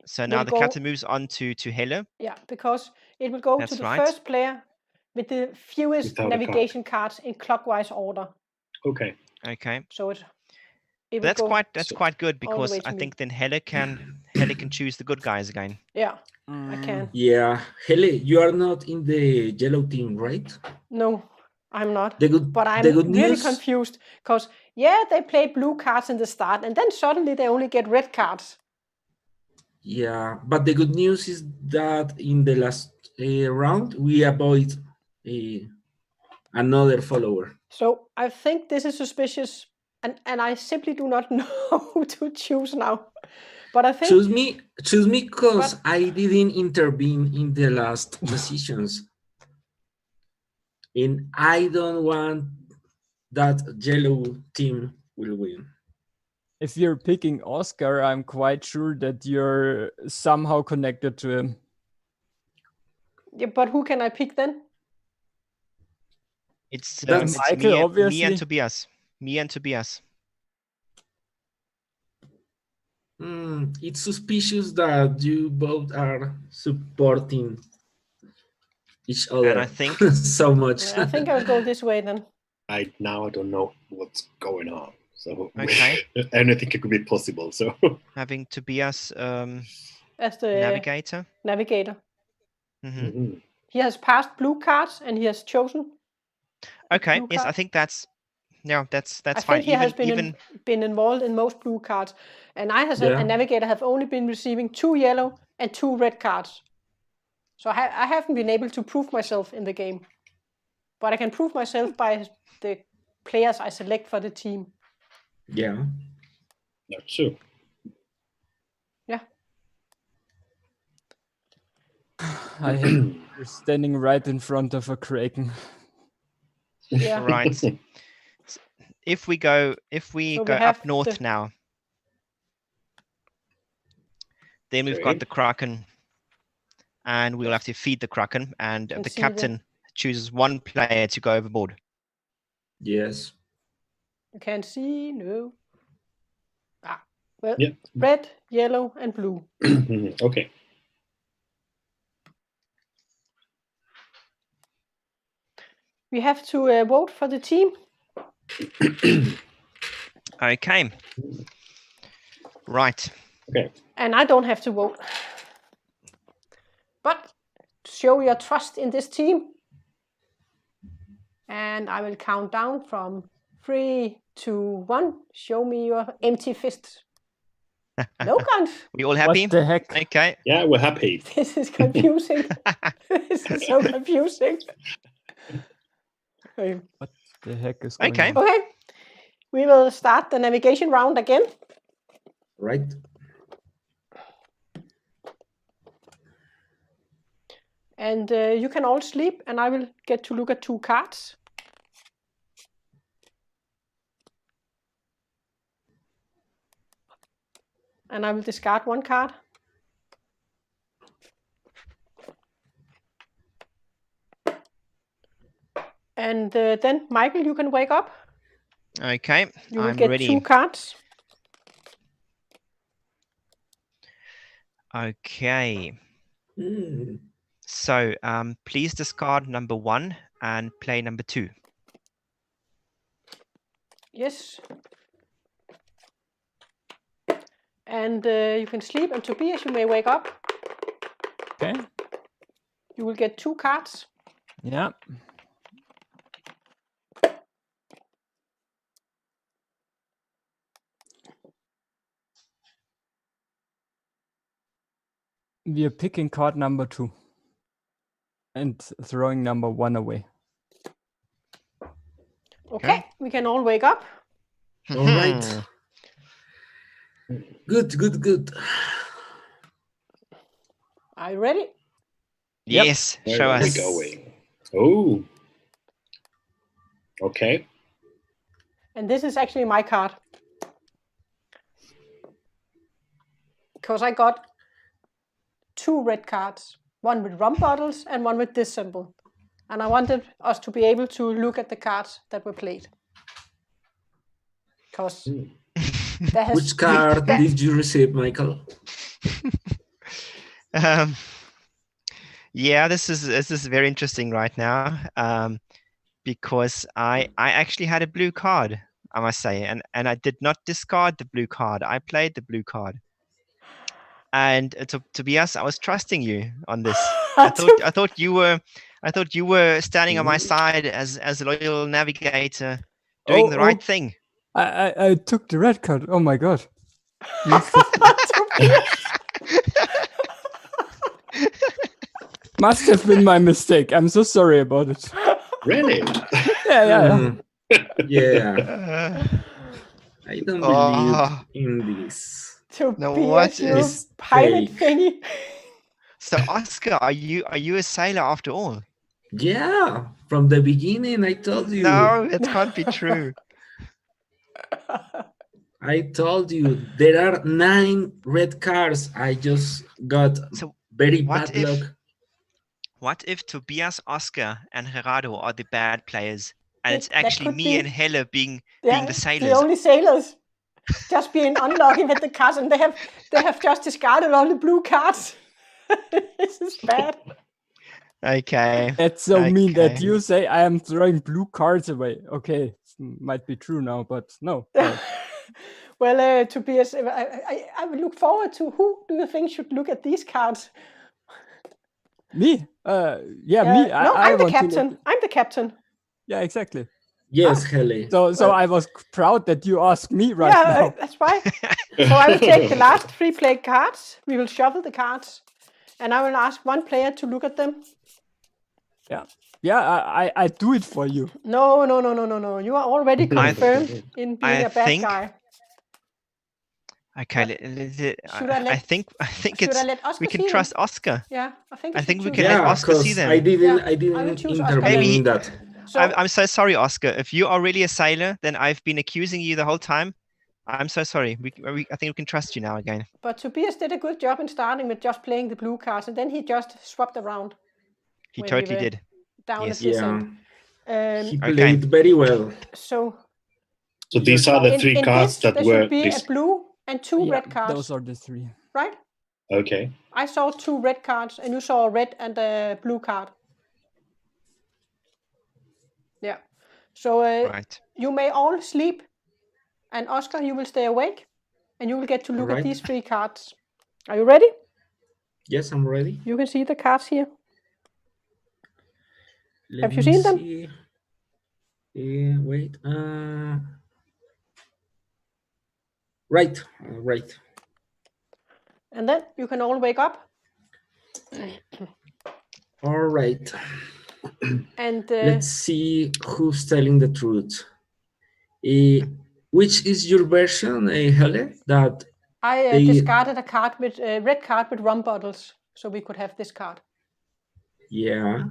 S2: So now the captain moves on to Helle.
S1: Yeah, because it will go
S2: That's
S1: to the
S2: right.
S1: first player with the fewest
S3: Without a
S1: navigation cards in clockwise order.
S3: Okay.
S2: Okay.
S1: So it will
S2: That's
S1: go.
S2: quite good,
S1: all the
S2: because
S1: way to
S2: I
S1: me.
S2: think then Helle can choose the good guys again.
S1: Yeah, I can.
S4: Yeah, Helle, you are not in the yellow team, right?
S1: No, I'm not.
S4: The good,
S1: But I'm
S4: the good
S1: really
S4: news,
S1: confused because they play blue cards in the start, and then suddenly they only get red cards.
S4: Yeah, but the good news is that in the last round we avoid another follower.
S1: So I think this is suspicious, and I simply do not know who to choose now. But I think
S4: choose me because I didn't intervene in the last decisions, and I don't want that yellow team will win.
S5: If you're picking Oscar, I'm quite sure that you're somehow connected to him.
S1: Yeah, but who can I pick then?
S2: It's
S5: Maikel, obviously.
S2: me and Tobias. Me and Tobias.
S4: It's suspicious that you both are supporting each other,
S2: And I think
S4: so much.
S1: I think I'll go this way then.
S3: I don't know what's going on. So
S2: Okay.
S3: anything could be possible. So
S2: having Tobias
S1: As the
S2: navigator.
S3: Mhm.
S1: He has passed blue cards and he has chosen.
S2: Okay.
S1: blue
S2: Yes, I
S1: card.
S2: think that's
S1: I
S2: fine.
S1: think he has been involved in most blue cards, and I, as a navigator, have only been receiving 2 yellow and 2 red cards. So I haven't been able to prove myself in the game, but I can prove myself by the players I select for the team.
S4: Yeah.
S3: That's true.
S1: Yeah.
S5: I hate you're standing right in front of a kraken.
S1: Yeah.
S2: Right. If we go up north now, then we've got the Kraken, and we'll have to feed the Kraken, and the captain chooses 1 player to go overboard.
S4: Yes.
S1: You can't see, no. Well, red, yellow, and blue.
S3: Okay.
S1: We have to vote for the team.
S2: Okay. Right.
S3: Okay.
S1: And I don't have to vote. But show your trust in this team. And I will count down from 3, 2, 1. Show me your empty fists. No guns.
S2: We all happy?
S5: What the heck?
S2: Okay.
S3: Yeah, we're happy.
S1: This is confusing. This is so confusing. Okay.
S5: What the heck is going
S2: Okay.
S5: on?
S1: Okay. We will start the navigation round again.
S4: Right.
S1: And you can all sleep, and I will get to look at 2 cards. And I will discard 1 card. And then, Maikel, you can wake up.
S2: Okay.
S1: You will
S2: I'm
S1: get
S2: ready.
S1: 2 cards.
S2: Okay.
S4: Mm.
S2: So please discard number 1 and play number 2.
S1: Yes. And you can sleep, and Tobias, you may wake up.
S5: Okay.
S1: You will get 2 cards.
S5: Yeah. We are picking card number 2 and throwing number 1 away.
S1: Okay, we can all wake up.
S4: All right. Good, good, good.
S1: Are you ready?
S2: Yes.
S3: Where
S2: Show
S3: are we
S2: us.
S3: going? Oh. Okay.
S1: And this is actually my card. Because I got 2 red cards. One with rum bottles and one with this symbol. And I wanted us to be able to look at the cards that were played. Because
S4: Which card did you receive, Michael?
S2: Yeah, this is very interesting right now, because I actually had a blue card, I must say, and I did not discard the blue card. I played the blue card, and to be honest, I was trusting you on this. I thought you were standing on my side as a loyal navigator, doing the right thing.
S5: I took the red card. Oh my god. Must have been my mistake. I'm so sorry about it.
S3: Really?
S5: Yeah.
S4: Yeah. I don't believe in this.
S1: Tobias, you
S4: is
S1: pilot
S4: fake.
S1: thingy.
S2: So Oscar, are you a sailor after all?
S4: Yeah, from the beginning I told you.
S2: No, it can't be true.
S4: I told you there are 9 red cards. I just got
S2: So
S4: very
S2: what
S4: bad luck.
S2: What if Tobias, Oscar, and Gerardo are the bad players, and it's
S1: That
S2: actually
S1: could
S2: me
S1: be.
S2: and Helle being
S1: Yeah,
S2: the sailors?
S1: the only sailors. Just being unlucky with the cards, and they have just discarded all the blue cards. This is bad.
S2: Okay.
S5: It's so mean that
S2: Okay.
S5: you say I am throwing blue cards away. Okay, might be true now, but no.
S1: Well, Tobias, I would look forward to who do you think should look at these cards?
S5: Me? Yeah, me.
S1: No,
S5: I
S1: I'm the
S5: want to
S1: captain.
S5: look-
S1: I'm the captain.
S5: Yeah, exactly.
S4: Yes, Helle.
S5: So I was proud that you asked me right now.
S1: That's why. So I will take the last 3 played cards. We will shuffle the cards, and I will ask one player to look at them.
S5: Yeah, I do it for you.
S1: No. You are already confirmed in being
S2: I
S1: a bad
S2: think-
S1: guy.
S2: Okay.
S1: Should I let-
S2: I think
S1: Should
S2: it's
S1: I let Oscar
S2: we
S1: see
S2: can
S1: them?
S2: trust Oscar.
S1: Yeah, I think
S2: I
S1: we
S2: think
S1: should
S2: we
S1: choose
S2: can let
S1: Oscar.
S4: Yeah,
S2: Oscar see
S4: because
S2: them.
S4: I didn't
S1: I will choose Oscar.
S4: intervene
S2: Maybe-
S4: in that.
S1: So,
S2: I'm so sorry, Oscar. If you are really a sailor, then I've been accusing you the whole time. I'm so sorry. I think we can trust you now again.
S1: but Tobias did a good job in starting with just playing the blue cards, and then he just swapped around
S2: He
S1: When
S2: totally
S1: we were
S2: did.
S1: down
S2: Yes.
S1: at this
S4: Yeah,
S1: end.
S4: he
S2: Okay.
S4: played very well.
S1: So
S3: So these are the 3
S1: in
S3: cards
S1: this,
S3: that
S1: there
S3: were
S1: should be a blue and 2
S5: Yeah,
S1: red cards,
S5: those are the 3.
S1: right?
S3: Okay.
S1: I saw 2 red cards, and you saw a red and a blue card. Yeah. So
S2: Right.
S1: you may all sleep, and Oscar, you will stay awake, and you will get to look
S4: Alright.
S1: at these 3 cards. Are you ready?
S4: Yes, I'm ready.
S1: You can see the cards here.
S4: Let
S1: Have you
S4: me
S1: seen them?
S4: see. Wait. Right. Right.
S1: And then you can all wake up.
S4: All right.
S1: And
S4: Let's see who's telling the truth. Which is your version, Hele? That
S1: I discarded a card with red card with rum bottles, so we could have this card.
S4: yeah.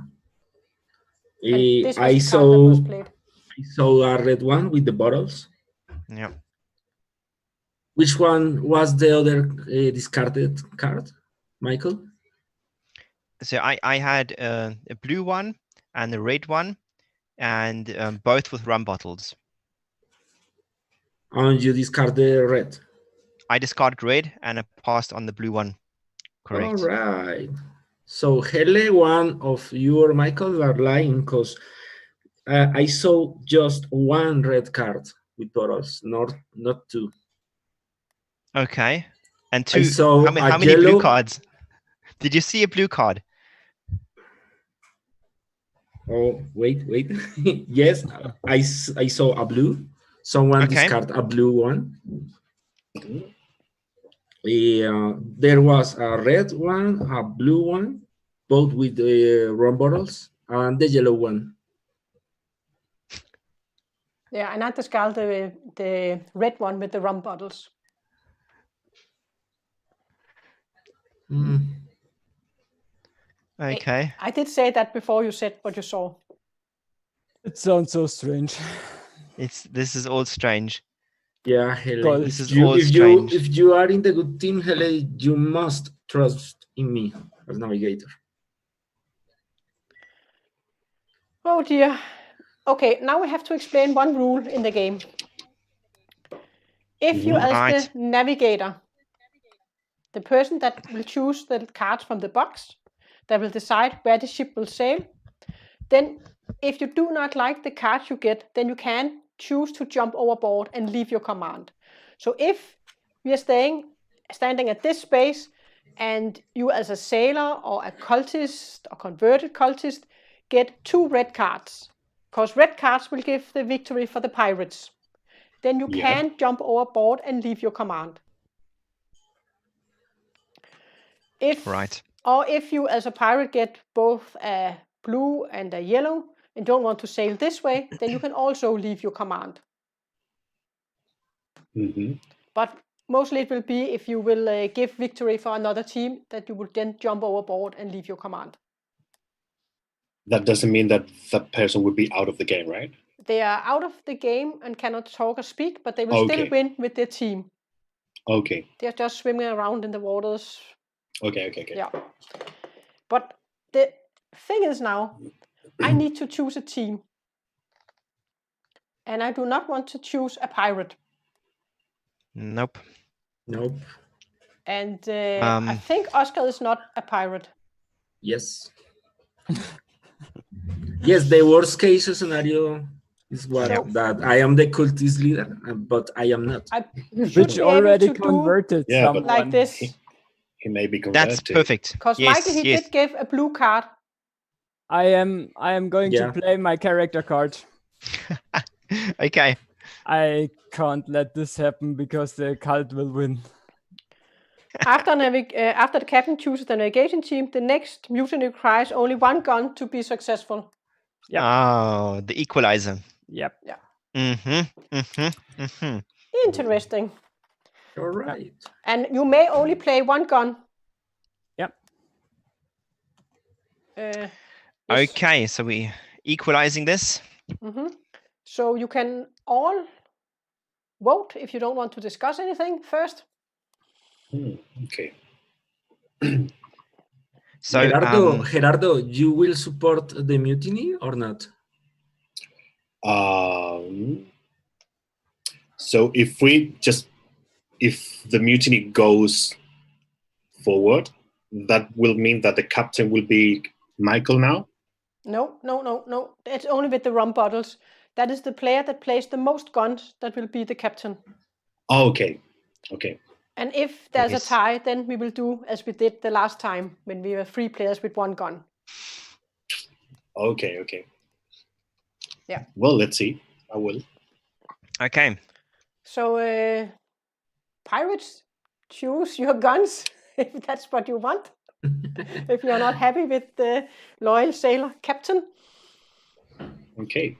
S1: And this was
S4: I
S1: the card that was
S4: saw
S1: played.
S4: a red one with the bottles.
S2: Yeah.
S4: Which one was the other discarded card, Michael?
S2: So I had a blue one and a red one, and both with rum bottles.
S4: And you discarded red.
S2: I discarded red and I passed on the blue one. Correct.
S4: All right. So Hele, one of you or Michael are lying because I saw just one red card with bottles, not 2.
S2: Okay. And
S4: I
S2: 2.
S4: saw
S2: How
S4: a
S2: many blue
S4: yellow-
S2: cards? Did you see a blue card?
S4: Oh, wait. Yes, I saw a blue. Someone
S2: Okay.
S4: discard a blue one. There was a red one, a blue one, both with the rum bottles, and the yellow one.
S1: Yeah, and I discarded the red one with the rum bottles.
S2: Okay.
S1: I did say that before you said what you saw.
S5: It sounds so strange.
S2: This is all strange.
S4: Yeah, Hele.
S5: Well,
S2: this is
S4: If
S2: all strange.
S4: if you are in the good team, Hele, you must trust in me as navigator.
S1: Oh dear. Okay, now we have to explain one rule in the game. If you, as
S2: Right.
S1: the navigator, the person that will choose the cards from the box, that will decide where the ship will sail, then if you do not like the cards you get, then you can choose to jump overboard and leave your command. So if we are standing at this space, and you as a sailor or a cultist or converted cultist get 2 red cards, because red cards will give the victory for the pirates, then you can jump overboard and leave your command. Or if you as a pirate get both a blue and a yellow and don't want to sail this way, then you can also leave your command. But mostly it will be if you will give victory for another team, that you would then jump overboard and leave your command.
S3: That doesn't mean that that person would be out of the game, right?
S1: They are out of the game and cannot talk or speak, but they will still win with their team.
S3: Okay.
S1: They're just swimming around in the waters.
S3: Okay.
S1: Yeah. But the thing is now, I need to choose a team. And I do not want to choose a pirate.
S2: Nope.
S1: And I think Oscar is not a pirate.
S4: Yes. Yes, the worst case scenario is that I am the cultist leader, but I am not.
S5: Which already converted someone.
S1: Like this.
S3: He may be converted.
S2: That's perfect.
S1: Because Michael, he did give a blue card.
S5: I am going to play my character card.
S2: Okay.
S5: I can't let this happen because the cult will win.
S1: After the captain chooses the navigation team, the next mutiny requires only 1 gun to be successful.
S5: Yep.
S2: Oh, the equalizer.
S5: Yep.
S1: Yeah. Interesting.
S4: All right.
S1: And you may only play 1 gun.
S5: Yep.
S2: Okay, so we equalizing this.
S1: So you can all vote if you don't want to discuss anything first.
S3: Okay.
S2: So
S4: Gerardo, you will support the mutiny or not?
S3: So if the mutiny goes forward, that will mean that the captain will be Michael now?
S1: No. It's only with the rum bottles. That is the player that plays the most guns that will be the captain.
S3: Oh, okay.
S1: And if there's
S2: Yes.
S1: a tie, then we will do as we did the last time when we were 3 players with 1 gun.
S3: Okay.
S1: Yeah.
S3: Well, let's see. I will.
S2: Okay.
S1: So, pirates, choose your guns if that's what you want. If you're not happy with the loyal sailor captain.
S3: Okay.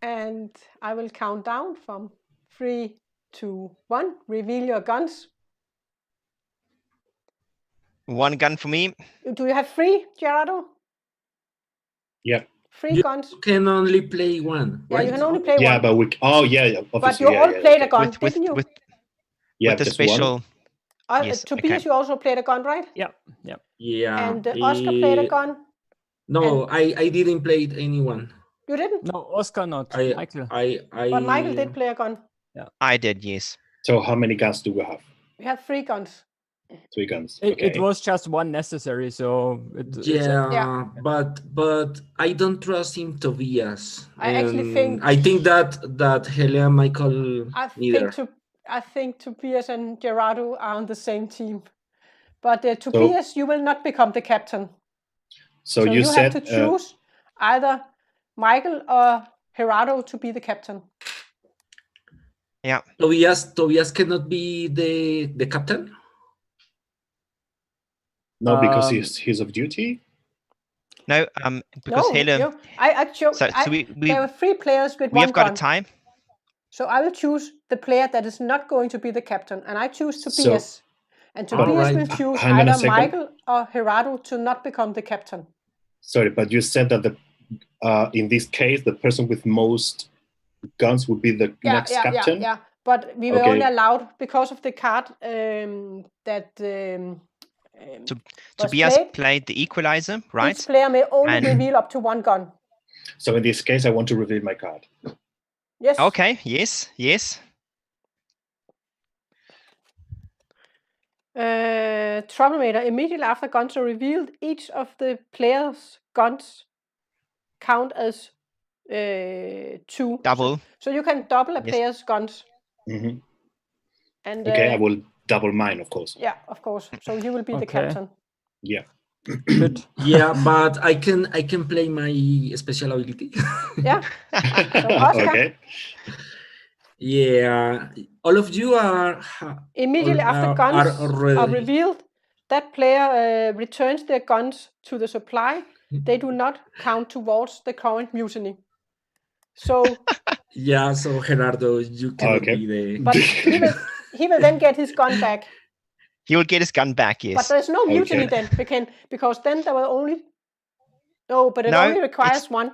S1: And I will count down from 3, 2, 1. Reveal your guns.
S2: 1 gun for me.
S1: Do you have 3, Gerardo?
S3: Yeah.
S1: 3 guns?
S4: You can only play one,
S1: Yeah,
S4: right?
S1: you can only play
S3: Yeah,
S1: one.
S3: but we. Oh, yeah. Obviously,
S1: But you
S3: yeah,
S1: all
S3: yeah,
S1: played a
S3: okay.
S1: gun,
S2: with
S1: didn't you?
S3: Yeah,
S2: with the
S3: just
S2: special.
S3: one.
S2: Yes,
S1: Tobias,
S2: okay.
S1: you also played a gun, right?
S5: Yeah.
S4: Yeah.
S1: And Oscar played a gun.
S4: No, I didn't play anyone.
S1: You didn't?
S5: No, Oscar not.
S4: I
S5: Michael.
S1: But Michael did play a gun.
S2: I did, yes.
S3: So how many guns do we have?
S1: We have 3 guns.
S3: 3 guns.
S5: It
S3: Okay.
S5: was just 1 necessary, so
S4: Yeah, but I don't trust in Tobias.
S1: I actually think-
S4: I think that Hele and Michael neither.
S1: I think Tobias and Gerardo are on the same team. But Tobias, you will not become the captain.
S3: So you
S1: you
S3: said
S1: have to choose either Michael or Gerardo to be the captain.
S2: Yeah.
S4: Tobias cannot be the captain.
S3: no, because he's off duty.
S2: No, because Hele.
S1: I chose.
S2: So
S1: there were 3 players with
S2: we
S1: 1
S2: have got
S1: gun.
S2: a tie.
S1: So I will choose the player that is not going to be the captain, and I choose Tobias. And Tobias
S4: Alright.
S1: will choose
S3: Hang on a
S1: either
S3: second.
S1: Michael or Gerardo to not become the captain.
S3: Sorry, but you said that in this case, the person with most guns would be the next captain.
S1: Yeah. But we were
S3: Okay.
S1: only allowed because of the card that
S2: Tobias played the equalizer, right?
S1: Each player may only
S2: And-
S1: reveal up to 1 gun.
S3: So in this case, I want to reveal my card.
S1: Yes.
S2: Okay. Yes.
S1: Troublemaker. Immediately after guns are revealed, each of the players' guns count as 2.
S2: Double.
S1: So you can double a
S2: Yes.
S1: player's guns.
S3: Mhm.
S1: And
S3: Okay, I will double mine, of course.
S1: Yeah, of course. So you will be the
S5: Okay.
S1: captain.
S3: Yeah.
S5: good.
S4: Yeah, but I can play my special ability.
S1: Yeah. Oscar?
S3: Okay.
S4: Yeah, all of you are
S1: Immediately
S4: all
S1: after
S4: are
S1: guns
S4: already.
S1: are revealed, that player returns their guns to the supply. They do not count towards the current mutiny. So,
S4: Yeah, so Gerardo, you can
S3: Okay.
S4: be the.
S1: but he will then get his gun back.
S2: He will get his gun back.
S1: But
S2: Yes.
S1: there's no mutiny
S3: Okay.
S1: then, because then there will only. No, but it
S2: No,
S1: only requires 1.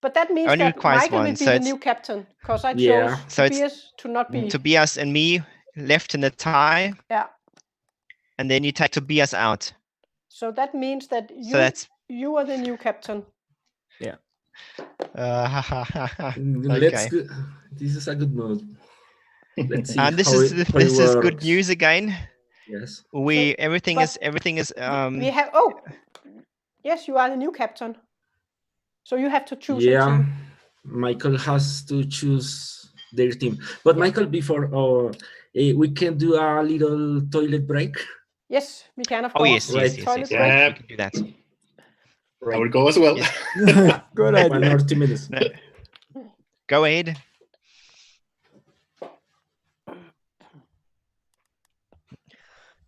S1: But that means
S2: Only
S1: that
S2: requires
S1: Michael
S2: 1,
S1: will be
S2: so
S1: the
S2: it's-
S1: new captain, because I
S4: Yeah.
S1: chose
S2: So it's-
S1: Tobias to not be.
S2: Tobias and me left in the tie,
S1: Yeah.
S2: and then you take Tobias out.
S1: So that means that
S2: So that's.
S1: you are the new captain.
S4: Let's
S2: Okay.
S4: go. This is a good mode. Let's see.
S2: And this
S4: how
S2: is
S4: it
S2: this is good
S4: works.
S2: news again.
S4: Yes.
S2: Everything
S1: but
S2: is
S1: We have. Yes, you are the new captain. So you have to choose. a
S4: Yeah,
S1: team.
S4: Michael has to choose their team. But Michael, before we can do a little toilet break.
S1: Yes, we can of
S2: Oh
S1: course.
S2: yes,
S4: Right.
S2: yes.
S1: Toilet
S3: break.
S2: We can do that.
S3: I will go as well.
S2: Yes.
S5: Good
S4: 1
S5: idea.
S4: or 2 minutes.
S2: No. Go ahead.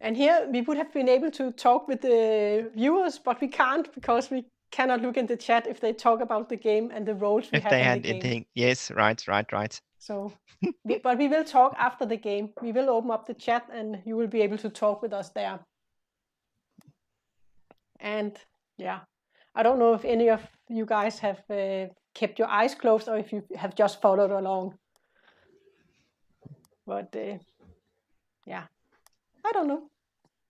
S1: And here we would have been able to talk with the viewers, but we can't because we cannot look in the chat if they talk about the game and the roles we
S2: If
S1: have
S2: they
S1: in
S2: had
S1: the game.
S2: anything, yes, right.
S1: So, but we will talk after the game. We will open up the chat and you will be able to talk with us there. And yeah, I don't know if any of you guys have kept your eyes closed or if you have just followed along. But yeah, I don't know.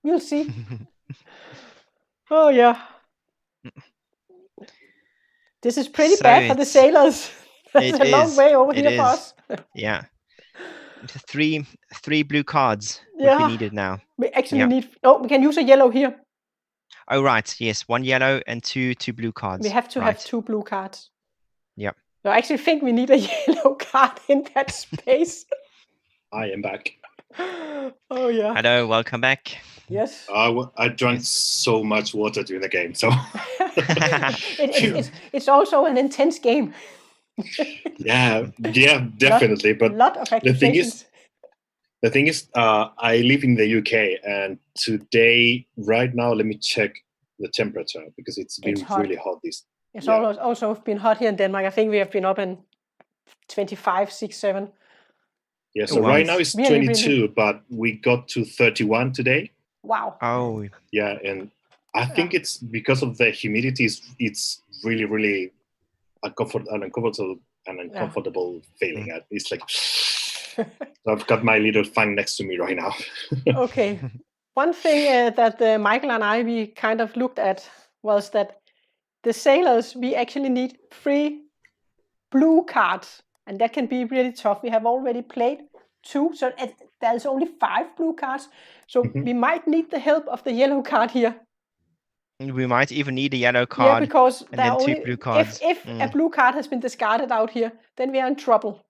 S1: We'll see. Oh yeah. This is pretty
S2: So
S1: bad for the
S2: it's-
S1: sailors. That's
S2: it
S1: a long
S2: is,
S1: way over
S2: it
S1: here for
S2: is.
S1: us.
S2: Yeah. Three blue cards would
S1: Yeah.
S2: be needed now.
S1: We actually
S2: Yeah.
S1: need. Oh, we can use a yellow here.
S2: Oh, right. Yes, 1 yellow and two blue cards.
S1: We have to have
S2: Right.
S1: 2 blue cards.
S2: Yep.
S1: So I actually think we need a yellow card in that space.
S3: I am back.
S1: Oh yeah.
S2: Hello, welcome back.
S1: Yes.
S3: I drank
S2: Yes.
S3: so much water during the game, so
S1: It's also an intense game.
S3: yeah, definitely. But
S1: lot of accusations.
S3: the thing is, I live in the UK, and today, right now, let me check the temperature because it's been
S1: It's hot.
S3: really hot.
S1: It's
S3: yeah.
S1: also been hot here in Denmark. I think we have been up in 25, 6, 7.
S3: Yeah, so
S2: Wow.
S3: right now it's
S1: Really,
S3: 22, but we got to 31 today.
S1: Wow.
S2: Oh,
S3: Yeah, and I think it's because of the humidity. It's really, really uncomfortable feeling. It's like so I've got my little fan next to me right now.
S1: Okay. One thing that Maikel and we kind of looked at was that the sailors, we actually need 3 blue cards, and that can be really tough. We have already played 2, so there's only 5 blue cards. So we might need the help of the yellow card here.
S2: we might even need a yellow
S1: Yeah,
S2: card
S1: because
S2: and
S1: there
S2: then
S1: are
S2: 2
S1: only
S2: blue cards.
S1: if a blue card has been discarded out here, then we are in trouble.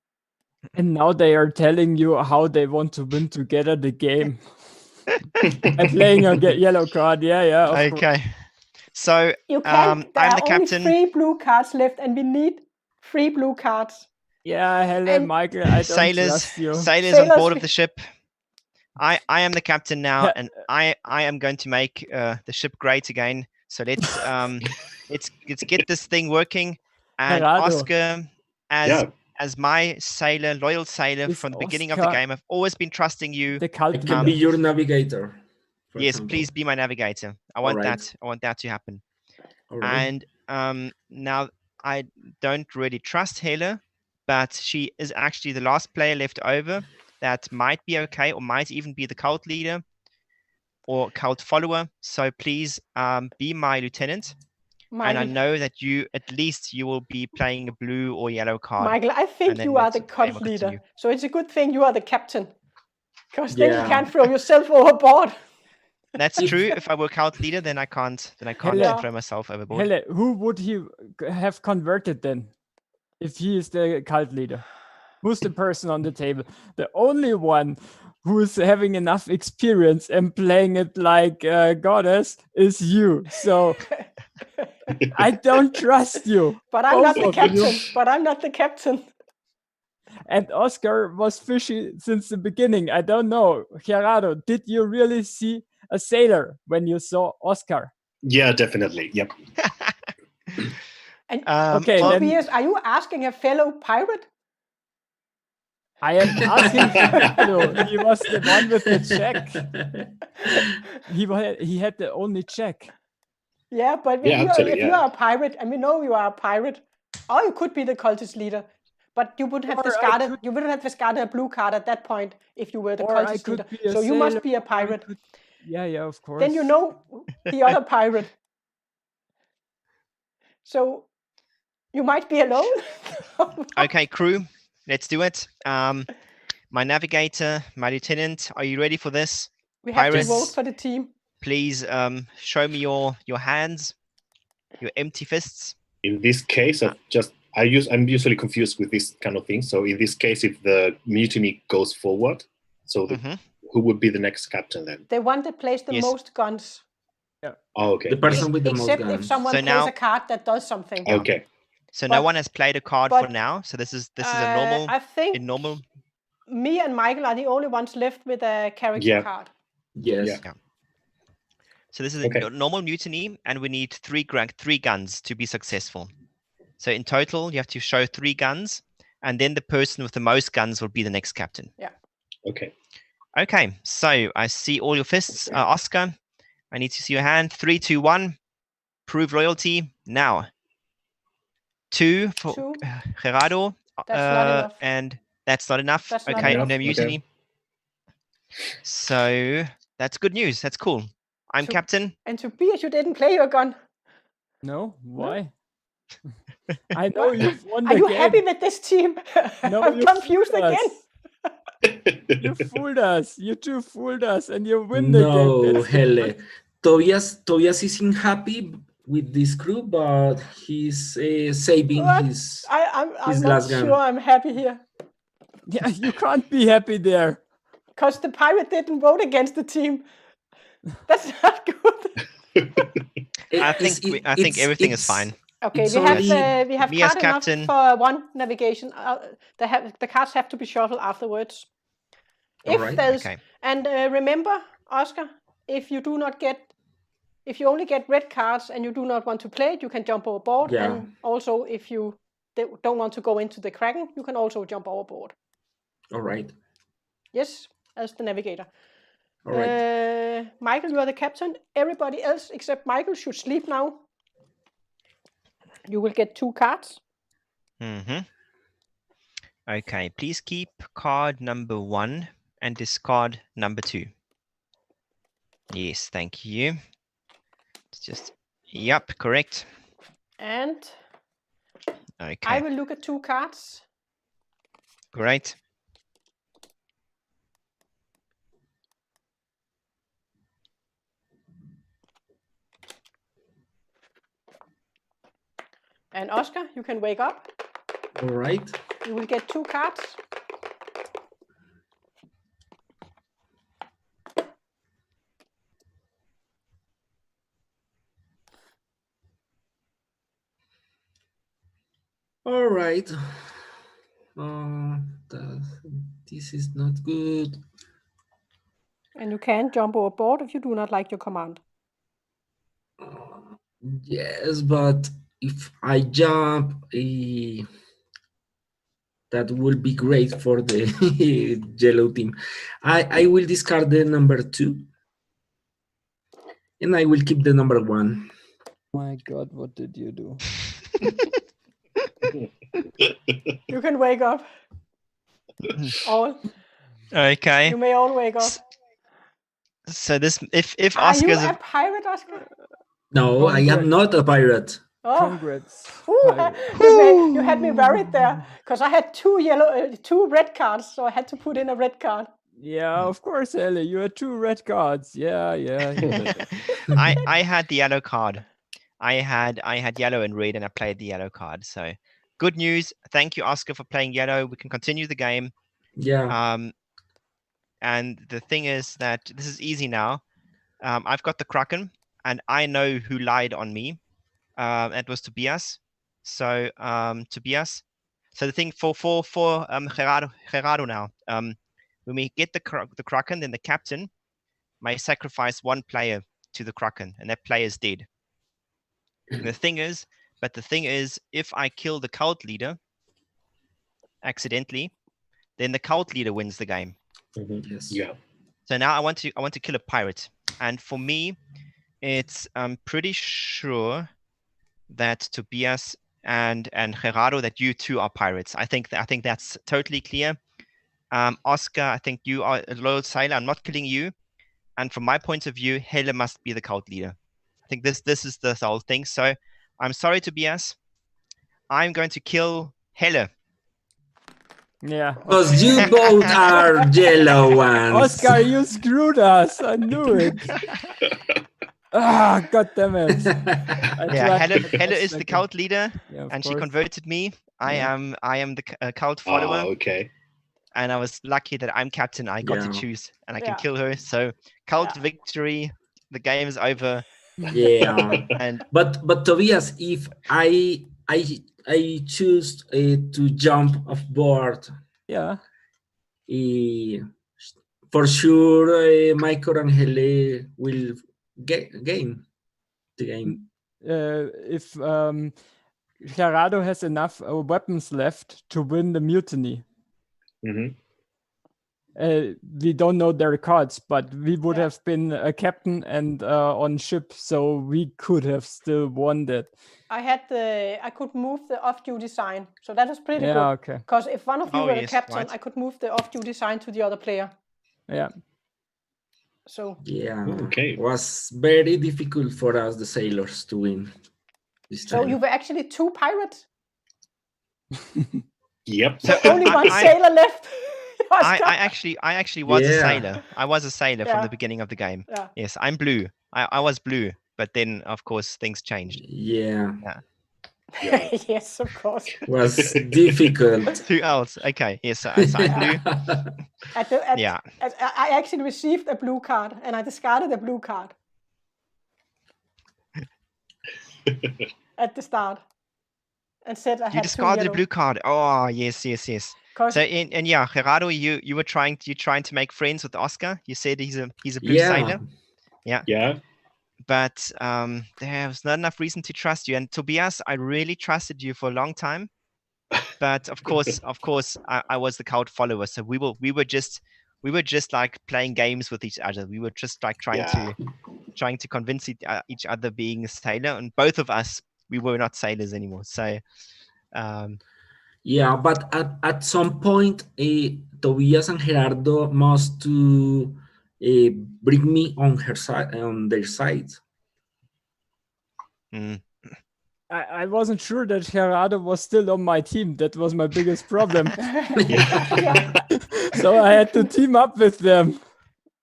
S5: And now they are telling you how they want to win together the game. And playing a yellow card. Yeah. Of course.
S2: Okay. So
S1: You can't. There
S2: I'm
S1: are
S2: the
S1: only
S2: captain.
S1: 3 blue cards left, and we need 3 blue cards.
S5: Yeah, hello,
S1: And
S5: Maikel. I don't
S2: Sailors
S5: trust you.
S2: on board of the ship. I am the captain now,
S5: Yeah.
S2: and I am going to make the ship great again. So let's let's get this thing working. And
S5: Gerardo.
S2: Oscar, as my sailor, loyal sailor
S5: Is
S2: from the beginning of the
S5: Oscar
S2: game, I've always been trusting you.
S5: The cult
S4: I can be your navigator. for
S2: Yes,
S4: example.
S2: please be my navigator. I want
S4: Alright.
S2: that. I want that to happen.
S4: All right.
S2: And now I don't really trust Hela, but she is actually the last player left over that might be okay, or might even be the cult leader or cult follower. So please be my lieutenant. And I
S1: Maikel,
S2: know that you will be playing a blue or yellow card.
S1: Maikel, I think
S2: and then
S1: you are
S2: let's-
S1: the
S2: the game
S1: cult
S2: will
S1: leader.
S2: continue.
S1: So it's a good thing you are the captain. Because then you
S4: Yeah.
S1: can't throw yourself overboard.
S2: That's true. If I were cult leader, then I can't
S5: Hela.
S2: throw myself overboard.
S5: Helle, who would he have converted then? If he is the cult leader? Who's the person on the table? The only one who's having enough experience and playing it like a goddess is you. So I don't trust you.
S1: But I'm not the
S5: Both of you.
S1: captain. But I'm not the captain.
S5: And Oscar was fishy since the beginning. I don't know. Gerardo, did you really see a sailor when you saw Oscar?
S3: Yeah, definitely. Yep.
S1: And
S5: Okay,
S2: well,
S5: then
S1: Tobias, are you asking a fellow pirate?
S5: I am asking Gerardo. He was the one with the check. He had the only check.
S1: Yeah, but
S3: Yeah, actually,
S1: if you
S3: yeah.
S1: are a pirate, and we know you are a pirate, or you could be the cultist leader, but you would have
S5: Or I
S1: discarded.
S5: could-
S1: You wouldn't have discarded a blue card at that point if you were the
S5: Or I
S1: cultist
S5: could
S1: leader.
S5: be a
S1: So you must
S5: sailor,
S1: be a
S5: or I
S1: pirate.
S5: could- Yeah, of course.
S1: Then you know the other pirate. So you might be alone.
S2: Okay, crew, let's do it. My navigator, my lieutenant, are you ready for this?
S1: We have
S2: Pirates.
S1: to vote for the team.
S2: Please show me your hands, your empty fists.
S3: In this case, I'm usually confused with this kind of thing. So in this case, if the mutiny goes forward, so who would be the next captain then?
S1: The one that plays the
S2: Yes.
S1: most guns.
S3: Oh, okay.
S4: The person with the most
S1: Except if
S4: guns.
S1: someone
S2: So
S1: plays
S2: now-
S1: a card that does something.
S3: Okay.
S2: So
S1: But-
S2: no one has played a card for
S1: but,
S2: now. So this is a normal
S1: I think
S2: normal.
S1: me and Maikel are the only ones left with a character
S3: Yeah.
S1: card.
S4: Yes.
S3: Yeah.
S2: So this is
S3: Okay.
S2: a normal mutiny, and we need three guns to be successful. So in total, you have to show 3 guns, and then the person with the most guns will be the next captain.
S3: Okay.
S2: Okay, so I see all your fists. Oscar, I need to see your hand. 3, 2, 1. Prove loyalty now. 2 for
S1: 2.
S2: Gerardo.
S1: That's not enough.
S2: And that's not enough.
S1: That's not
S2: Okay,
S3: enough.
S2: no
S3: Okay.
S2: mutiny. So that's good news. That's cool. I'm
S1: So-
S2: captain.
S1: And Tobias, you didn't play your gun.
S5: No, why? I know you've won the
S1: Are you
S5: game.
S1: happy with this team?
S5: No,
S1: I'm
S5: you
S1: confused
S5: fooled
S1: again.
S5: us. You fooled us. You two fooled us, and you win the game.
S4: No,
S5: That's the
S4: Helle.
S5: first-
S4: Tobias isn't happy with this crew, but he's saving
S1: What?
S4: his
S1: I'm
S4: his
S1: not
S4: last
S1: sure
S4: gun.
S1: I'm happy here.
S5: Yeah, you can't be happy there.
S1: Because the pirate didn't vote against the team. That's not good.
S2: I think everything is fine.
S1: Okay,
S4: It's
S1: we have
S4: only-
S1: we have
S2: Me as
S1: card enough
S2: captain.
S1: for one navigation. The cards have to be shuffled afterwards. If
S4: Alright.
S1: there's
S2: Okay.
S1: and remember, Oscar, if you only get red cards and you do not want to play it, you can jump overboard.
S4: Yeah.
S1: And also, if you don't want to go into the Kraken, you can also jump overboard.
S4: All right.
S1: Yes, as the navigator.
S4: All right.
S1: Maikel, you are the captain. Everybody else except Maikel should sleep now. You will get 2 cards.
S2: Okay, please keep card number 1 and discard number 2. Yes, thank you. It's just, yep, correct.
S1: And
S2: Okay,
S1: I will look at 2 cards.
S2: great.
S1: And Oscar, you can wake up.
S4: All right.
S1: You will get 2 cards.
S4: All right. This is not good.
S1: And you can jump overboard if you do not like your command.
S4: Yes, but if I jump, that will be great for the yellow team. I will discard the number 2. And I will keep the number 1.
S5: My God, what did you do?
S1: You can wake up. All.
S2: Okay.
S1: You may all wake up.
S2: So this, if
S1: Are you
S2: Oscar's
S1: a pirate, Oscar?
S4: No, I am not a pirate.
S1: Oh.
S5: Congrats.
S1: Ooh,
S5: Pirate.
S1: you had me worried there because I had 2 red cards, so I had to put in a red card.
S5: Yeah, of course, Ellie. You had 2 red cards. Yeah.
S2: I had the yellow card. I had yellow and red, and I played the yellow card. So good news. Thank you, Oscar, for playing yellow. We can continue the game.
S4: Yeah.
S2: And the thing is that this is easy now. I've got the Kraken, and I know who lied on me. It was Tobias. So Tobias. So the thing for Gerardo now. When we get the Kraken, then the captain may sacrifice 1 player to the Kraken, and that player is dead. And the thing is, if I kill the cult leader accidentally, then the cult leader wins the game.
S4: Yes.
S3: Yeah.
S2: So now I want to kill a pirate, and for me, it's pretty sure that Tobias and Gerardo, that you 2 are pirates. I think that's totally clear. Oscar, I think you are a loyal sailor. I'm not killing you, and from my point of view, Helle must be the cult leader. I think this is the whole thing. So I'm sorry, Tobias. I'm going to kill Helle.
S5: Yeah.
S4: Because you both are yellow ones.
S5: Oscar, you screwed us. I knew it. Ah, God damn it.
S2: Yeah, Helle is the cult leader,
S5: Yeah,
S2: and
S5: of
S2: she
S5: course.
S2: converted me. I
S5: Yeah.
S2: am the cult follower,
S3: Okay.
S2: and I was lucky that I'm captain. I got to
S4: Yeah.
S2: choose, and I can
S1: Yeah.
S2: kill her. So cult
S1: Yeah.
S2: victory. The game is over.
S4: Yeah.
S2: And
S4: But Tobias, if I choose to jump off board,
S5: Yeah.
S4: for sure Maikel and Helle will gain the game.
S5: If Gerardo has enough weapons left to win the mutiny.
S3: Mhm.
S5: We don't know their cards, but we would
S1: Yeah.
S5: have been a captain and on ship, so we could have still won that.
S1: I could move the off-duty sign, so that was pretty
S5: Yeah,
S1: good.
S5: okay.
S1: Because if one of you
S2: Oh,
S1: were the
S2: yes,
S1: captain,
S2: right.
S1: I could move the off-duty sign to the other player.
S5: Yeah.
S1: So
S4: Yeah.
S3: Okay.
S4: It was very difficult for us, the sailors, to win this time.
S1: so you were actually 2 pirates.
S3: Yep.
S2: So
S1: Only one
S2: I-
S1: sailor left.
S2: I actually was a
S4: Yeah.
S2: sailor. I was a sailor from
S1: Yeah.
S2: the beginning of the game.
S1: Yeah.
S2: Yes, I'm blue. I was blue, but then of course things changed.
S4: Yeah.
S3: Yeah.
S1: Yes, of course.
S4: Was difficult.
S2: Who else? Okay, yes, so I'm blue. Yeah.
S1: I actually received a blue card, and I discarded a blue card at the start, and said I
S2: You
S1: had
S2: discarded a
S1: yellow.
S2: blue card. Oh, yes. So and yeah, Gerardo, you were trying to make friends with Oscar. You said he's a blue sailor.
S3: Yeah.
S2: But there was not enough reason to trust you. And Tobias, I really trusted you for a long time. But of course, I was the cult follower. So we were just like playing games with each other. We were just like trying to convince each other being a sailor. And both of us, we were not sailors anymore. So
S4: Yeah, but at some point, Tobias and Gerardo must to bring me on their side.
S5: I wasn't sure that Gerardo was still on my team. That was my biggest problem. So I had to team up with them.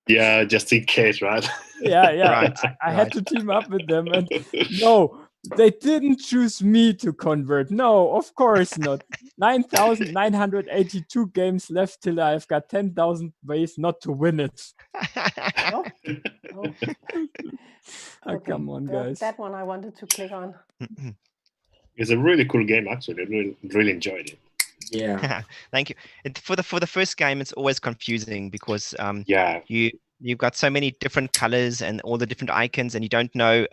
S3: Yeah, just in case, right?
S5: Yeah.
S2: Right,
S5: I had to team up with them. And no, they didn't choose me to convert. No, of course not. 9,982 games left till I've got 10,000 ways not to win it.
S1: No?
S5: Oh, come on, guys.
S1: That one I wanted to click on.
S3: It's a really cool game, actually. I really enjoyed it.
S4: Yeah.
S2: Thank you. For the first game, it's always confusing because
S3: Yeah.
S2: you've got so many different colors and all the different icons, and you don't know.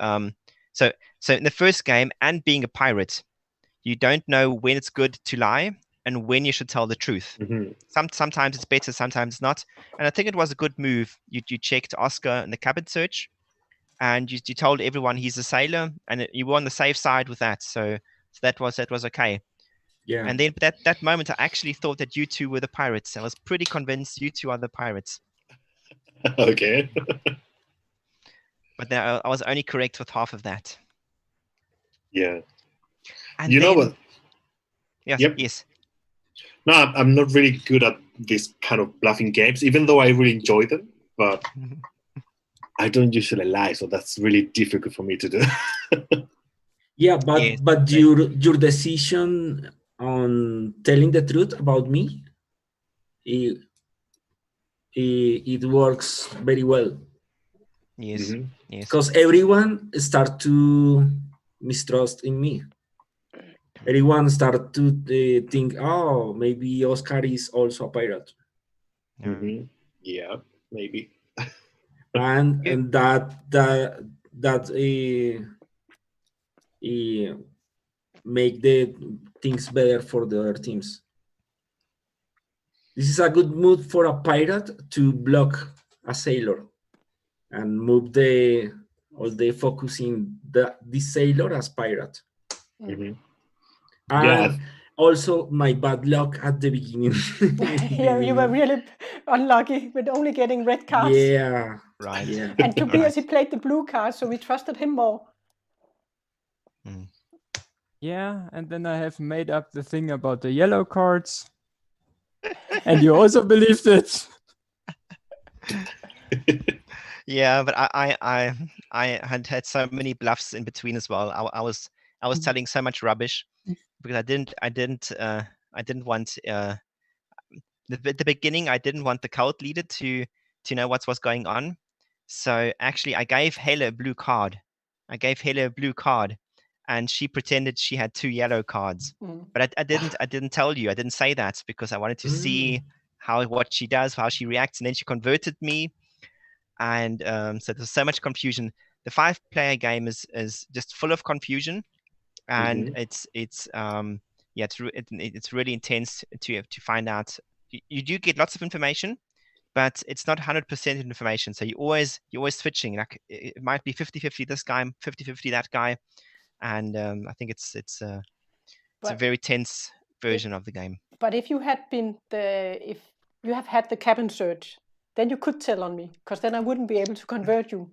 S2: So in the first game, and being a pirate, you don't know when it's good to lie and when you should tell the truth.
S3: Mm-hmm.
S2: Sometimes it's better, sometimes not. And I think it was a good move. You checked Oscar in the cabin search, and you told everyone he's a sailor, and you were on the safe side with that. So that was okay.
S4: Yeah.
S2: And then that moment, I actually thought that you two were the pirates. I was pretty convinced you two are the pirates.
S3: Okay.
S2: But then I was only correct with half of that.
S3: Yeah.
S2: And
S3: you know
S2: then,
S3: what?
S2: Yes.
S3: Yep.
S2: Yes.
S3: No, I'm not really good at this kind of bluffing games, even though I really enjoy them. But I don't usually lie, so that's really difficult for me to do.
S4: Yeah, but
S2: Yes.
S4: but your decision on telling the truth about me, it works very well.
S2: Yes.
S3: Mm-hmm.
S2: Yes.
S4: Because everyone start to mistrust in me. Everyone start to think, oh, maybe Oscar is also a pirate,
S3: Mm-hmm. Yeah, maybe.
S4: and that make the things better for the other teams. This is a good move for a pirate to block a sailor and move all the focus in this sailor as pirate.
S3: Mm-hmm.
S4: And also my bad luck at the beginning.
S1: Yeah, you were really unlucky with only getting red cards.
S4: Yeah.
S2: Right.
S4: Yeah.
S1: And Tobias, he played the blue card, so we trusted him more.
S5: Yeah, and then I have made up the thing about the yellow cards. And you also believed it.
S2: Yeah, but I had so many bluffs in between as well. I was telling so much rubbish because I didn't want at the beginning I didn't want the cult leader to know what's going on. So actually I gave Hela a blue card. And she pretended she had 2 yellow cards. But I didn't tell you. I didn't say that because I wanted to see what she does, how she reacts, and then she converted me. And so there's so much confusion. The 5-player game is just full of confusion, and it's really intense to find out. You do get lots of information, but it's not 100% information. So you're always switching. Like it might be 50-50 this guy, 50-50 that guy, and I think it's a very tense version of the game.
S1: But if you had if you have had the cabin search, then you could tell on me, because then I wouldn't be able to convert you.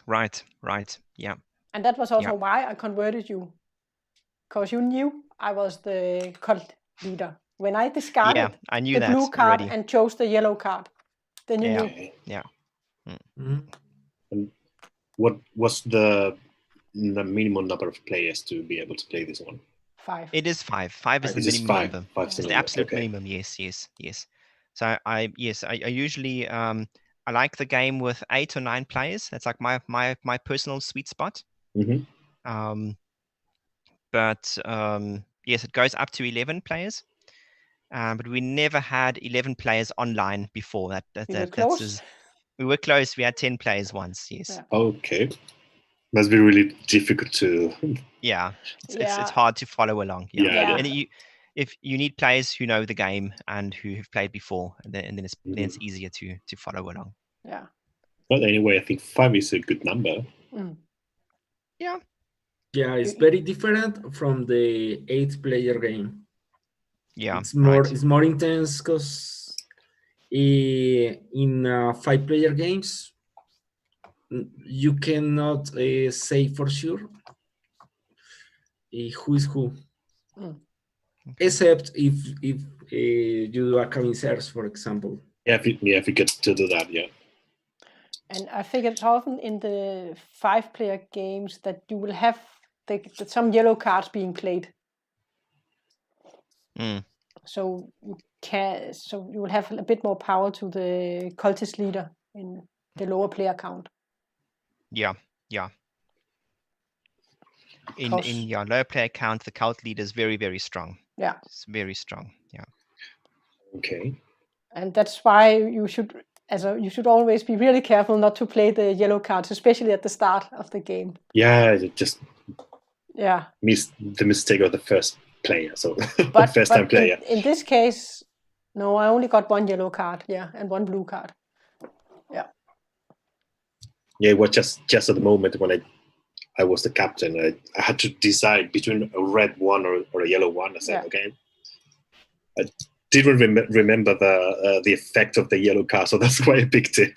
S2: Right, yeah.
S1: And that was also why I converted you, because you knew I was the cult leader. When I discarded
S2: I knew
S1: the
S2: that
S1: blue card
S2: already.
S1: and chose the yellow card, then you knew.
S2: Yeah.
S3: And what was the minimum number of players to be able to play this one?
S1: 5.
S2: It is 5. 5 is the
S3: It is
S2: minimum
S3: 5.
S2: number.
S3: 5
S2: It's
S3: is
S2: the absolute
S3: okay.
S2: minimum. Yes. So I usually I like the game with 8 or 9 players. That's like my personal sweet spot.
S3: Mm-hmm.
S2: But yes, it goes up to 11 players. But we never had 11 players online before. We were close. We had 10 players once. Yes.
S1: Yeah.
S3: Okay. Must be really difficult to.
S2: It's hard to follow along.
S3: Yeah.
S2: And if you need players who know the game and who have played before, and then it's easier to follow along.
S1: Yeah.
S3: But anyway, I think 5 is a good number.
S2: Yeah.
S4: Yeah, it's very different from the 8-player game.
S2: Yeah,
S4: it's more intense because in 5-player games you cannot say for sure who is who, except if you do a cabin search, for example.
S3: If you get to do that, yeah.
S1: And I think it's often in the 5-player games that you will have some yellow cards being played. So you will have a bit more power to the cultist leader in the lower player count.
S2: Yeah. In your lower player count, the cult leader is very, very strong.
S1: Yeah.
S2: It's very strong. Yeah.
S3: Okay.
S1: And that's why you should always be really careful not to play the yellow cards, especially at the start of the game.
S3: Yeah, just
S1: miss
S3: the mistake of the first player. So first time player.
S1: In this case, no, I only got 1 yellow card, and 1 blue card. Yeah.
S3: Yeah, it was just at the moment when I was the captain. I had to decide between a red one or a yellow one. I said, okay. I didn't remember the effect of the yellow card, so that's quite a big tip.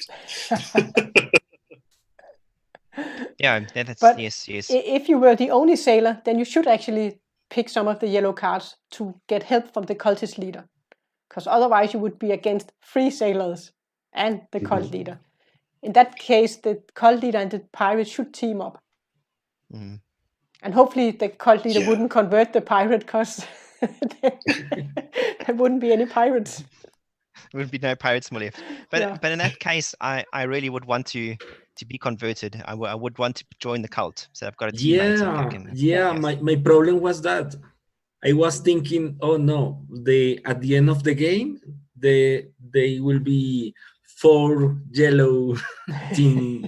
S2: Yes.
S1: If you were the only sailor, then you should actually pick some of the yellow cards to get help from the cultist leader, because otherwise you would be against 3 sailors and the cult leader. In that case, the cult leader and the pirate should team up. And hopefully the cult leader wouldn't convert the pirate, because there wouldn't be any pirates.
S2: There would be no pirates more left. But in that case, I really would want to be converted. I would want to join the cult. So I've got a teammate.
S4: My problem was that I was thinking, oh no, at the end of the game, they will be 4 yellow team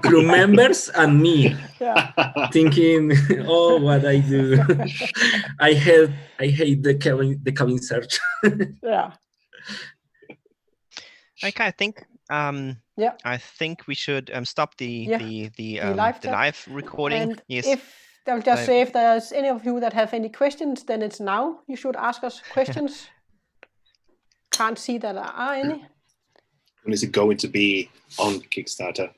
S4: crew members and me, thinking, oh, what I do. I hate the cabin search.
S2: Okay, I think we should stop the live recording.
S1: And
S2: yes.
S1: I'll just say, if there's any of you that have any questions, then it's now. You should ask us questions. Can't see that there are any.
S3: When is it going to be on Kickstarter?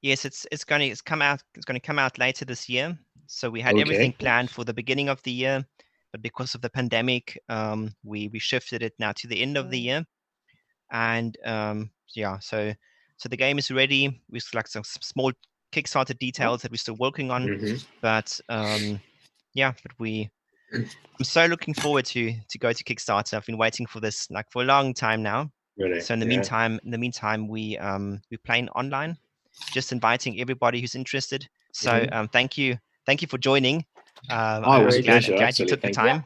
S2: Yes, it's going to come out later this year. So we had everything planned for the beginning of the year, but because of the pandemic, we shifted it now to the end of the year. And so the game is ready. We still like some small Kickstarter details that we're still working on, but I'm so looking forward to go to Kickstarter. I've been waiting for this for a long time now.
S3: Really?
S2: So in the meantime, we're playing online, just inviting everybody who's interested. So thank you for joining.
S3: I was glad
S2: you took the time.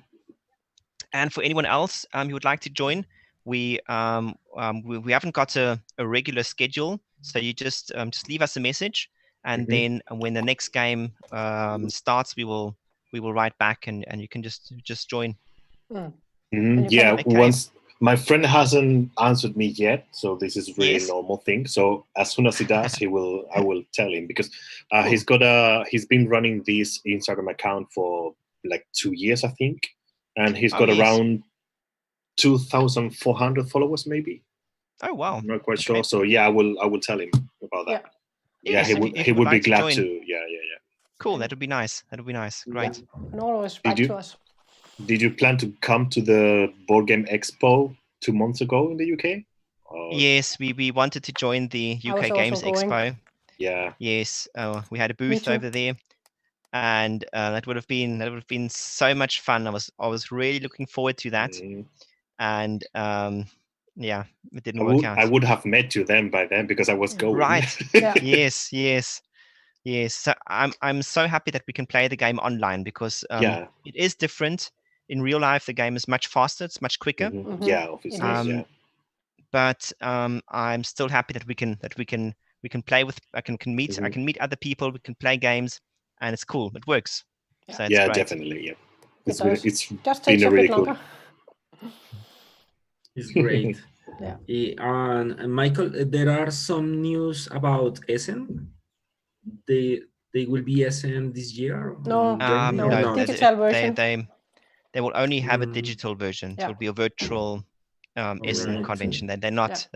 S2: And for anyone else who would like to join, we haven't got a regular schedule, so you just leave us a message, and then when the next game starts, we will write back, and you can just join.
S3: Once my friend hasn't answered me yet, so this is really normal thing. So as soon as he does, I will tell him, because he's been running this Instagram account for like 2 years, I think, and he's got around 2,400 followers, maybe.
S2: Oh wow!
S3: I'm not quite sure. So I will tell him about that. He would be glad to. Yeah.
S2: Cool. That would be nice. Great.
S1: And always write to us.
S3: Did you plan to come to the Board Game Expo 2 months ago in the UK?
S2: Yes, we wanted to join the
S1: I was
S2: UK
S1: also
S2: Games
S1: going.
S2: Expo.
S3: Yeah.
S2: Yes, we had a booth
S1: too.
S2: over there, and that would have been so much fun. I was really looking forward to that, and yeah, it didn't work out.
S3: I would have met you then by then because I was going.
S2: Right.
S1: Yeah.
S2: Yes. So I'm so happy that we can play the game online because it is different. In real life, the game is much faster. It's much quicker.
S3: Yeah, obviously. Yeah.
S2: But I'm still happy that we can play with. I can meet other people. We can play games, and it's cool. It works.
S1: Yeah.
S2: So it's great.
S3: Definitely. Yeah.
S1: It's just
S3: been
S1: takes a
S3: really
S1: bit
S3: cool.
S1: longer.
S4: It's great.
S1: Yeah.
S4: And Maikel, there are some news about Essen. They will be Essen this year.
S1: No,
S2: no,
S1: digital version.
S2: They will only have a digital version.
S1: Yeah.
S2: It will be a virtual Essen convention. They're not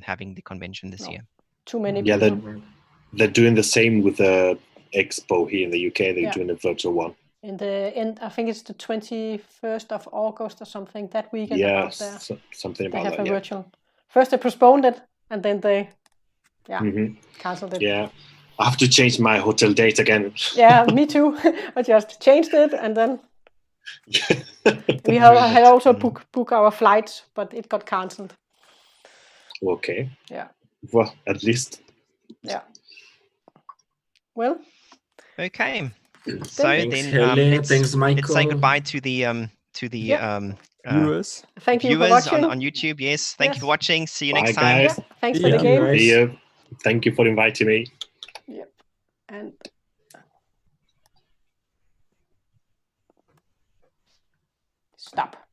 S2: having the convention this year.
S1: Too many people.
S3: They're doing the same with the expo here in the UK. They're doing a virtual one.
S1: In the end, I think it's the 21st of August or something. That weekend.
S3: Yeah,
S1: They
S3: something about that.
S1: have a virtual. First they postponed it, and then they cancelled it.
S3: Yeah, I have to change my hotel date again.
S1: Yeah, me too. I just changed it, and then we had also book our flights, but it got cancelled.
S3: Okay.
S1: Yeah.
S3: Well, at least.
S1: Yeah. Well.
S2: Okay. So
S4: thanks,
S2: then
S4: thanks, Maikel.
S2: Let's say goodbye to the
S5: viewers.
S1: Thank you for watching
S2: on YouTube. Yes, thank you for watching. See you next
S3: time.
S2: Guys.
S1: Yeah, thanks for the game.
S3: See you. Thank you for inviting me.
S1: Yep. And stop.